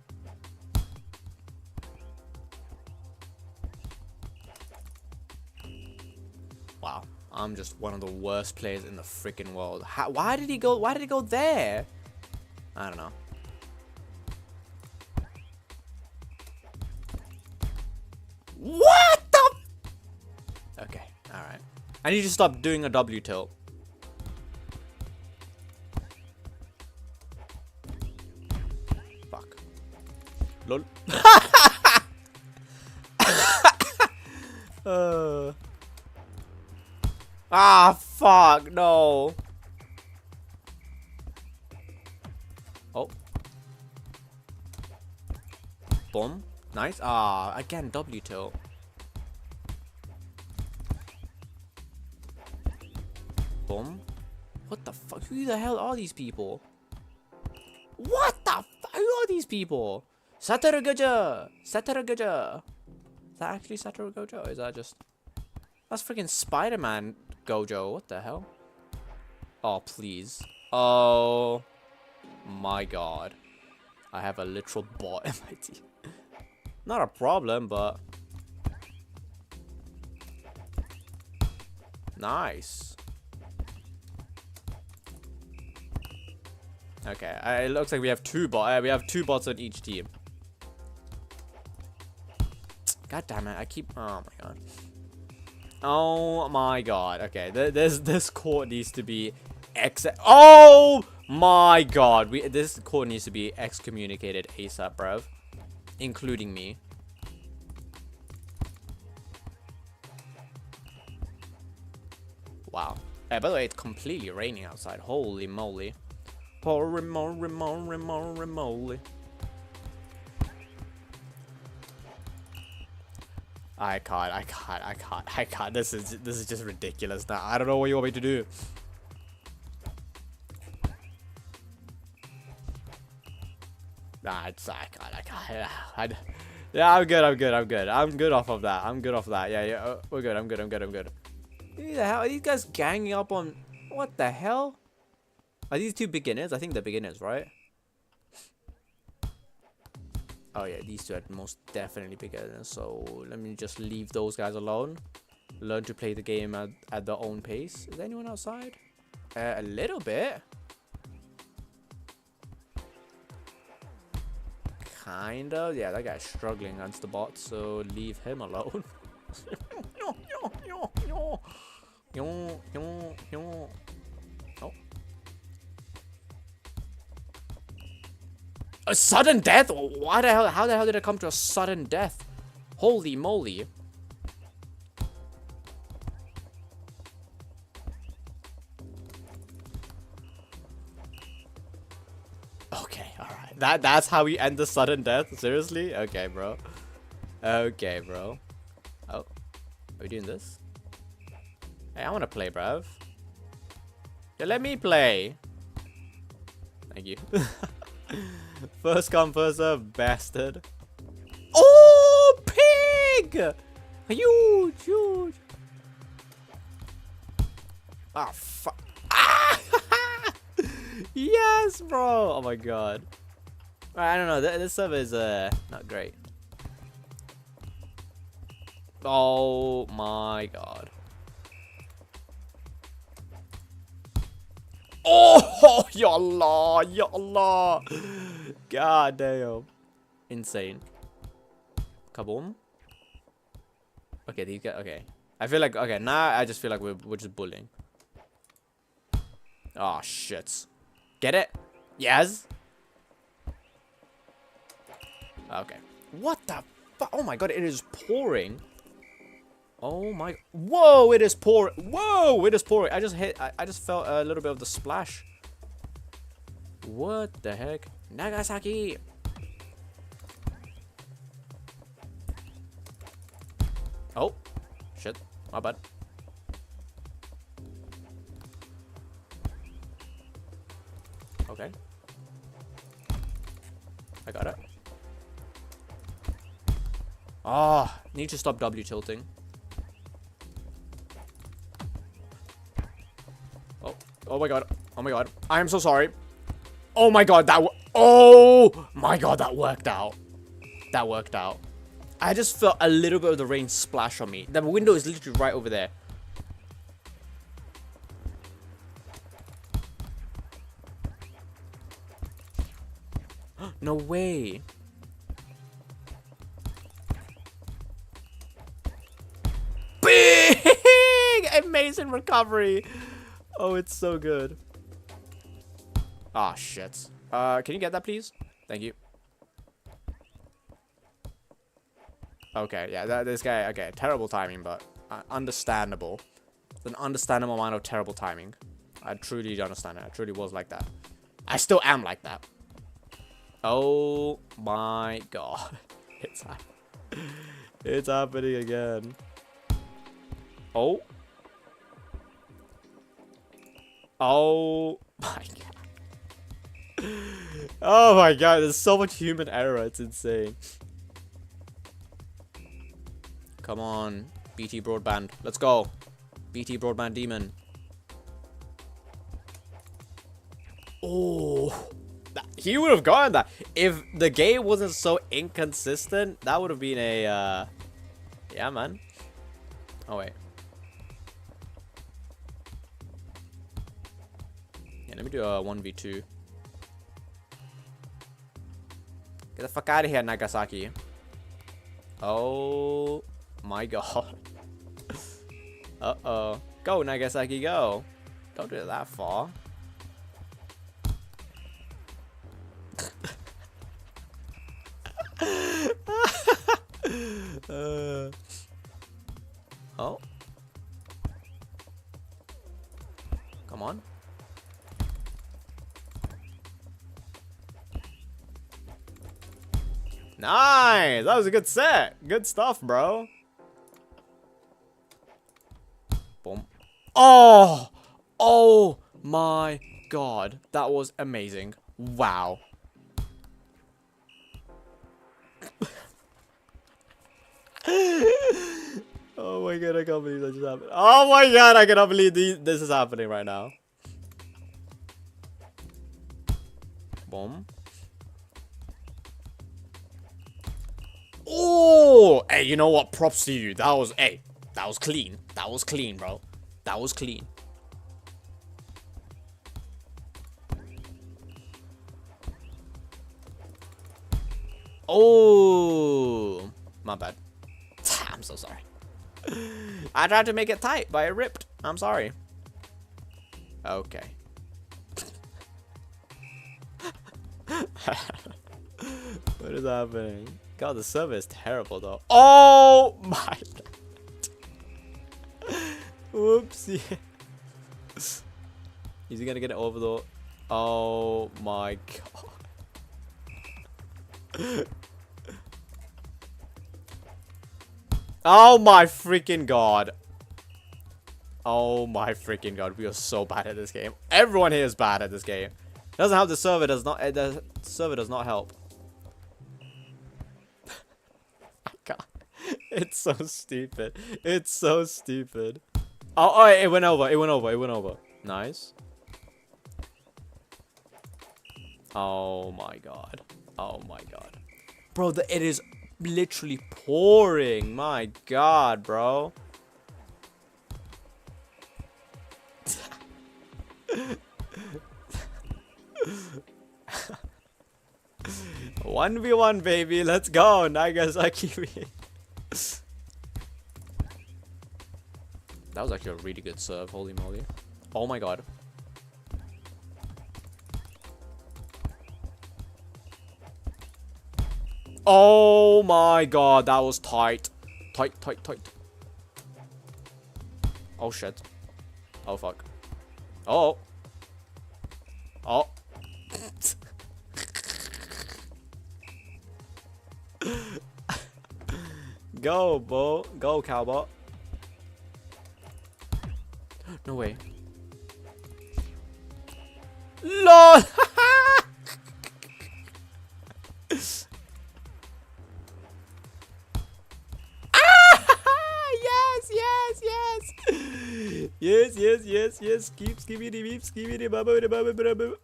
I'm just one of the worst players in the freaking world. Why did he go? Why did he go there? I don't know. What the? Okay, all right. I need to stop doing a W tilt. Fuck. Lol. Ah, fuck, no. Oh. Boom. Nice. Ah, again, W tilt. Boom. What the fuck? Who the hell are these people? What the fuck? Who are these people? Sataragoja! Sataragoja! Is that actually Sataragoja? Or is that just... That's freaking Spider-Man Gojo. What the hell? Oh, please. Oh my god. I have a literal bot in my team. Not a problem, but... Nice. Okay, it looks like we have two bots on each team. God damn it! I keep. Oh my god. Oh my god. Okay, this court needs to be Oh my god. This court needs to be excommunicated ASAP, bruv, including me. Wow. By the way, it's completely raining outside. Holy moly. Holy moly. I can't. This is just ridiculous now. I don't know what you want me to do. Nah, I can't. Yeah, I'm good. I'm good off of that. Yeah, we're good. I'm good. Who the hell are these guys ganging up on? What the hell? Are these two beginners? I think they're beginners, right? Oh yeah, these two are most definitely beginners. So let me just leave those guys alone. Learn to play the game at their own pace. Is anyone outside? A little bit. Kind of. Yeah, that guy's struggling against the bot, so leave him alone. Oh. A sudden death? Why the hell? How the hell did it come to a sudden death? Holy moly. Okay, alright. That's how we end the sudden death? Seriously? Okay, bro. Okay, bro. Oh. Are we doing this? Hey, I wanna play, bruv. Yeah, let me play. Thank you. First come, first serve, bastard. Oh, pig! Huge. Ah, fuck. Ah! Yes, bro. Oh my god. I don't know. This server is not great. Oh my god. Oh, yallah. God damn. Insane. Kaboom. Okay, these guys, okay. I feel like, okay, now I just feel like we're just bullying. Oh, shit. Get it? Yes? Okay. What the fuck? Oh my god, it is pouring. Oh my, whoa, it is pouring. Whoa, it is pouring. I just felt a little bit of the splash. What the heck? Nagasaki. Oh, shit, my bad. Okay. I got it. Ah, need to stop W tilting. Oh my god. Oh my god. I am so sorry. Oh my god, oh my god, that worked out. That worked out. I just felt a little bit of the rain splash on me. The window is literally right over there. No way. Big! Amazing recovery. Oh, it's so good. Ah, shit. Can you get that, please? Thank you. Okay, yeah, this guy, okay, terrible timing, but understandable. It's an understandable amount of terrible timing. I truly understand it. I truly was like that. I still am like that. Oh my god. It's happening again. Oh. Oh my god. Oh my god, there's so much human error, it's insane. Come on, BT Broadband. Let's go. BT Broadband Demon. Oh. He would have gotten that. If the game wasn't so inconsistent, that would have been a, yeah, man. Oh, wait. Yeah, let me do a 1v2. Get the fuck out of here, Nagasaki. Oh my god. Uh-oh. Go, Nagasaki, go. Don't do it that far. Oh. Come on. Nice! That was a good set. Good stuff, bro. Boom. Oh! Oh my god. That was amazing. Wow. Oh my god, I can't believe that just happened. Oh my god, I cannot believe this is happening right now. Boom. Oh! Hey, you know what? Props to you. That was, hey, that was clean. That was clean, bro. That was clean. Oh! My bad. I'm so sorry. I tried to make it tight, but it ripped. I'm sorry. Okay. What is happening? God, the server is terrible, though. Oh my god. Whoopsie. Is he gonna get it over, though? Oh my god. Oh my freaking god. Oh my freaking god. We are so bad at this game. Everyone here is bad at this game. It doesn't help the server does not the server does not help. I can't. It's so stupid. It's so stupid. Oh, it went over. It went over. It went over. Nice. Oh my god. Oh my god. Bro, it is literally pouring. My god, bro. 1v1, baby. Let's go. Nagasaki. That was actually a really good serve. Holy moly. Oh my god. Oh my god, that was tight. Tight, tight, tight. Oh shit. Oh fuck. Oh. Oh. Go, Bo. Go, cowboy. No way. LOL! Yes, yes, yes, yes. Keep skibidi beep, skibidi babu, babu, babu.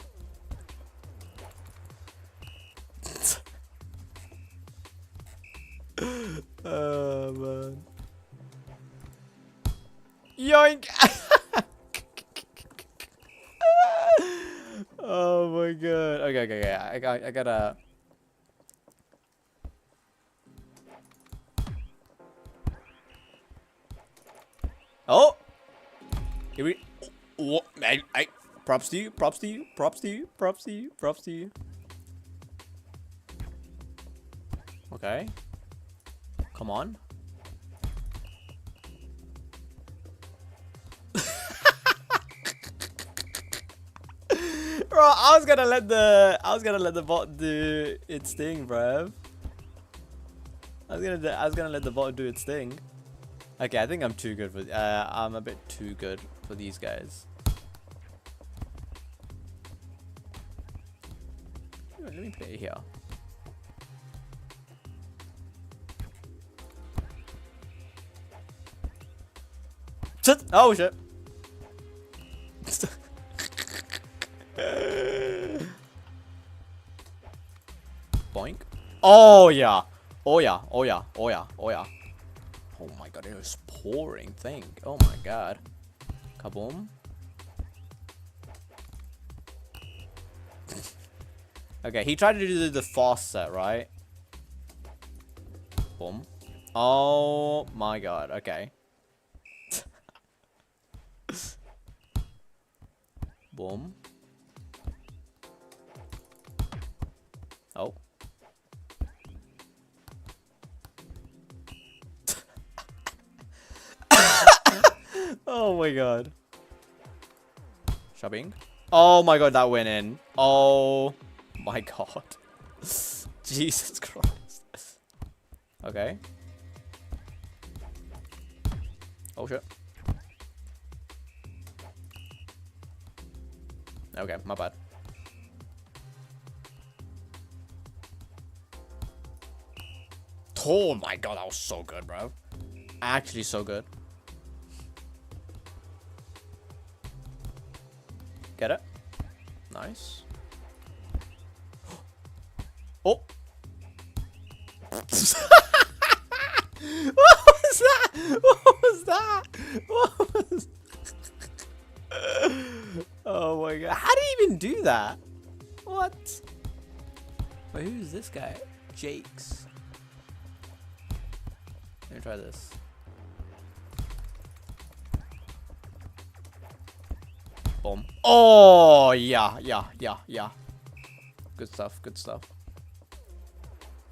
Oh man. Yoink! Oh my god. Okay, okay, okay. I gotta. Oh! Here we... Oh, I... Props to you, props to you, props to you, props to you, props to you. Okay. Come on. Bro, I was gonna let the bot do its thing, bro. I was gonna let the bot do its thing. Okay, I think I'm too good for I'm a bit too good for these guys. Let me play here. Shit! Oh shit! Boink. Oh yeah. Oh yeah. Oh yeah. Oh yeah. Oh yeah. Oh my god, it was pouring thing. Oh my god. Kaboom. Okay, he tried to do the fast set, right? Boom. Oh my god, okay. Boom. Oh. Oh my god. Shopping. Oh my god, that went in. Oh my god. Jesus Christ. Okay. Oh shit. Okay, my bad. Oh my god, that was so good, bro. Actually so good. Get it? Nice. Oh! What was that? What was that? What was... Oh my god. How did he even do that? What? Wait, who's this guy? Jake's. Let me try this. Boom. Oh, yeah. Good stuff, good stuff.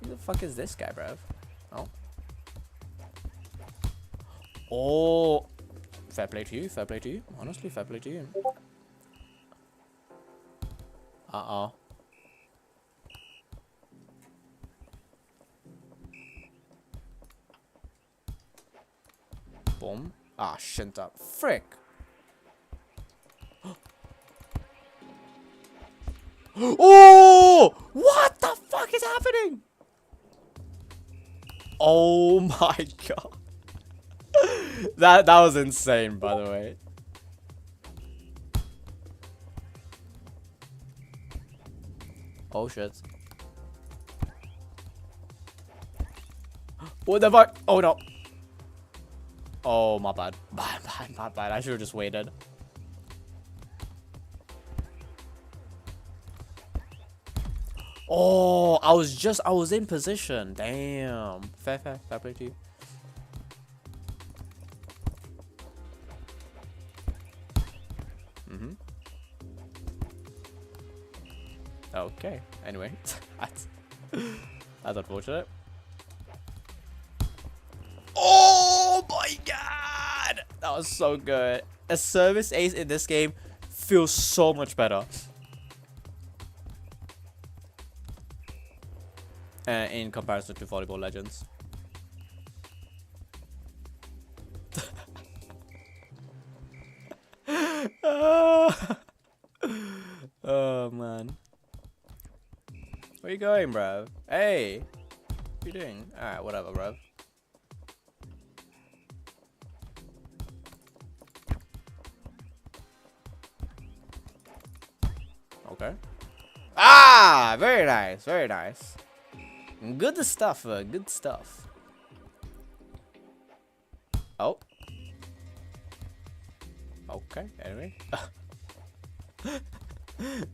Who the fuck is this guy, bruv? Oh. Oh. Fair play to you, fair play to you. Honestly, fair play to you. Uh-oh. Boom. Ah, shit up. Frick. Oh! What the fuck is happening? Oh my god. That was insane, by the way. Oh shit. What the fuck? Oh no. Oh, my bad. My bad. I should have just waited. Oh, I was in position. Damn. Fair play to you. Okay. Anyway, that's unfortunate. Oh my god! That was so good. A service ace in this game feels so much better. In comparison to Volleyball Legends. Oh man. Where you going, bro? Hey! What you doing? Alright, whatever, bro. Okay. Ah! Very nice, very nice. Good stuff, good stuff. Oh. Okay, anyway.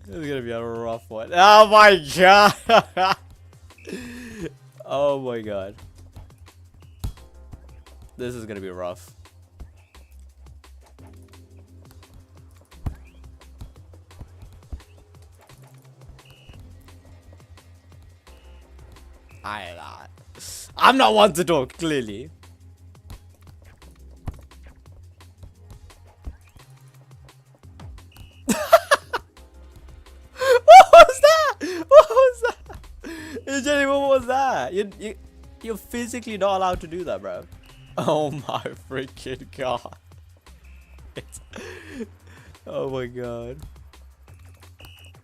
This is gonna be a rough one. Oh my god! Oh my god. This is gonna be rough. I'm not one to talk, clearly. What was that? What was that? Jenny, what was that? You're physically not allowed to do that, bro. Oh my freaking god. Oh my god.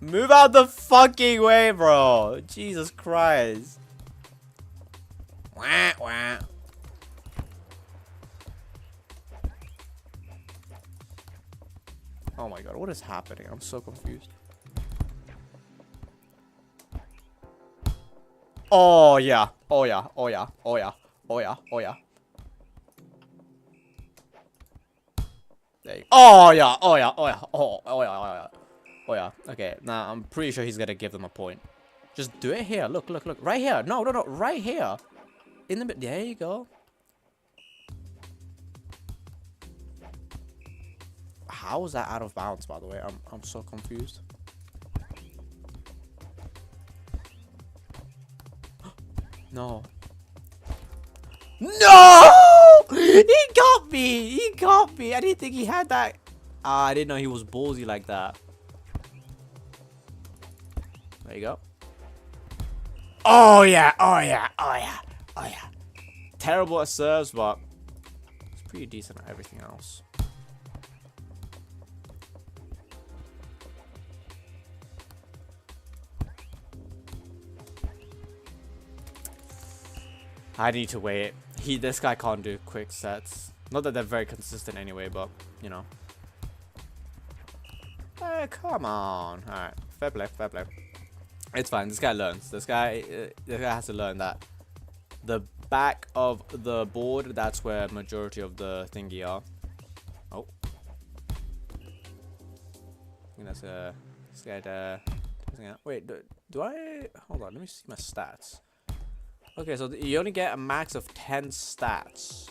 Move out the fucking way, bro. Jesus Christ. Wah, wah. Oh my god, what is happening? I'm so confused. Oh yeah. Oh yeah. Oh yeah. Oh yeah. Oh yeah. Oh yeah. There you go. Oh yeah. Oh yeah. Oh yeah. Oh yeah. Oh yeah. Oh yeah. Okay. Now I'm pretty sure he's gonna give them a point. Just do it here. Look. Look. Look. Right here. No. No. No. Right here. In the mid. There you go. How is that out of bounds? By the way, I'm so confused. No. No! He got me! He got me! I didn't think he had that. I didn't know he was ballsy like that. There you go. Oh yeah! Oh yeah! Oh yeah! Oh yeah! Terrible at serves, but it's pretty decent at everything else. I need to wait. This guy can't do quick sets. Not that they're very consistent anyway, but you know. Hey, come on. All right, fair play, fair play. It's fine. This guy learns. This guy has to learn that the back of the board, that's where majority of the thingy are. Oh, I think that's this guy there. Wait, do I? Hold on. Let me see my stats. Okay, so you only get a max of 10 stats.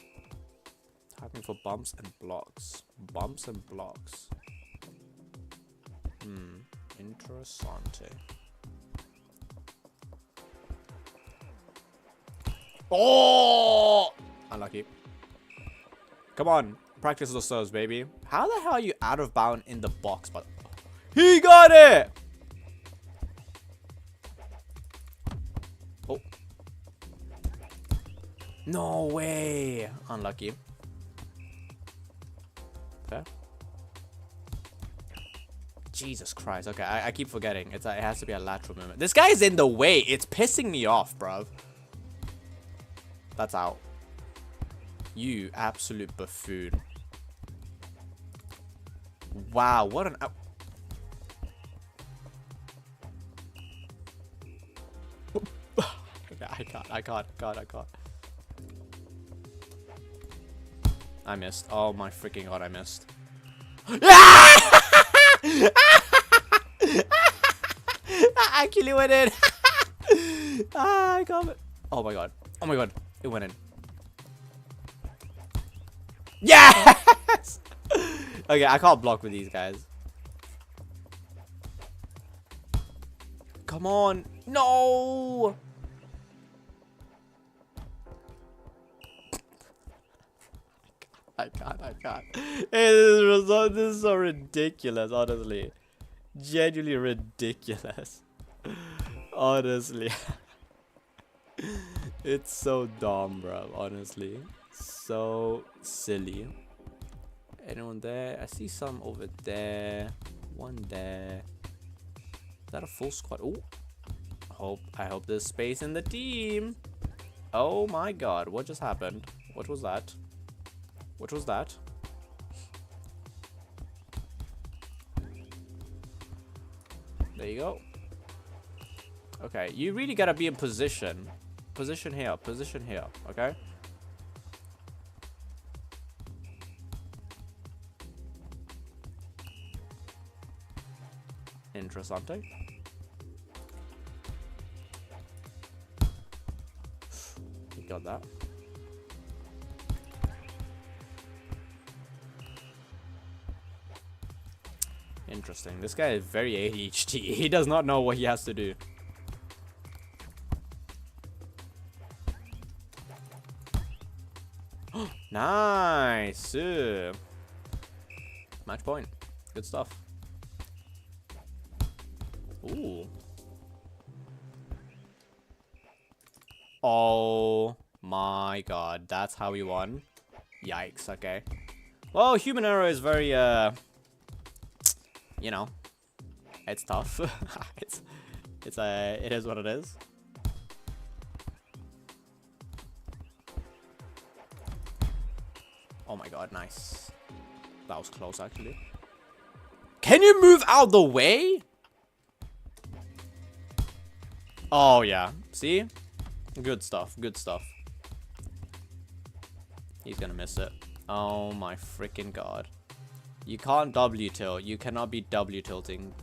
Typing for bumps and blocks. Bumps and blocks. Interessante. Oh! Unlucky. Come on. Practice those serves, baby. How the hell are you out of bound in the box? But he got it! Oh. No way. Unlucky. Fair. Jesus Christ. Okay, I keep forgetting. It has to be a lateral movement. This guy is in the way. It's pissing me off, bruv. That's out. You absolute buffoon. Wow, what an... I can't. I missed. Oh my freaking god, I missed. I actually went in. I got it. Oh my god. Oh my god. It went in. Yes! Okay, I can't block with these guys. Come on. No! I can't. This is so ridiculous, honestly. Genuinely ridiculous. Honestly. It's so dumb, bro. Honestly. So silly. Anyone there? I see some over there. One there. Is that a full squad? Oh. I hope there's space in the team. Oh my god. What just happened? What was that? What was that? There you go. Okay, you really gotta be in position. Position here, okay? Interessante. You got that. Interesting. This guy is very ADHD. He does not know what he has to do. Nice. Match point. Good stuff. Ooh. Oh my god. That's how we won. Yikes. Okay. Well, human error is very, you know, it's tough. it is what it is. Oh my god, nice. That was close, actually. Can you move out the way? Oh, yeah. See? Good stuff, good stuff. He's gonna miss it. Oh my freaking god. You can't W tilt. You cannot be W tilting.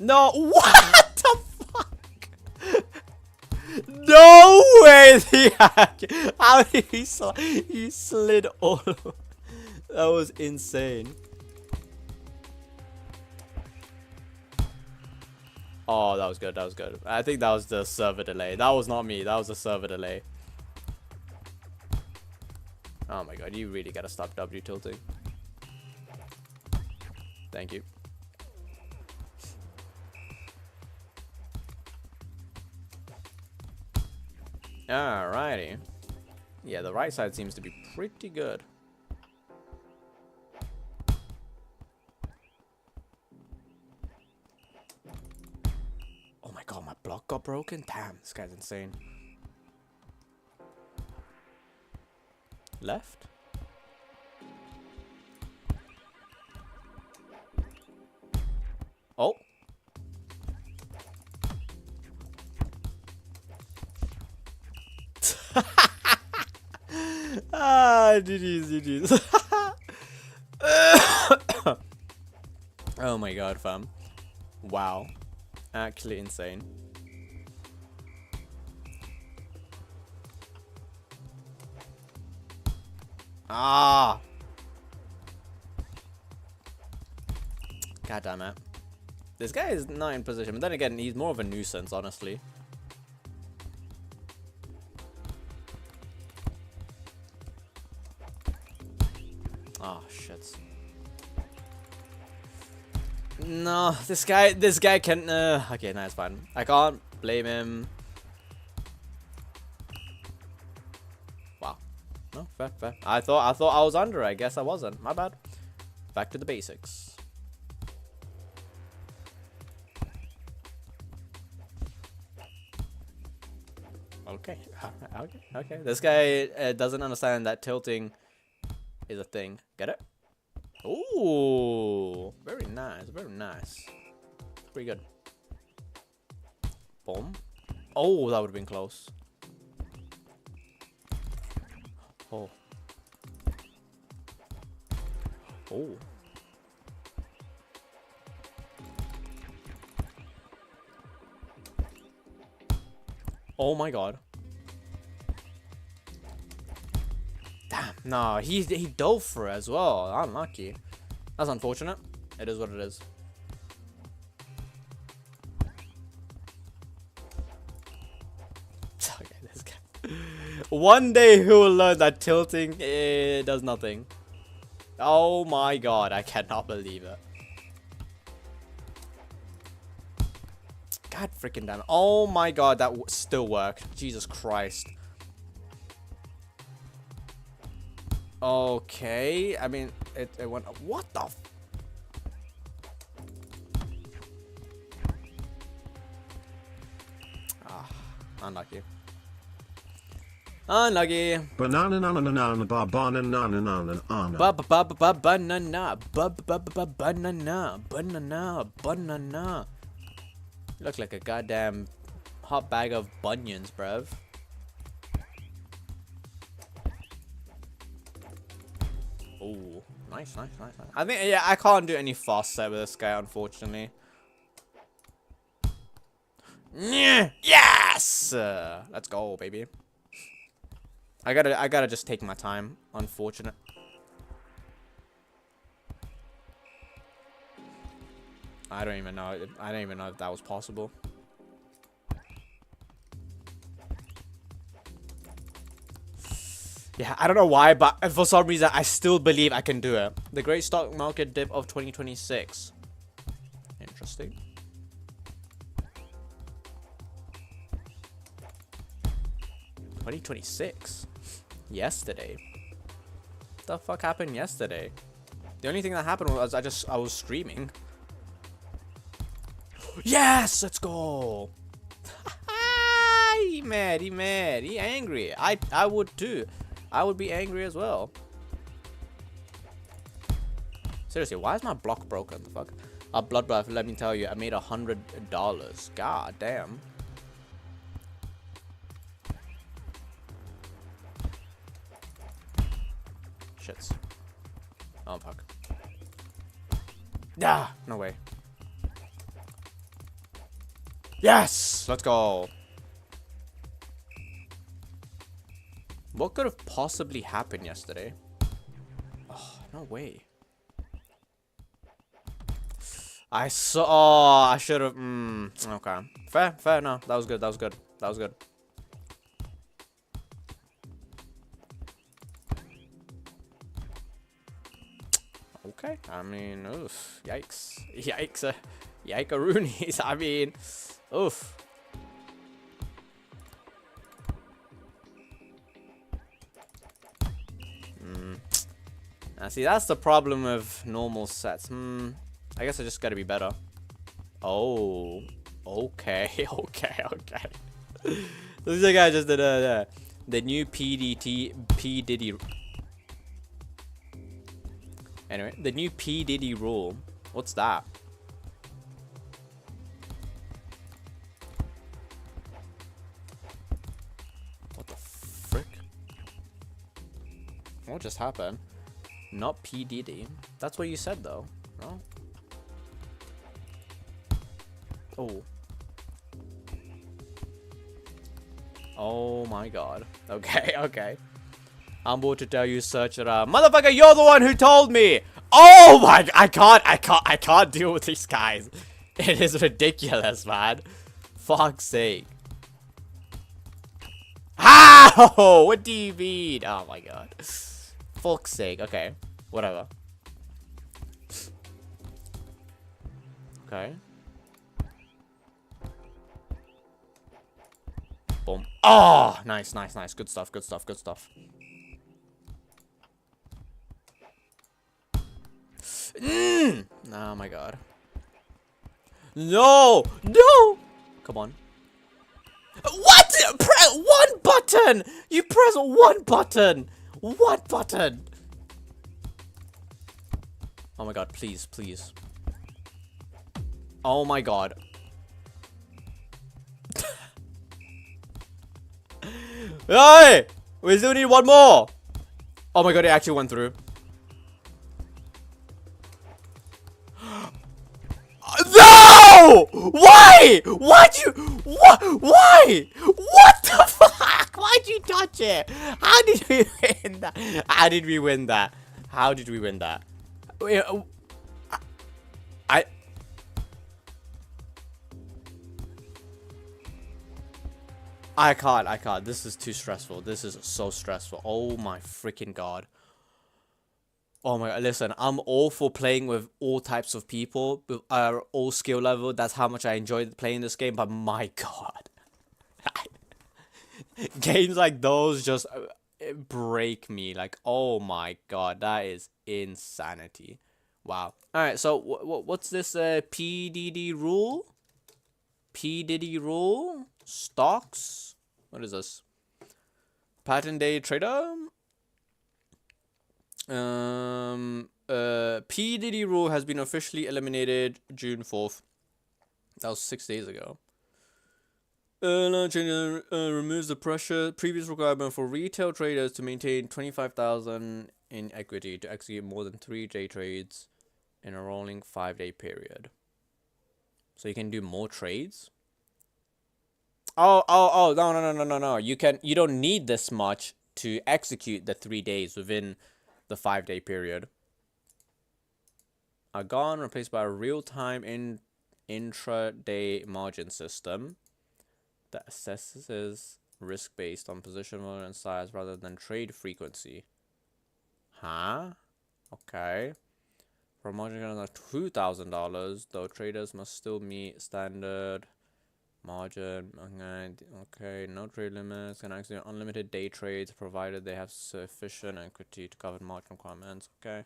No, what the fuck? No way! How did he slid all over? That was insane. Oh, that was good. That was good. I think that was the server delay. That was not me. That was the server delay. Oh my god, you really gotta stop W tilting. Thank you. Alrighty. Yeah, the right side seems to be pretty good. Oh my god, my block got broken? Damn, this guy's insane. Left? Oh. GG's. Oh my god, fam. Wow. Actually insane. Ah. God damn it. This guy is not in position, but then again, he's more of a nuisance, honestly. Oh shit. No, this guy can. Okay, no, it's fine. I can't blame him. Wow. No, fair. I thought I was under. I guess I wasn't. My bad. Back to the basics. Okay. Okay. This guy doesn't understand that tilting is a thing. Get it? Ooh, very nice, very nice. Pretty good. Boom. Oh, that would have been close. Oh. Oh. Oh my god. Damn, no, he dove for it as well. Unlucky. That's unfortunate. It is what it is. Okay, this guy. One day he will learn that tilting does nothing. Oh my god, I cannot believe it. God freaking damn it. Oh my god, that still worked. Jesus Christ. Okay, I mean, it went. What the? Unlucky. Unlucky. Banana banana banana banana banana. You look like a goddamn hot bag of bunions, bruv. Oh, nice. I think, yeah, I can't do any fast set with this guy, unfortunately. Yes! Let's go, baby. I gotta just take my time. Unfortunate. I don't even know. I don't even know if that was possible. Yeah, I don't know why, but for some reason, I still believe I can do it. The great stock market dip of 2026. Interesting. $2026? Yesterday? What the fuck happened yesterday? The only thing that happened was I was streaming. Yes! Let's go! He mad, he angry. I would too. I would be angry as well. Seriously, why is my block broken? The fuck? A bloodbath, let me tell you, I made $100. God damn. Shits. Oh fuck. Ah, no way. Yes! Let's go. What could have possibly happened yesterday? Oh, no way. I saw. Oh, I should have. Okay. Fair. No, that was good. That was good. That was good. Okay. I mean, oof. Yikes. Yikes. Yikeroonies. I mean, oof. Now, see, that's the problem with normal sets. I guess I just gotta be better. Oh. Okay. Okay. This guy just did the new P Diddy. Anyway, the new P Diddy rule. What's that? What the frick? What just happened? Not P Diddy. That's what you said though. No? Oh. Oh my god. Okay, okay. I'm about to tell you, search it up. Motherfucker, you're the one who told me! Oh my, I can't deal with these guys. It is ridiculous, man. Fuck's sake. How? What do you mean? Oh my god. Fuck's sake. Okay. Whatever. Okay. Boom. Oh, nice. Good stuff. Oh my god. No! Come on. What? Press one button! You press one button! One button! Oh my god, please. Oh my god. Hey! We still need one more! Oh my god, it actually went through. No! Why? Why'd you? What? Why? What the fuck? Why'd you touch it? How did we win that? How did we win that? How did we win that? I can't. This is too stressful. This is so stressful. Oh my freaking god. Oh my god, listen, I'm all for playing with all types of people, with all skill level. That's how much I enjoy playing this game, but my god. Games like those just break me. Like, oh my god, that is insanity. Wow. Alright, so what's this PDD rule? PDD rule? Stocks? What is this? Patent day trader? P Diddy rule has been officially eliminated June 4th. That was 6 days ago. Removes the previous requirement for retail traders to maintain 25,000 in equity to execute more than 3 day trades in a rolling 5-day period. So you can do more trades. Oh, no. You don't need this much to execute the 3 days within the 5-day period are gone, replaced by a real-time intraday margin system that assesses risk based on position, volume, and size rather than trade frequency. Huh? Okay. For a margin of $2,000, though traders must still meet standard margin. Okay, no trade limits. Can execute unlimited day trades provided they have sufficient equity to cover margin requirements. Okay.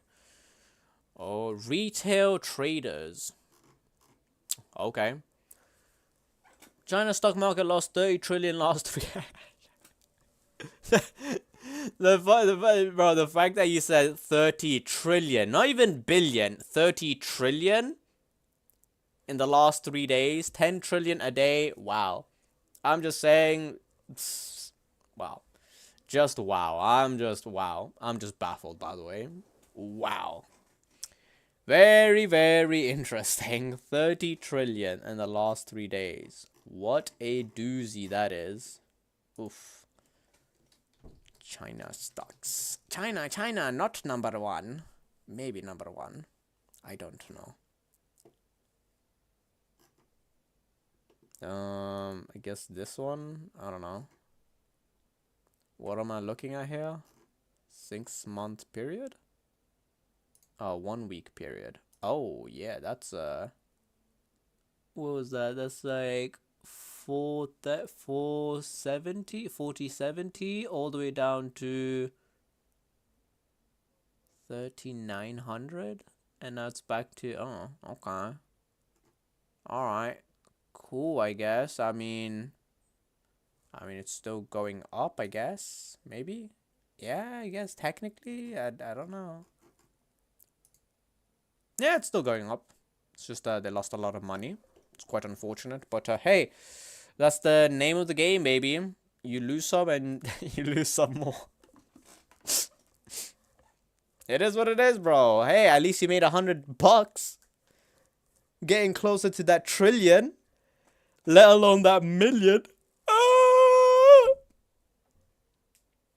Oh, retail traders. Okay. China stock market lost 30 trillion last 3 the fact that you said 30 trillion, not even billion, 30 trillion in the last 3 days, 10 trillion a day. Wow. I'm just saying, wow. Just wow. I'm just baffled, by the way. Wow. Very, very interesting. 30 trillion in the last 3 days. What a doozy that is. Oof. China stocks. China, not number 1. Maybe number 1. I don't know. I guess this one? I don't know. What am I looking at here? 6-month period? Oh, 1 week period. Oh, yeah, that's what was that? That's like 4070 all the way down to 3900, and now it's back to, oh, okay. All right. Cool, I guess. I mean it's still going up, I guess. Maybe. Yeah, I guess technically. I don't know. Yeah, it's still going up. It's just they lost a lot of money. It's quite unfortunate, but hey, that's the name of the game, baby. You lose some and you lose some more. It is what it is, bro. Hey, at least you made $100. Getting closer to that trillion, let alone that million.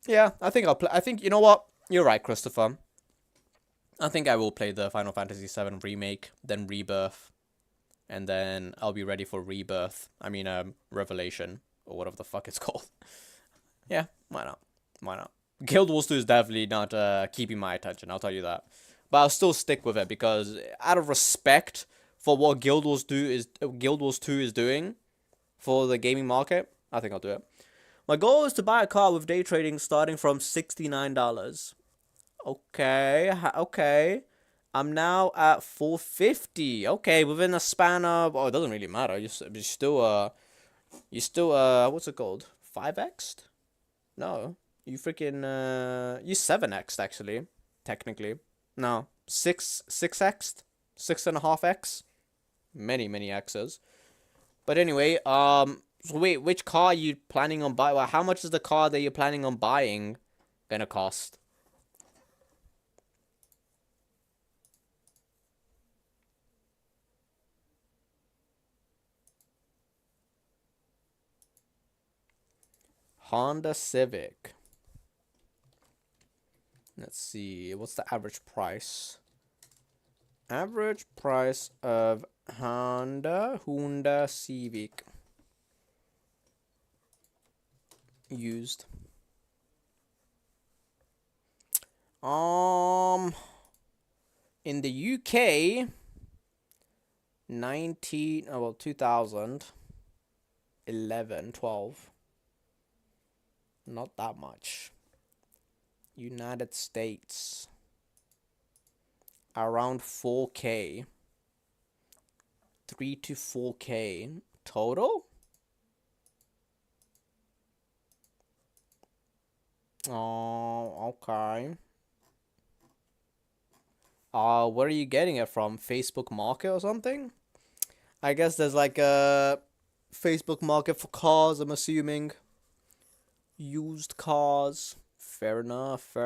Yeah, I think I'll play. I think, you know what? You're right, Christopher. I think I will play the Final Fantasy VII Remake, then Rebirth, and then I'll be ready for Rebirth. I mean, Revelation, or whatever the fuck it's called. Yeah, why not? Why not? Guild Wars 2 is definitely not keeping my attention, I'll tell you that. But I'll still stick with it, because out of respect for what Guild Wars 2 is doing for the gaming market, I think I'll do it. My goal is to buy a car with day trading starting from $69. Okay. I'm now at $450. Okay, within a span of, oh, it doesn't really matter. You still what's it called? 5x'd? No, you freaking you 7x'd actually, technically. No, 6x'd, 6.5x, many x's. But anyway, so wait, which car are you planning on buying? Well, how much is the car that you're planning on buying gonna cost? Honda Civic. Let's see, what's the average price? Average price of Honda Civic used. In the UK, 2011, 12. Not that much. United States, around 4K. 3 to 4K total. Oh, okay. Where are you getting it from? Facebook Market or something? I guess there's like a Facebook Market for cars, I'm assuming. Used cars. Fair enough.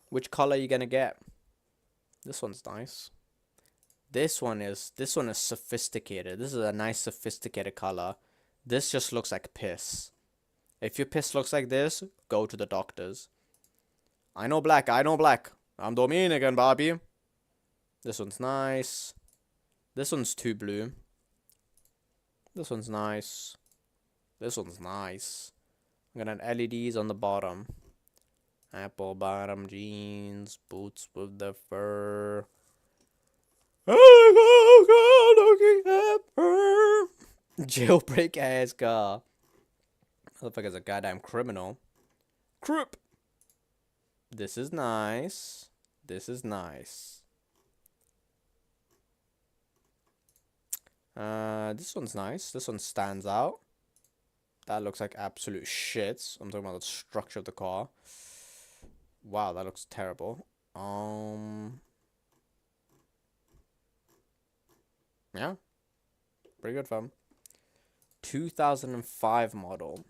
Which color are you gonna get? This one's nice. This one is sophisticated. This is a nice sophisticated color. This just looks like piss. If your piss looks like this, go to the doctors. I know black. I know black. I'm Dominican, Bobby. This one's nice. This one's too blue. This one's nice. This one's nice. I'm gonna add LEDs on the bottom. Apple bottom jeans, boots with the fur. Jailbreak ass car. Motherfucker's a goddamn criminal. Crip. This is nice. This is nice. This one's nice. This one stands out. That looks like absolute shit. I'm talking about the structure of the car. Wow, that looks terrible. Yeah. Pretty good, fam. 2005 model.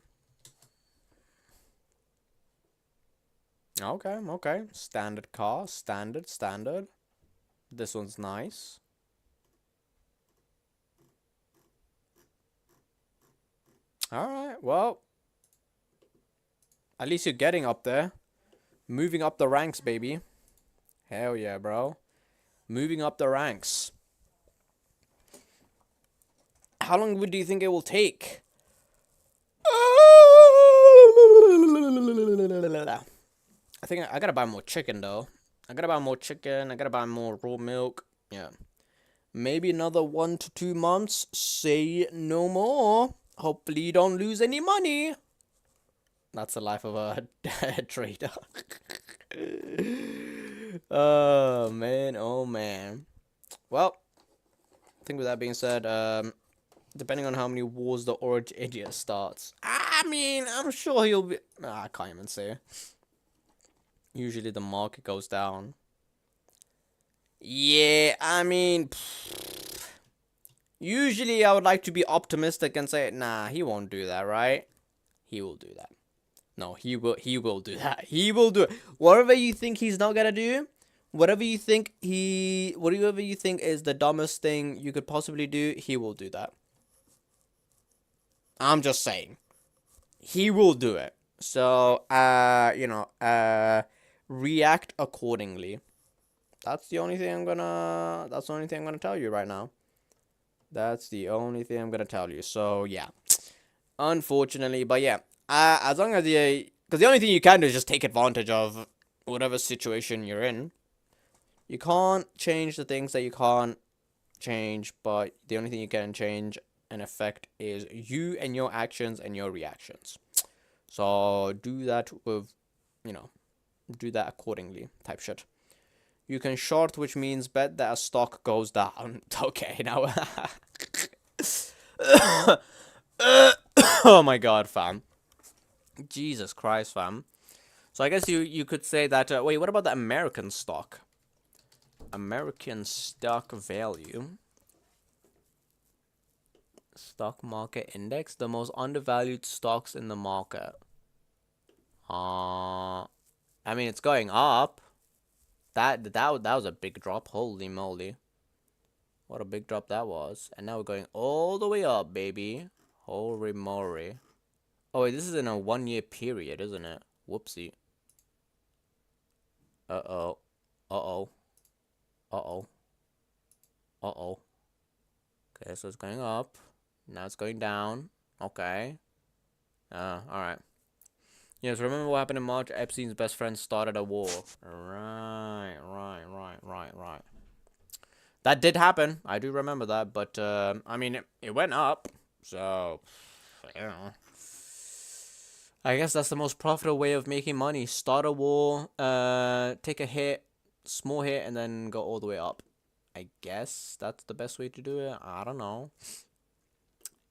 Okay, okay. Standard car. Standard. This one's nice. Alright, well. At least you're getting up there. Moving up the ranks, baby. Hell yeah, bro. Moving up the ranks. How long do you think it will take? I think I gotta buy more chicken, though. I gotta buy more chicken. I gotta buy more raw milk. Yeah. Maybe another 1 to 2 months. Say no more. Hopefully you don't lose any money. That's the life of a trader. Oh, man. Oh, man. Well, I think with that being said, depending on how many wars the Orange Idiot starts, I mean, I'm sure he'll be... I can't even say. Usually the market goes down. Yeah, I mean... Usually I would like to be optimistic and say, nah, he won't do that, right? He will do that. No, he will do that. He will do it. Whatever you think he's not gonna do, whatever you think is the dumbest thing you could possibly do, he will do that. I'm just saying. He will do it. So, react accordingly. That's the only thing I'm gonna tell you right now. That's the only thing I'm gonna tell you. So, yeah. Unfortunately, but yeah. As long as you... Because the only thing you can do is just take advantage of whatever situation you're in. You can't change the things that you can't change, but the only thing you can change and affect is you and your actions and your reactions. So, do that with, do that accordingly type shit. You can short, which means bet that a stock goes down. Okay, now... Oh my god, fam. Jesus Christ, fam. So I guess you could say that... wait, what about the American stock? American stock value. Stock market index. The most undervalued stocks in the market. I mean, it's going up. That was a big drop. Holy moly. What a big drop that was. And now we're going all the way up, baby. Holy moly. Oh, wait, this is in a 1-year period, isn't it? Whoopsie. Uh-oh. Uh-oh. Uh-oh. Uh-oh. Okay, so it's going up. Now it's going down. Okay. Alright. Yes, remember what happened in March? Epstein's best friend started a war. Right. That did happen. I do remember that, but, I mean, it went up. So, I don't know. I guess that's the most profitable way of making money. Start a war, take a hit, small hit, and then go all the way up. I guess that's the best way to do it. I don't know.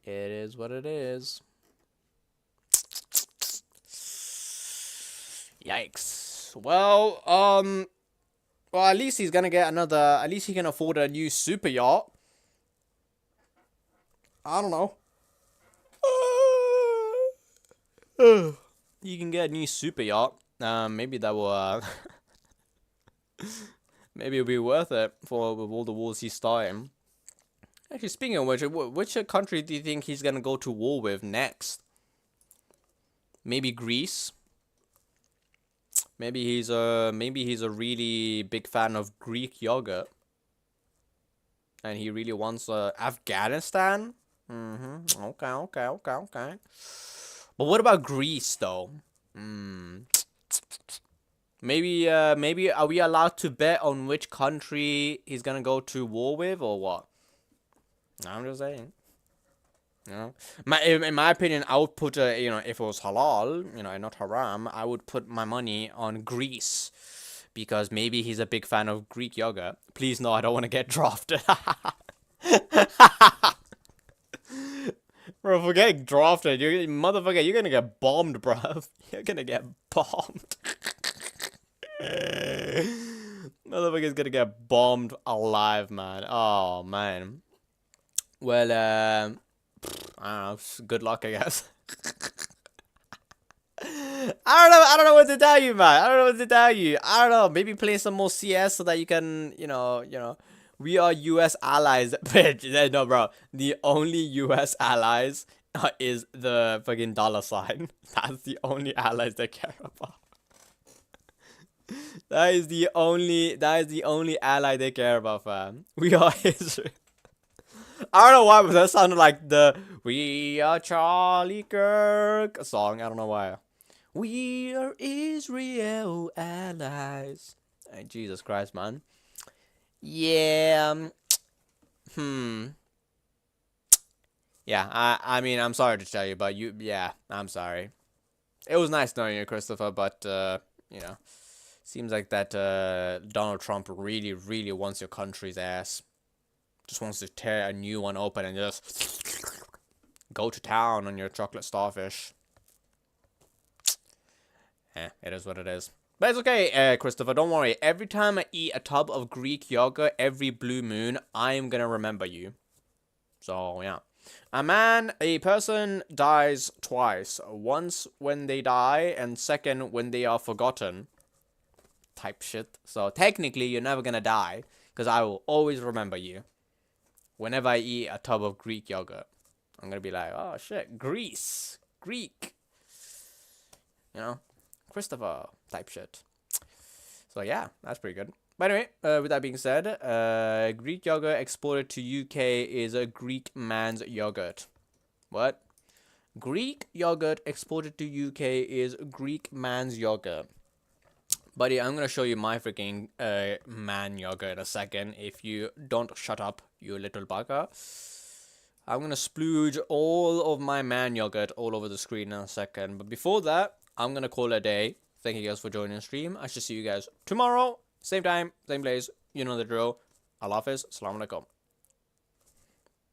It is what it is. Yikes. Well, at least he's gonna get another... At least he can afford a new super yacht. I don't know. You can get a new super yacht. Maybe that will, maybe it'll be worth it with all the wars he's starting. Actually, speaking of which country do you think he's gonna go to war with next? Maybe Greece. Maybe he's a really big fan of Greek yogurt. And he really wants Afghanistan? Okay. But what about Greece though? Maybe are we allowed to bet on which country he's gonna go to war with or what? I'm just saying. You know, in my opinion, I would put if it was halal, and not haram, I would put my money on Greece because maybe he's a big fan of Greek yogurt. Please no, I don't want to get drafted. Bro, for getting drafted, you're motherfucker, you're gonna get bombed, bro. You're gonna get bombed. Motherfucker's gonna get bombed alive, man. Oh man. Well, I don't know. Good luck, I guess. I don't know what to tell you, man. I don't know. Maybe play some more CS so that you can, we are U.S. allies. Bitch, no, bro. The only U.S. allies is the fucking $sign. That's the only allies they care about. That is the only ally they care about, fam. We are Israel. I don't know why, but that sounded like the "We Are Charlie Kirk" song. I don't know why. We are Israel allies. Hey, Jesus Christ, man. Yeah. Yeah, I mean, I'm sorry to tell you, but I'm sorry. It was nice knowing you, Christopher, but, seems like that Donald Trump really, really wants your country's ass. Just wants to tear a new one open and just go to town on your chocolate starfish. It is what it is. But it's okay, Christopher, don't worry. Every time I eat a tub of Greek yogurt every blue moon, I am gonna remember you. So, yeah. A person dies twice. Once when they die, and second when they are forgotten. Type shit. So, technically, you're never gonna die, because I will always remember you. Whenever I eat a tub of Greek yogurt, I'm gonna be like, oh shit, Greece. Greek. Christopher type shit. So yeah, that's pretty good. But anyway, with that being said, Greek yogurt exported to UK is a Greek man's yogurt. What? Greek yogurt exported to UK is Greek man's yogurt. Buddy, I'm gonna show you my freaking man yogurt in a second. If you don't shut up, you little bugger. I'm gonna splooge all of my man yogurt all over the screen in a second. But before that, I'm gonna call it a day. Thank you guys for joining the stream. I shall see you guys tomorrow. Same time, same place. You know the drill. Allah Hafiz. Assalamu alaikum.